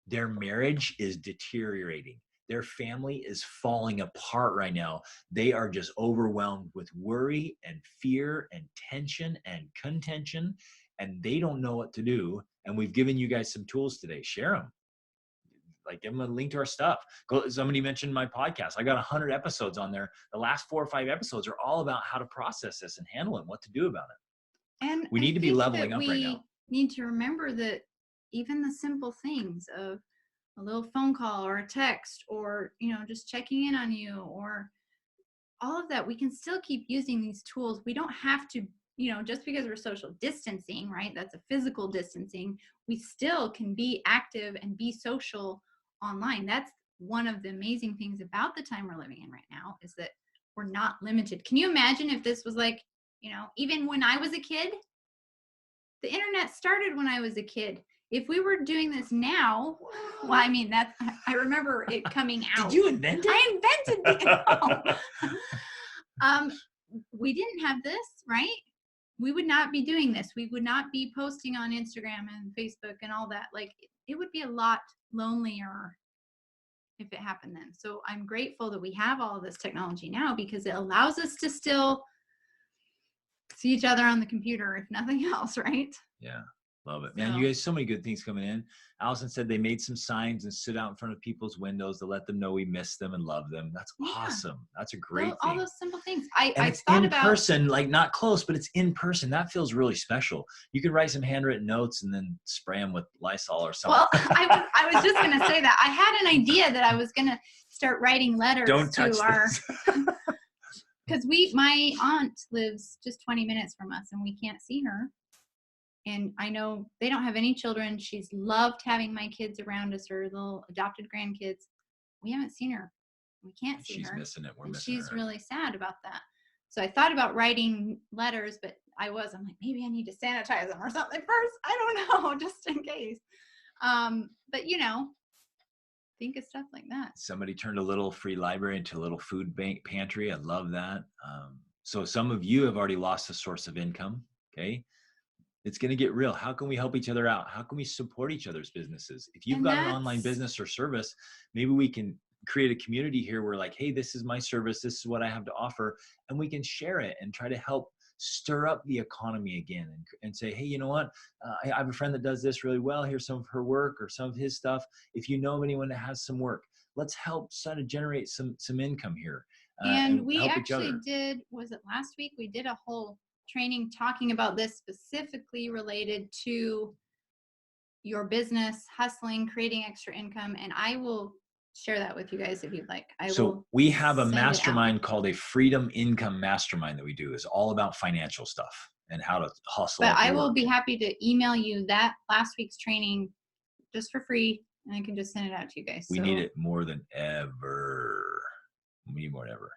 Their marriage is deteriorating. Their family is falling apart right now. They are just overwhelmed with worry and fear and tension and contention, and they don't know what to do. And we've given you guys some tools today. Share them. Like, give them a link to our stuff. Somebody mentioned my podcast. I got 100 episodes on there. The last 4 or 5 episodes are all about how to process this and handle it and what to do about it. And we need to be leveling up right now. We need to remember that even the simple things of a little phone call or a text or, just checking in on you or all of that, we can still keep using these tools. We don't have to, just because we're social distancing, right? That's a physical distancing. We still can be active and be social online. That's one of the amazing things about the time we're living in right now, is that we're not limited. Can you imagine if this was like, even when I was a kid? The internet started when I was a kid. If we were doing this now, well, I mean, I remember it coming out. Did you invent it? I invented it. We didn't have this, right? We would not be doing this. We would not be posting on Instagram and Facebook and all that. Like, it would be a lot lonelier if it happened then. So I'm grateful that we have all of this technology now, because it allows us to still see each other on the computer, if nothing else, right? Yeah. Love it, man. So- You guys, so many good things coming in. Allison said they made some signs and stood out in front of people's windows to let them know we miss them and love them. That's Yeah. awesome. That's a great all thing. those simple things. And I it's thought in about person, like not close, but it's in person. That feels really special. You could write some handwritten notes and then spray them with Lysol or something. Well, I was just going to say that. I had an idea that I was going to start writing letters Don't touch to our, this. because my aunt lives just 20 minutes from us and we can't see her. And I know they don't have any children. She's loved having my kids around us, her little adopted grandkids. We haven't seen her. We can't see She's her. missing it. We're And missing she's her. really sad about that. So I thought about writing letters, but I'm like, maybe I need to sanitize them or something first. I don't know, just in case. But think of stuff like that. Somebody turned a little free library into a little food bank pantry. I love that. So some of you have already lost a source of income. Okay. It's going to get real. How can we help each other out? How can we support each other's businesses? If you've got an online business or service, maybe we can create a community here where like, hey, this is my service. This is what I have to offer. And we can share it and try to help stir up the economy again and say, hey, you know what? I have a friend that does this really well. Here's some of her work or some of his stuff. If you know of anyone that has some work, let's help sort of generate some income here. And we help each actually other. did, was it last week? We did a whole training talking about this specifically related to your business, hustling, creating extra income. And I will share that with you guys if you'd like. So we have a send it out. mastermind called a Freedom Income Mastermind that we do. It's all about financial stuff and how to hustle. But I to will work. be happy to email you that last week's training just for free. And I can just send it out to you guys. We need it more than ever. We need more than ever.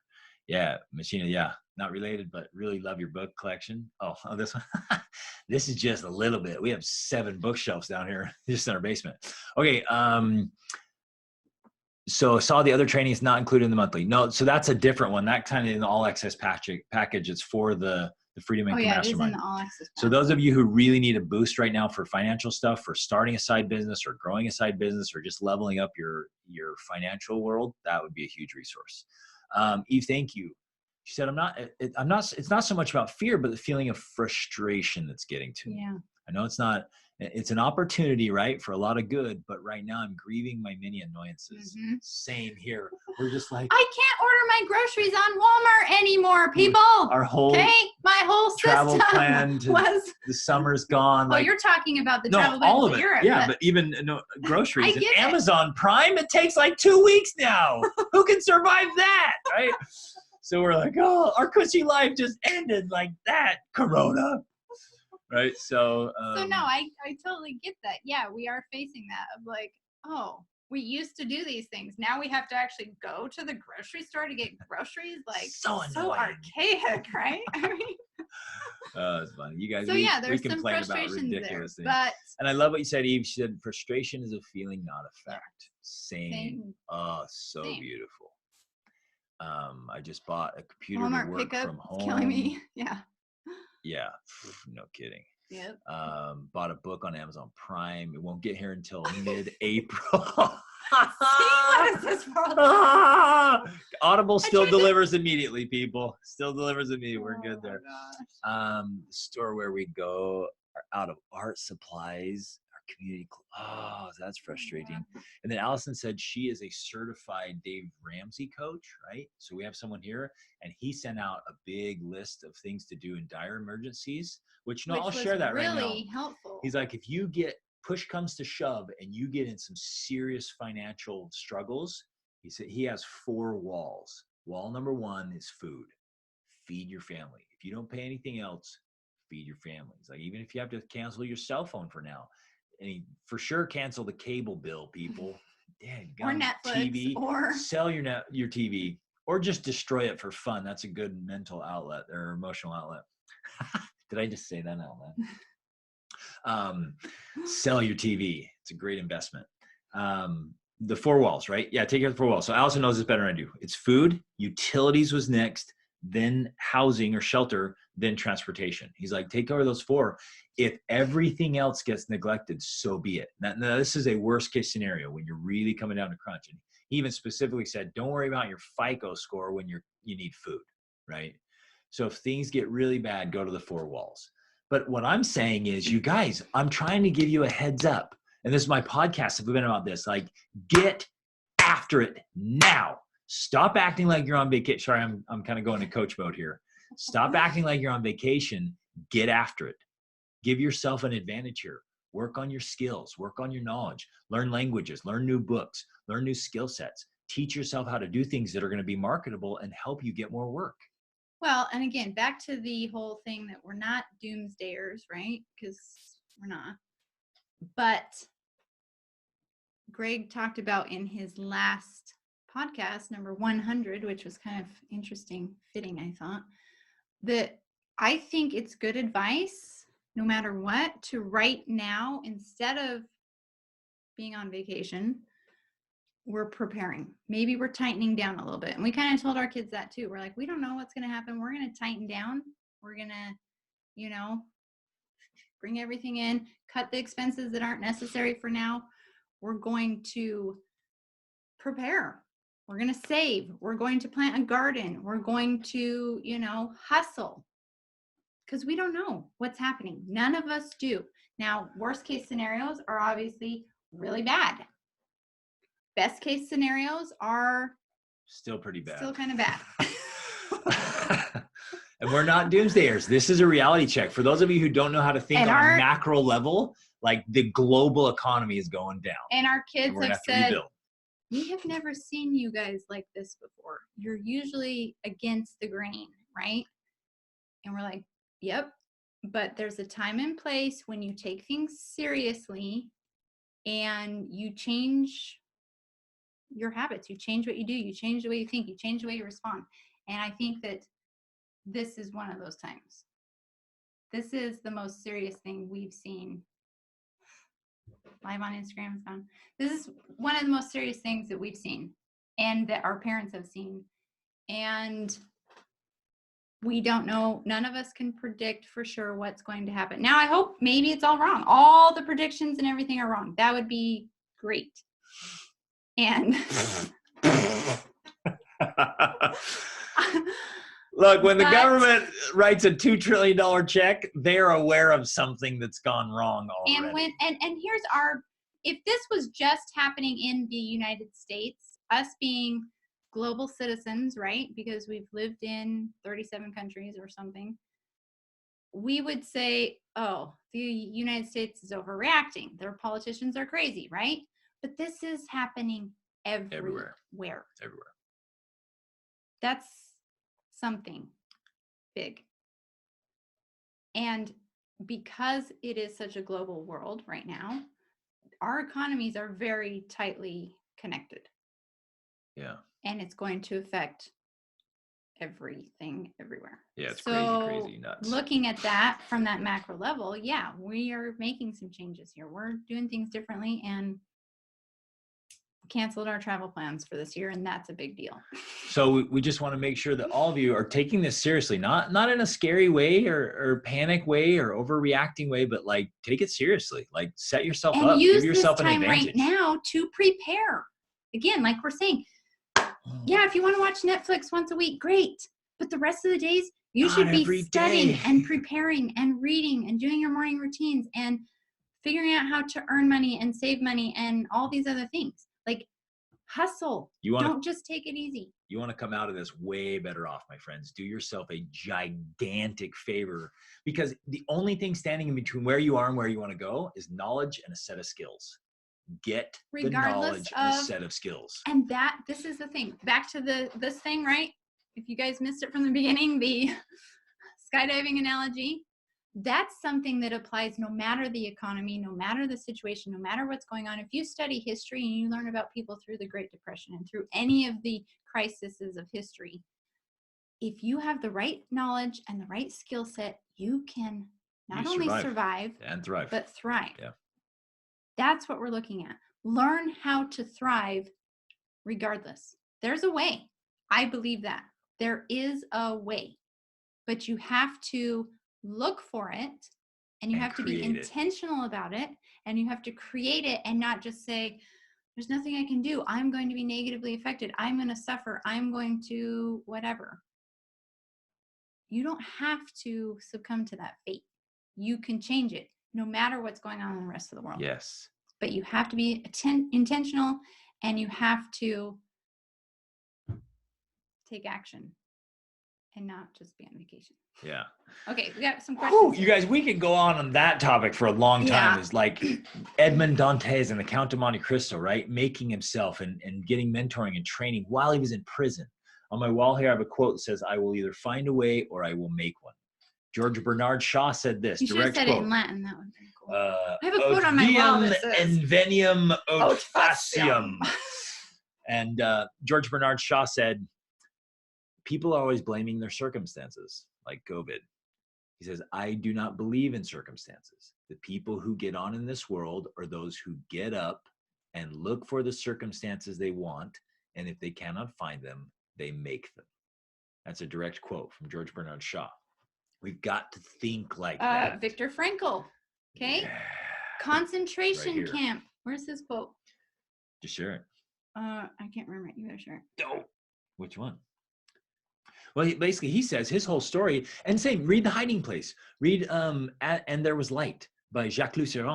Yeah, Machina, yeah. Not related, but really love your book collection. Oh, this one. This is just a little bit. We have 7 bookshelves down here just in our basement. Okay. So saw the other training is not included in the monthly. No, so that's a different one. That kind of in the all access package. It's for the Freedom Income It is in Mastermind. the all access package. So those of you who really need a boost right now for financial stuff, for starting a side business or growing a side business or just leveling up your financial world, that would be a huge resource. Eve, thank you. She said, it's not so much about fear, but the feeling of frustration that's getting to me. Yeah. I know it's an opportunity, right, for a lot of good, but right now I'm grieving my many annoyances. Mm-hmm. Same here. We're just like, I can't order my groceries on Walmart anymore, people. Our whole my whole travel system plan was. the summer's gone. You're talking about the travel plan all of to it. Europe. Yeah, but even groceries and get it. Amazon Prime, it takes like 2 weeks now. Who can survive that, right? So we're like, oh, our cushy life just ended like that, Corona. Right, so no, I totally get that. Yeah, we are facing that of like, oh, we used to do these things. Now we have to actually go to the grocery store to get groceries. Like, so archaic, right? I mean, it's funny. You guys, there's we some complain about frustrations ridiculous there, things. but And I love what you said, Eve. She said, frustration is a feeling, not a fact. Same. Oh, so beautiful. I just bought a computer Walmart to work pickup from home. is killing me. Yeah. Yeah, no kidding. Yep. Bought a book on Amazon Prime. It won't get here until mid-April. What is this world? Audible still delivers immediately, people. Still delivers immediately. We're good there. Gosh. The store where we go are out of art supplies. Our community. Oh, that's frustrating. And then Allison said she is a certified Dave Ramsey coach, right? So we have someone here, and he sent out a big list of things to do in dire emergencies. Which I'll share that right now. Really helpful. He's like, if you get push comes to shove and you get in some serious financial struggles, he said he has 4 walls. Wall number 1 is food. Feed your family. If you don't pay anything else, feed your family. He's like, even if you have to cancel your cell phone for now, and he for sure cancel the cable bill, people. Or Netflix, TV, or sell your TV, or just destroy it for fun. That's a good mental outlet or emotional outlet. Did I just say that out loud? Sell your TV. It's a great investment. The 4 walls, right? Yeah, take care of the 4 walls. So Allison knows this better than I do. It's food, utilities was next, then housing or shelter, then transportation. He's like, take care of those 4. If everything else gets neglected, so be it. Now, this is a worst case scenario when you're really coming down to crunch. And he even specifically said, don't worry about your FICO score when you need food, right? So if things get really bad, go to the 4 walls. But what I'm saying is, you guys, I'm trying to give you a heads up. And this is my podcast. If we've been about this, like, get after it now. Stop acting like you're on vacation. Sorry, I'm kind of going to coach mode here. Stop acting like you're on vacation. Get after it. Give yourself an advantage here. Work on your skills. Work on your knowledge. Learn languages. Learn new books. Learn new skill sets. Teach yourself how to do things that are going to be marketable and help you get more work. Well, and again, back to the whole thing that we're not doomsdayers, right? Because we're not. But Greg talked about in his last podcast, number 100, which was kind of interesting, fitting, I thought, that I think it's good advice, no matter what, to right now, instead of being on vacation, we're preparing. Maybe we're tightening down a little bit. And we kind of told our kids that too. We're like, we don't know what's going to happen. We're going to tighten down. We're going to, bring everything in, cut the expenses that aren't necessary for now. We're going to prepare. We're going to save. We're going to plant a garden. We're going to, hustle. Because we don't know what's happening. None of us do. Now, worst case scenarios are obviously really bad. Best case scenarios are still pretty bad. Still kind of bad. And we're not doomsdayers. This is a reality check. For those of you who don't know how to think on a macro level, like, the global economy is going down. And our kids have said, rebuild. We have never seen you guys like this before. You're usually against the grain, right? And we're like, yep. But there's a time and place when you take things seriously and you change your habits. You change what you do. You change the way you think. You change the way you respond. And I think that this is one of those times. This is the most serious thing we've seen. Live on Instagram is gone. This is one of the most serious things that we've seen and that our parents have seen. And we don't know. None of us can predict for sure what's going to happen. Now, I hope maybe it's all wrong. All the predictions and everything are wrong. That would be great. And look, when the government writes a $2 trillion check, they're aware of something that's gone wrong already. And here's if this was just happening in the United States, us being global citizens, right? Because we've lived in 37 countries or something, we would say, oh, the United States is overreacting. Their politicians are crazy, right? But this is happening everywhere. Everywhere. That's something big. And because it is such a global world right now, our economies are very tightly connected. Yeah. And it's going to affect everything everywhere. Yeah, it's so crazy nuts. Looking at that from that macro level, yeah, we are making some changes here. We're doing things differently and canceled our travel plans for this year, and that's a big deal. So we just want to make sure that all of you are taking this seriously, not in a scary way or panic way or overreacting way, but like, take it seriously. Like, set yourself and up, use give yourself this an time advantage right now to prepare. Again, like we're saying, yeah, if you want to watch Netflix once a week, great. But the rest of the days, you should be studying and preparing and reading and doing your morning routines and figuring out how to earn money and save money and all these other things. Like, hustle. Don't just take it easy. You want to come out of this way better off, my friends. Do yourself a gigantic favor, because the only thing standing in between where you are and where you want to go is knowledge and a set of skills. Get the knowledge and a set of skills. And this is the thing. Back to this thing, right? If you guys missed it from the beginning, the skydiving analogy, that's something that applies no matter the economy, no matter the situation, no matter what's going on. If you study history and you learn about people through the Great Depression and through any of the crises of history, if you have the right knowledge and the right skill set, you can not only survive and thrive, but thrive. Yeah. That's what we're looking at. Learn how to thrive regardless. There's a way. I believe that. There is a way. But you have to look for it, and you have to be intentional about it, and you have to create it and not just say, there's nothing I can do. I'm going to be negatively affected. I'm going to suffer. I'm going to whatever. You don't have to succumb to that fate. you can change it no matter what's going on in the rest of the world. Yes. But you have to be intentional, and you have to take action and not just be on vacation. Yeah. Okay, we got some questions. You guys, we could go on that topic for a long time. Yeah. It's like Edmond Dantes in The Count of Monte Cristo, right? Making himself and getting mentoring and training while he was in prison. On my wall here, I have a quote that says, "I will either find a way or I will make one." George Bernard Shaw said this. You should have said quote, it in Latin. That would have been cool. I have a quote on my wall that says, Invenium "Aut faciam." And George Bernard Shaw said, people are always blaming their circumstances, like COVID. He says, I do not believe in circumstances. The people who get on in this world are those who get up and look for the circumstances they want, and if they cannot find them, they make them. That's a direct quote from George Bernard Shaw. We've got to think like that. Viktor Frankl. Okay. Yeah. Concentration Right camp. Where's his quote? Just share it. I can't remember. You better share it. No. Which one? Well, he says his whole story, and read The Hiding Place. Read And There Was Light by Jacques Lucien.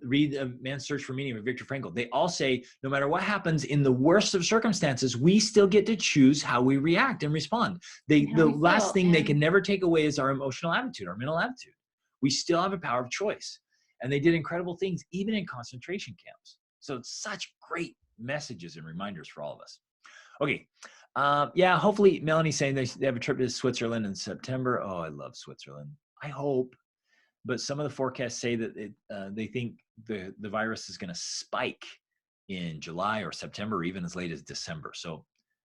Read Man's Search for Meaning by Viktor Frankl. They all say, no matter what happens in the worst of circumstances, we still get to choose how we react and respond. The last thing they can never take away is our emotional attitude, our mental attitude. We still have a power of choice. And they did incredible things, even in concentration camps. So it's such great messages and reminders for all of us. Okay. Hopefully Melanie's saying they have a trip to Switzerland in September. Oh, I love Switzerland. I hope. But some of the forecasts say that they think the virus is going to spike in July or September, or even as late as December. So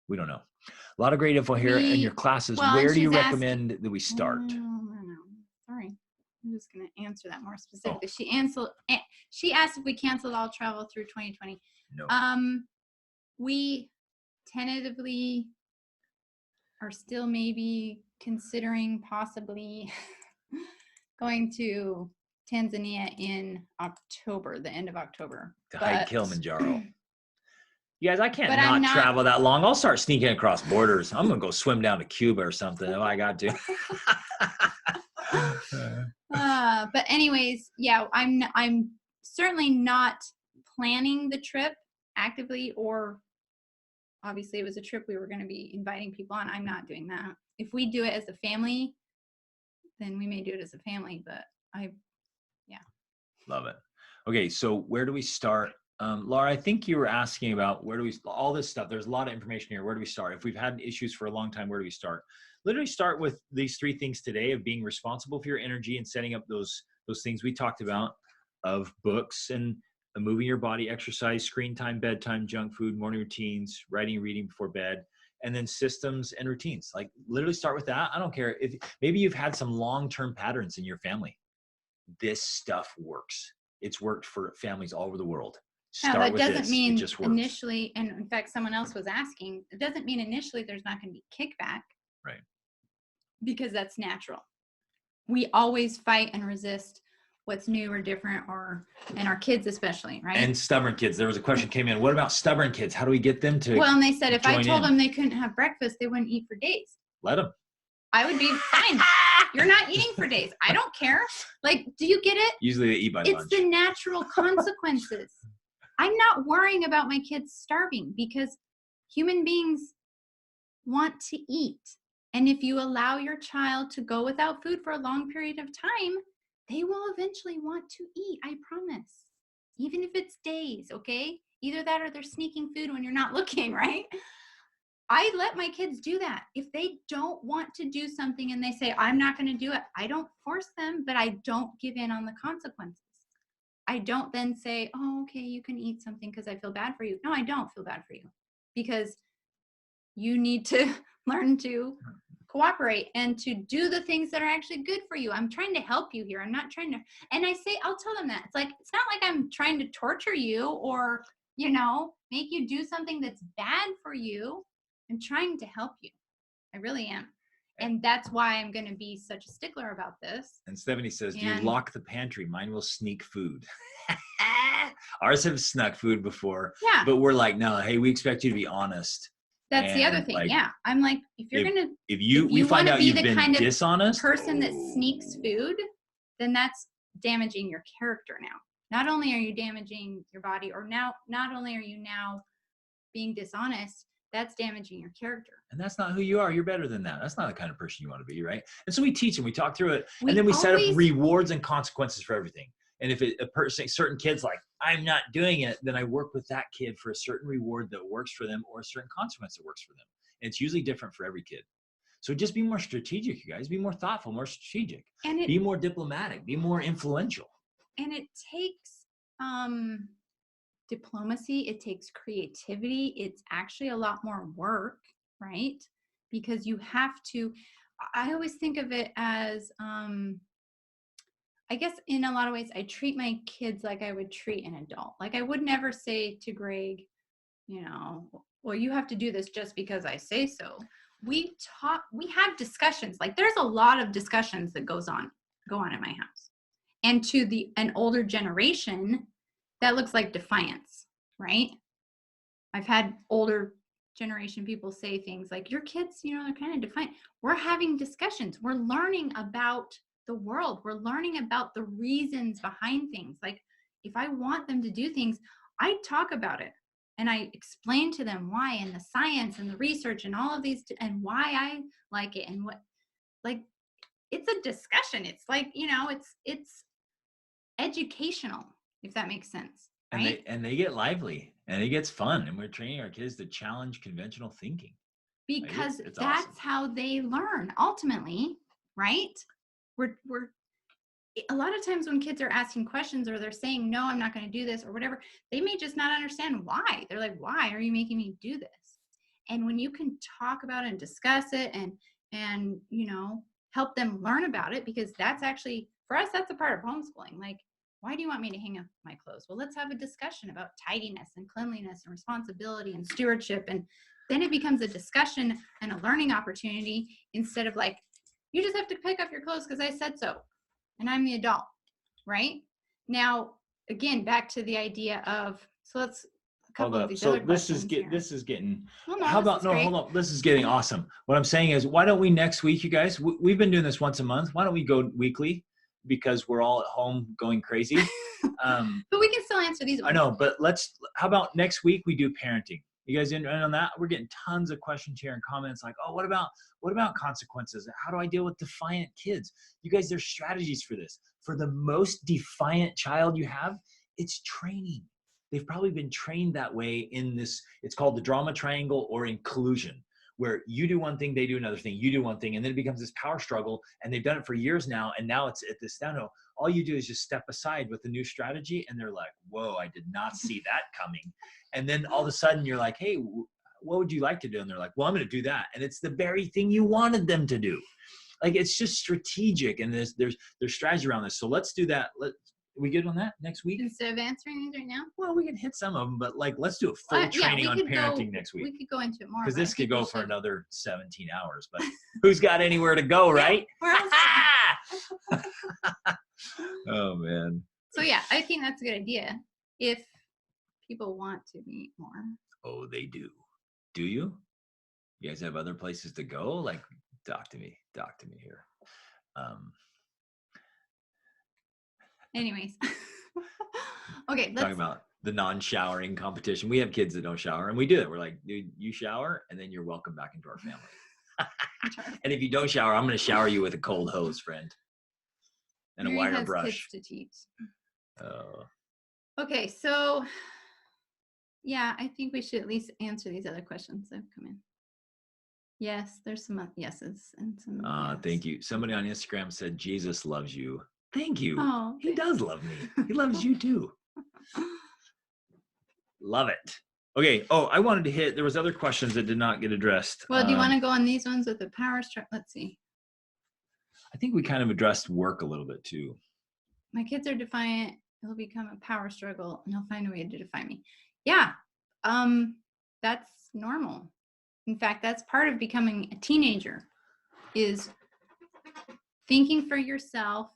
we don't know. A lot of great info here in your classes. Where do you recommend that we start? No. Sorry. I'm just going to answer that more specifically. She asked if we canceled all travel through 2020. No. We tentatively are still maybe considering possibly going to Tanzania in October, the end of October. To hike Kilimanjaro. You guys, I can't not travel that long. I'll start sneaking across borders. I'm going to go swim down to Cuba or something if I got to. But anyways, yeah, I'm certainly not planning the trip actively, or obviously it was a trip we were going to be inviting people on. I'm not doing that. If we do it as a family, then we may do it as a family, but Love it. Okay. So where do we start? Laura, I think you were asking about all this stuff. There's a lot of information here. Where do we start? If we've had issues for a long time, where do we start? Literally start with these 3 things today of being responsible for your energy and setting up those things we talked about, of books and moving your body, exercise, screen time, bedtime, junk food, morning routines, writing, reading before bed, and then systems and routines. Like literally start with that. I don't care if maybe you've had some long-term patterns in your family. This stuff works. It's worked for families all over the world. That doesn't mean initially, and in fact, someone else was asking, it doesn't mean initially there's not going to be kickback. Right. Because that's natural. We always fight and resist what's new or different, and our kids especially, right? And stubborn kids. There was a question came in. What about stubborn kids? How do we get them to? Well, and they said if I told them they couldn't have breakfast, they wouldn't eat for days. Let them. I would be fine. You're not eating for days. I don't care. Like, do you get it? Usually they eat by lunch. It's the natural consequences. I'm not worrying about my kids starving, because human beings want to eat. And if you allow your child to go without food for a long period of time, they will eventually want to eat. I promise. Even if it's days, okay? Either that or they're sneaking food when you're not looking, right? I let my kids do that. If they don't want to do something and they say, I'm not going to do it, I don't force them, but I don't give in on the consequences. I don't then say, oh, okay, you can eat something because I feel bad for you. No, I don't feel bad for you, because you need to learn to cooperate and to do the things that are actually good for you. I'm trying to help you here. I'm not trying to, and I'll tell them that. It's like, it's not like I'm trying to torture you or, make you do something that's bad for you. I'm trying to help you. I really am. And that's why I'm going to be such a stickler about this. And Stephanie says, do you lock the pantry? Mine will sneak food. Ours have snuck food before. Yeah. But we're like, no, hey, we expect you to be honest. That's the other thing. I'm like, if you we find out you've been kind of dishonest person that sneaks food, then that's damaging your character now. Not only are you damaging your body, or not only are you now being dishonest, that's damaging your character. And that's not who you are. You're better than that. That's not the kind of person you want to be, right? And so we teach and we talk through it, and then we set up rewards and consequences for everything. And if certain kid's like, I'm not doing it, then I work with that kid for a certain reward that works for them, or a certain consequence that works for them. And it's usually different for every kid. So just be more strategic, you guys. Be more thoughtful, more strategic. And be more diplomatic. Be more influential. And it takes diplomacy. It takes creativity. It's actually a lot more work, right? Because you have to, I always think of it as, I guess in a lot of ways, I treat my kids like I would treat an adult. Like I would never say to Greg, you know, well, you have to do this just because I say so. We have discussions. Like there's a lot of discussions that go on in my house. And to an older generation, that looks like defiance, right? I've had older generation people say things like, your kids, you know, they're kind of defiant. We're having discussions. We're learning about the world. We're learning about the reasons behind things. Like if I want them to do things, I talk about it and I explain to them why, and the science and the research and all of these, and why I like it, and what, like, it's a discussion. It's like, you know, it's educational, if that makes sense. Right? And they get lively and it gets fun, and we're training our kids to challenge conventional thinking. Because it's that's awesome. How they learn ultimately, right? We're a lot of times when kids are asking questions, or they're saying, no, I'm not going to do this, or whatever, they may just not understand why. They're like, why are you making me do this? And when you can talk about it and discuss it and, you know, help them learn about it, because that's actually, for us, that's a part of homeschooling. Like, why do you want me to hang up my clothes? Well, let's have a discussion about tidiness and cleanliness and responsibility and stewardship. And then it becomes a discussion and a learning opportunity, instead of like, you just have to pick up your clothes because I said so, and I'm the adult, right? Now, again, back to the idea of, so let's, a couple of these other questions here. This is getting, well, no, how about, no, hold on. This is getting awesome. What I'm saying is, why don't we next week, you guys, we've been doing this once a month. Why don't we go weekly? Because we're all at home going crazy. But we can still answer these ones. I know, but how about next week we do parenting? You guys in on that? We're getting tons of questions here and comments like, oh, what about consequences? How do I deal with defiant kids? You guys, there's strategies for this. For the most defiant child you have, it's training. They've probably been trained that way in this, it's called the drama triangle or inclusion, where you do one thing, they do another thing, you do one thing, and then it becomes this power struggle, and they've done it for years now, and now it's at this downhill. All you do is just step aside with a new strategy, and they're like, whoa, I did not see that coming. And then all of a sudden you're like, hey, what would you like to do? And they're like, well, I'm going to do that. And it's the very thing you wanted them to do. Like, it's just strategic, and there's strategy around this. So let's do that. We good on that next week? Instead of answering these right now? Well, we can hit some of them, but like, let's do a full training on parenting next week. We could go into it more. Because this could go for another 17 hours, but who's got anywhere to go, right? Oh, man. So yeah, I think that's a good idea if people want to meet more. Oh, they do. Do you? You guys have other places to go? Like, talk to me here. Anyways. Okay. Talking about the non-showering competition. We have kids that don't shower, and we do it. We're like, dude, you shower, and then you're welcome back into our family. And if you don't shower, I'm going to shower you with a cold hose, friend. And a wire brush. Kids to teach. Oh. Okay, so yeah, I think we should at least answer these other questions that have come in. Yes, there's some yeses and some. Yes. Thank you. Somebody on Instagram said Jesus loves you. Thank you. Oh, he does love me. He loves you too. Love it. Okay. Oh, I wanted to hit. There was other questions that did not get addressed. Well, do you want to go on these ones with the power structure? Let's see. I think we kind of addressed work a little bit too. My kids are defiant. It'll become a power struggle, and they'll find a way to defy me. Yeah, that's normal. In fact, that's part of becoming a teenager, is thinking for yourself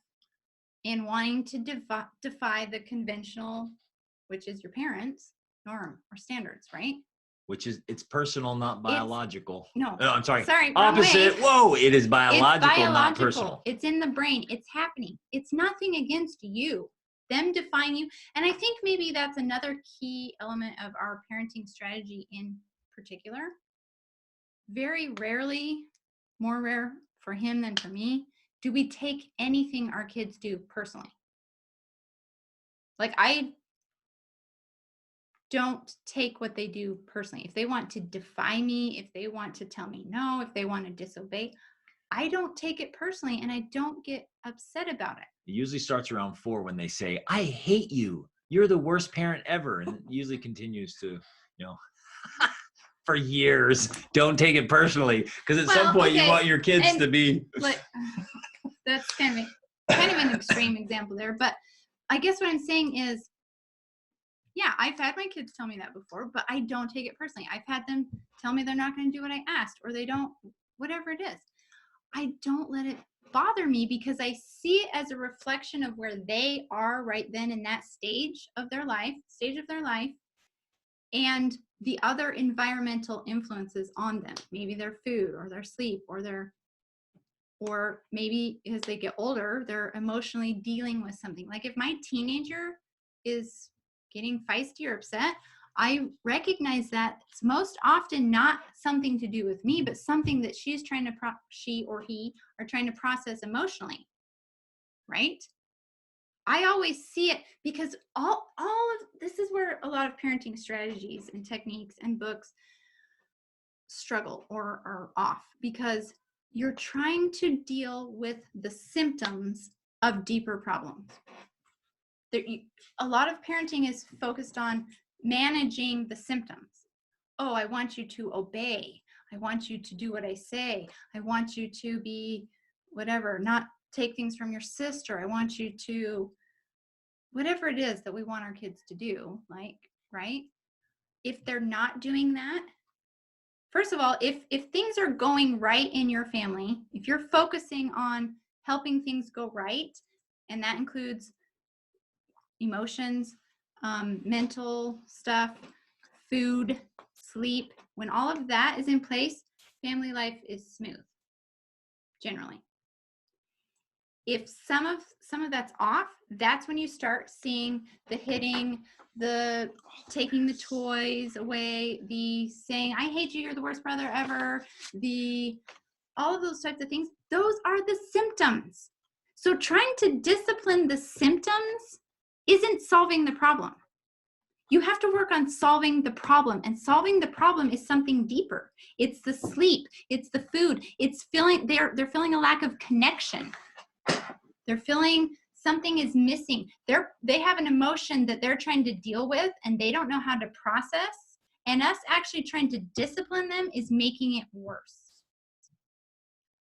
and wanting to defy the conventional, which is your parents' norm or standards, right? Which is, it's personal, not biological. No, I'm sorry. Sorry, wrong Opposite. way. Whoa, it is biological, It's biological, not personal. It's in the brain. It's happening. It's nothing against you. Them define you. And I think maybe that's another key element of our parenting strategy in particular. Very rarely, more rare for him than for me, do we take anything our kids do personally. Like, I don't take what they do personally. If they want to defy me, if they want to tell me no, if they want to disobey, I don't take it personally and I don't get upset about it. It usually starts around 4 when they say, I hate you. You're the worst parent ever. And it usually continues to, for years. Don't take it personally. Because at some point you want your kids to be. Like, that's kind of an extreme example there. But I guess what I'm saying is, yeah, I've had my kids tell me that before, but I don't take it personally. I've had them tell me they're not going to do what I asked, or they don't, whatever it is. I don't let it bother me because I see it as a reflection of where they are right then in that stage of their life, and the other environmental influences on them. Maybe their food or their sleep or maybe as they get older, they're emotionally dealing with something. Like if my teenager is getting feisty or upset, I recognize that it's most often not something to do with me, but something that she or he are trying to process emotionally, right? I always see it because all of this is where a lot of parenting strategies and techniques and books struggle or are off, because you're trying to deal with the symptoms of deeper problems. A lot of parenting is focused on managing the symptoms. Oh, I want you to obey. I want you to do what I say. I want you to be whatever, not take things from your sister. I want you to, whatever it is that we want our kids to do, like, right? If they're not doing that, first of all, if things are going right in your family, if you're focusing on helping things go right, and that includes emotions, mental stuff, food, sleep, when all of that is in place, family life is smooth, generally. If some of that's off, that's when you start seeing the hitting, the taking the toys away, the saying, I hate you, you're the worst brother ever, all of those types of things. Those are the symptoms. So trying to discipline the symptoms isn't solving the problem. You have to work on solving the problem, and solving the problem is something deeper. It's the sleep, it's the food, it's feeling they're feeling a lack of connection. They're feeling something is missing. They have an emotion that they're trying to deal with and they don't know how to process, and us actually trying to discipline them is making it worse.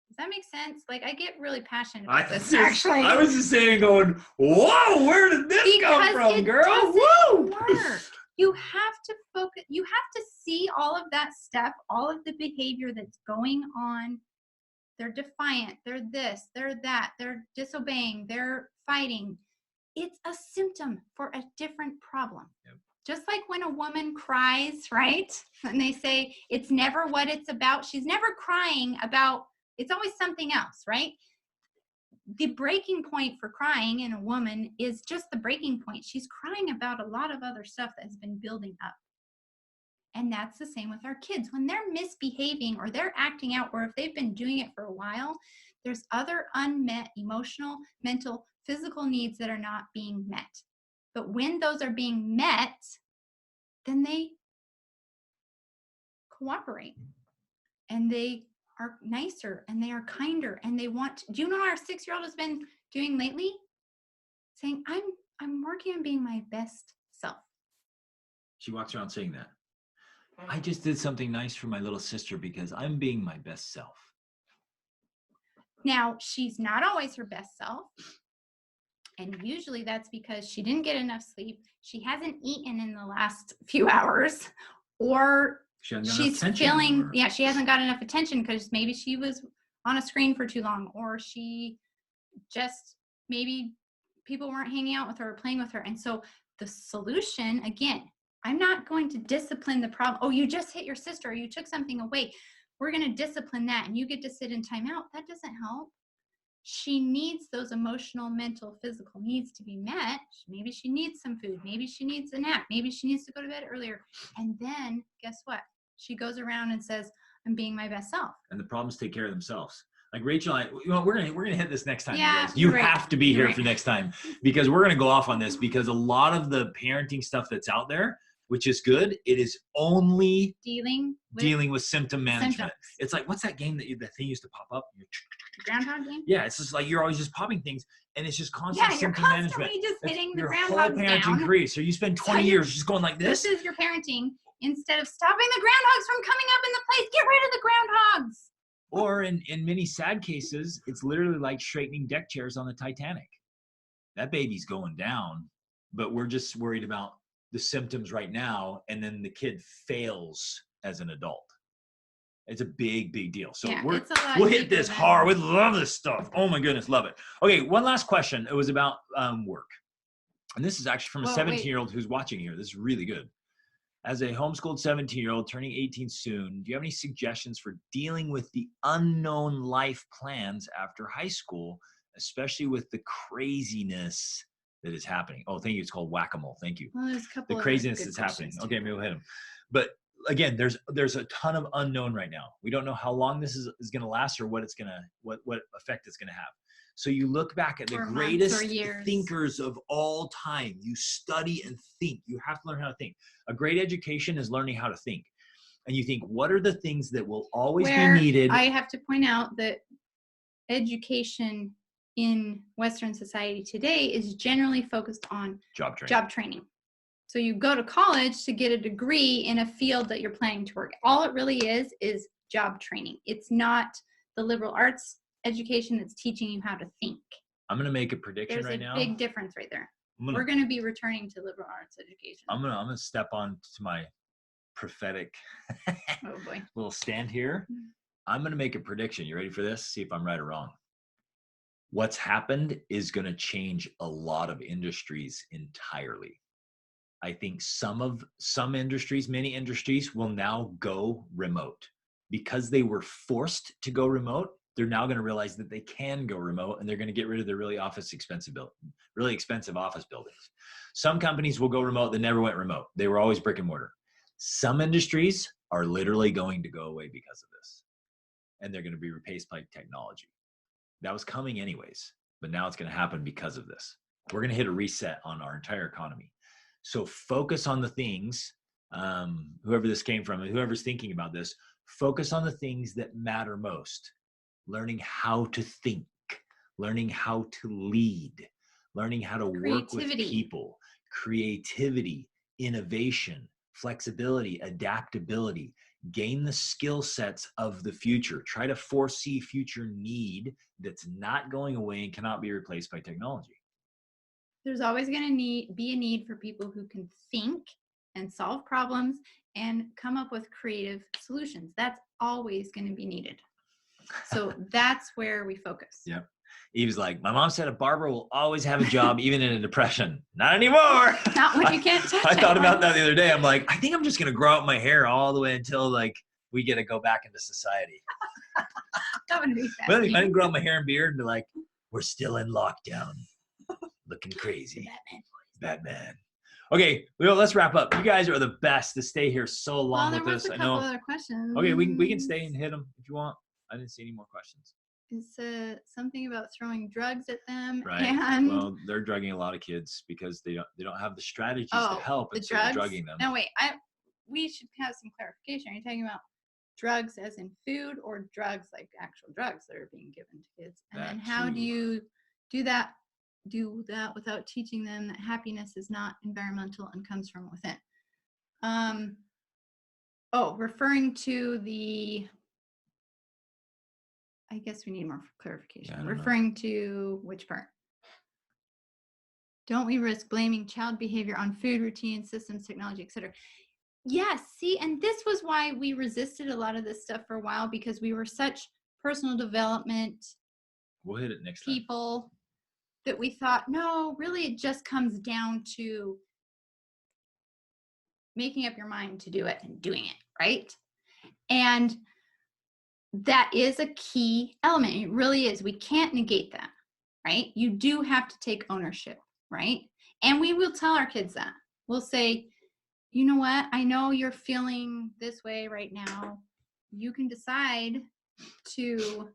Does that make sense? Like, I get really passionate about this, actually. I was just saying, going, whoa, where did this come from, girl? Whoa! Work. You have to focus. You have to see all of that stuff, all of the behavior that's going on. They're defiant. They're this. They're that. They're disobeying. They're fighting. It's a symptom for a different problem. Yep. Just like when a woman cries, right? And they say it's never what it's about. She's never crying about. It's always something else, right? The breaking point for crying in a woman is just the breaking point. She's crying about a lot of other stuff that has been building up. And that's the same with our kids. When they're misbehaving or they're acting out, or if they've been doing it for a while, there's other unmet emotional, mental, physical needs that are not being met. But when those are being met, then they cooperate and they are nicer and they are kinder and they want. Do you know what our 6-year-old has been doing lately? Saying, I'm working on being my best self. She walks around saying that. I just did something nice for my little sister because I'm being my best self. Now, she's not always her best self. And usually that's because she didn't get enough sleep. She hasn't eaten in the last few hours, or she's feeling, she hasn't got enough attention because maybe she was on a screen for too long, or she just, maybe people weren't hanging out with her or playing with her. And so the solution, again, I'm not going to discipline the problem. Oh, you just hit your sister, or you took something away. We're going to discipline that, and you get to sit in timeout. That doesn't help. She needs those emotional, mental, physical needs to be met. Maybe she needs some food. Maybe she needs a nap. Maybe she needs to go to bed earlier. And then guess what? She goes around and says, I'm being my best self. And the problems take care of themselves. Like Rachel, we're gonna hit this next time. Yeah, you guys. You right. have to be here for next time, because we're gonna go off on this, because a lot of the parenting stuff that's out there, which is good, it is only dealing with symptom management. Symptoms. It's like, what's that game that thing used to pop up? Groundhog game? Yeah, it's just like you're always just popping things, and it's just constant symptom management. Yeah, you're constantly just hitting the groundhogs down. Your whole parenting career. So you spend 20 years just going like this. This is your parenting. Instead of stopping the groundhogs from coming up in the place, get rid of the groundhogs. Or in many sad cases, it's literally like straightening deck chairs on the Titanic. That baby's going down, but we're just worried about the symptoms right now, and then the kid fails as an adult. It's a big, big deal. So yeah, we'll hit this hard. We love this stuff. Oh my goodness, love it. Okay, one last question. It was about work. And this is actually from a 17-year-old who's watching here. This is really good. As a homeschooled 17-year-old turning 18 soon, do you have any suggestions for dealing with the unknown life plans after high school, especially with the craziness that is happening? Oh, thank you. It's called whack-a-mole. Thank you. Well, there's a couple the craziness that's happening. Okay, maybe we'll hit them. But again, there's a ton of unknown right now. We don't know how long this is going to last, or what effect it's going to have. So you look back at the greatest thinkers of all time. You study and think. You have to learn how to think. A great education is learning how to think. And you think, what are the things that will always be needed? I have to point out that education in Western society today is generally focused on job training. So you go to college to get a degree in a field that you're planning to work. All it really is job training. It's not the liberal arts education that's teaching you how to think. I'm going to make a prediction right now. There's a big difference right there. We're going to be returning to liberal arts education. I'm going to step on to my prophetic little stand here. I'm going to make a prediction. You ready for this? See if I'm right or wrong. What's happened is going to change a lot of industries entirely. I think some industries, many industries will now go remote. Because they were forced to go remote, they're now going to realize that they can go remote, and they're going to get rid of their really expensive office buildings. Some companies will go remote that never went remote. They were always brick and mortar. Some industries are literally going to go away because of this, and they're going to be replaced by technology. That was coming anyways, but now it's going to happen because of this. We're going to hit a reset on our entire economy. So focus on the things, whoever this came from and whoever's thinking about this, focus on the things that matter most. Learning how to think, learning how to lead, learning how to work with people, creativity, innovation, flexibility, adaptability. Gain the skill sets of the future. Try to foresee future need that's not going away and cannot be replaced by technology. There's always going to be a need for people who can think and solve problems and come up with creative solutions. That's always going to be needed. So that's where we focus. Yep. Eve's like, my mom said a barber will always have a job, even in a depression. Not anymore. Not when you can't touch I thought about that the other day. I'm like, I think I'm just going to grow out my hair all the way until like we get to go back into society. That would be Well, I didn't grow out my hair and beard and be like, we're still in lockdown. Looking crazy. Batman. Okay, well, let's wrap up. You guys are the best to stay here so long with us. I know. Other questions. Okay, we can stay and hit them if you want. I didn't see any more questions. Is something about throwing drugs at them? Right. And well, they're drugging a lot of kids because they don't have the strategies to help, and so they're drugging them. No, wait. We should have some clarification. Are you talking about drugs as in food, or drugs like actual drugs that are being given to kids? And then how do you do that without teaching them that happiness is not environmental and comes from within? Referring to the, I guess we need more clarification. Yeah, referring to which part? Don't we risk blaming child behavior on food routines, systems, technology, etc.? Yes, see, and this was why we resisted a lot of this stuff for a while, because we were such personal development we'll hit it next people that we thought, no, really it just comes down to making up your mind to do it and doing it, right? And that is a key element. It really is. We can't negate that, right? You do have to take ownership, right? And we will tell our kids that. We'll say, you know what? I know you're feeling this way right now. You can decide to,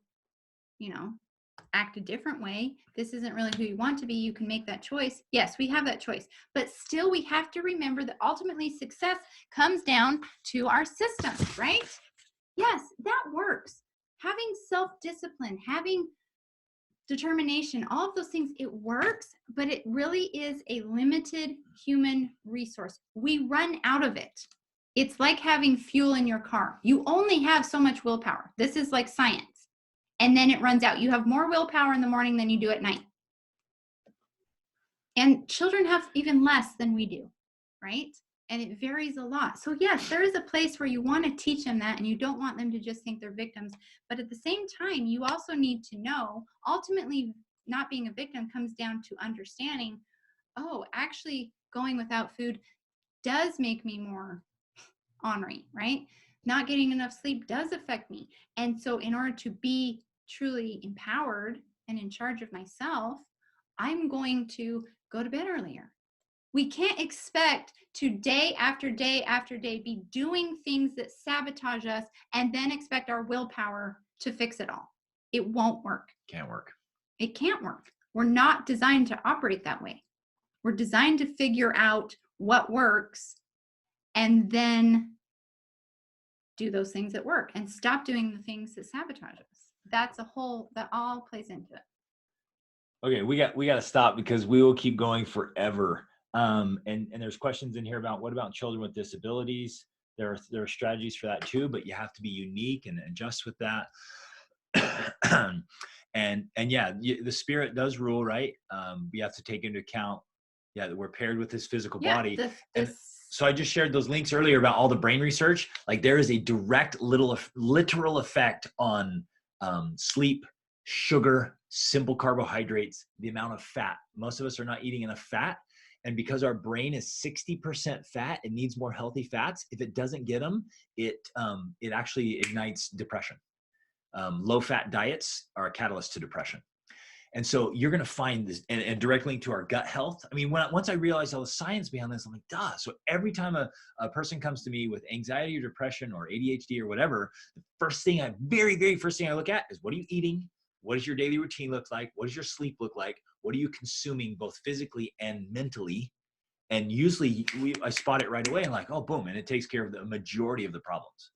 act a different way. This isn't really who you want to be. You can make that choice. Yes, we have that choice. But still, we have to remember that ultimately success comes down to our systems, right? Yes, that works. Having self-discipline, having determination, all of those things, it works, but it really is a limited human resource. We run out of it. It's like having fuel in your car. You only have so much willpower. This is like science. And then it runs out. You have more willpower in the morning than you do at night. And children have even less than we do, right? And it varies a lot. So yes, there is a place where you want to teach them that, and you don't want them to just think they're victims. But at the same time, you also need to know, ultimately, not being a victim comes down to understanding, oh, actually going without food does make me more ornery, right? Not getting enough sleep does affect me. And so in order to be truly empowered and in charge of myself, I'm going to go to bed earlier. We can't expect to day after day after day be doing things that sabotage us and then expect our willpower to fix it all. It won't work. Can't work. It can't work. We're not designed to operate that way. We're designed to figure out what works and then do those things that work and stop doing the things that sabotage us. That's that all plays into it. Okay, we got to stop because we will keep going forever. And there's questions in here about what about children with disabilities? There are strategies for that too, but you have to be unique and adjust with that. and yeah, the spirit does rule, right? We have to take into account, that we're paired with this physical body. So I just shared those links earlier about all the brain research. Like there is a direct literal effect on sleep, sugar, simple carbohydrates, the amount of fat. Most of us are not eating enough fat. And because our brain is 60% fat, it needs more healthy fats. If it doesn't get them, it actually ignites depression. Low fat diets are a catalyst to depression. And so you're going to find this and direct link to our gut health. I mean, once I realized all the science behind this, I'm like, duh. So every time a person comes to me with anxiety or depression or ADHD or whatever, the very first thing I look at is, what are you eating? What does your daily routine look like? What does your sleep look like? What are you consuming both physically and mentally? And usually I spot it right away and like, oh, boom. And it takes care of the majority of the problems.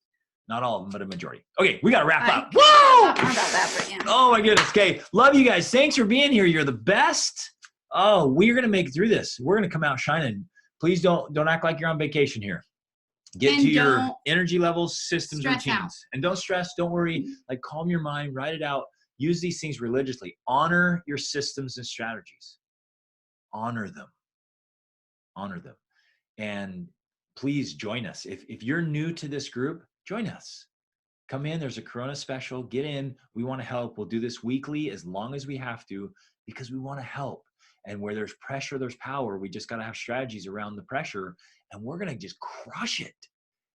Not all of them, but a majority. Okay, we got to wrap up. Whoa! More about that, but yeah. Oh my goodness. Okay, love you guys. Thanks for being here. You're the best. Oh, we're going to make it through this. We're going to come out shining. Please don't act like you're on vacation here. Get to your energy levels, systems, routines. And don't stress. Don't worry. Like calm your mind. Write it out. Use these things religiously. Honor your systems and strategies. Honor them. Honor them. And please join us. If you're new to this group, join us. Come in. There's a Corona special. Get in. We want to help. We'll do this weekly as long as we have to because we want to help. And where there's pressure, there's power. We just got to have strategies around the pressure. And we're going to just crush it.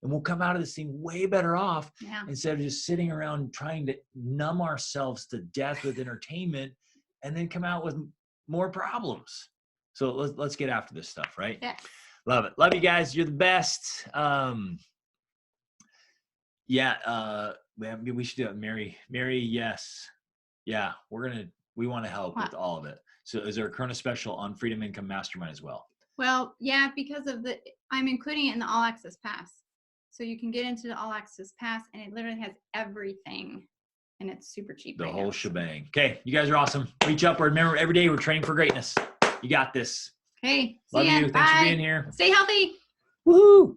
And we'll come out of this thing way better off instead of just sitting around trying to numb ourselves to death with entertainment and then come out with more problems. So let's get after this stuff, right? Yes. Love it. Love you guys. You're the best. We should do it. Mary, yes. Yeah, we want to help with all of it. So is there a Corona special on Freedom Income Mastermind as well? Well, yeah, because I'm including it in the All Access Pass. So you can get into the All Access Pass and it literally has everything and it's super cheap. The whole shebang. Okay, you guys are awesome. Reach upward. Remember, every day we're training for greatness. You got this. Okay. Love you. Thanks for being here. Stay healthy. Woohoo.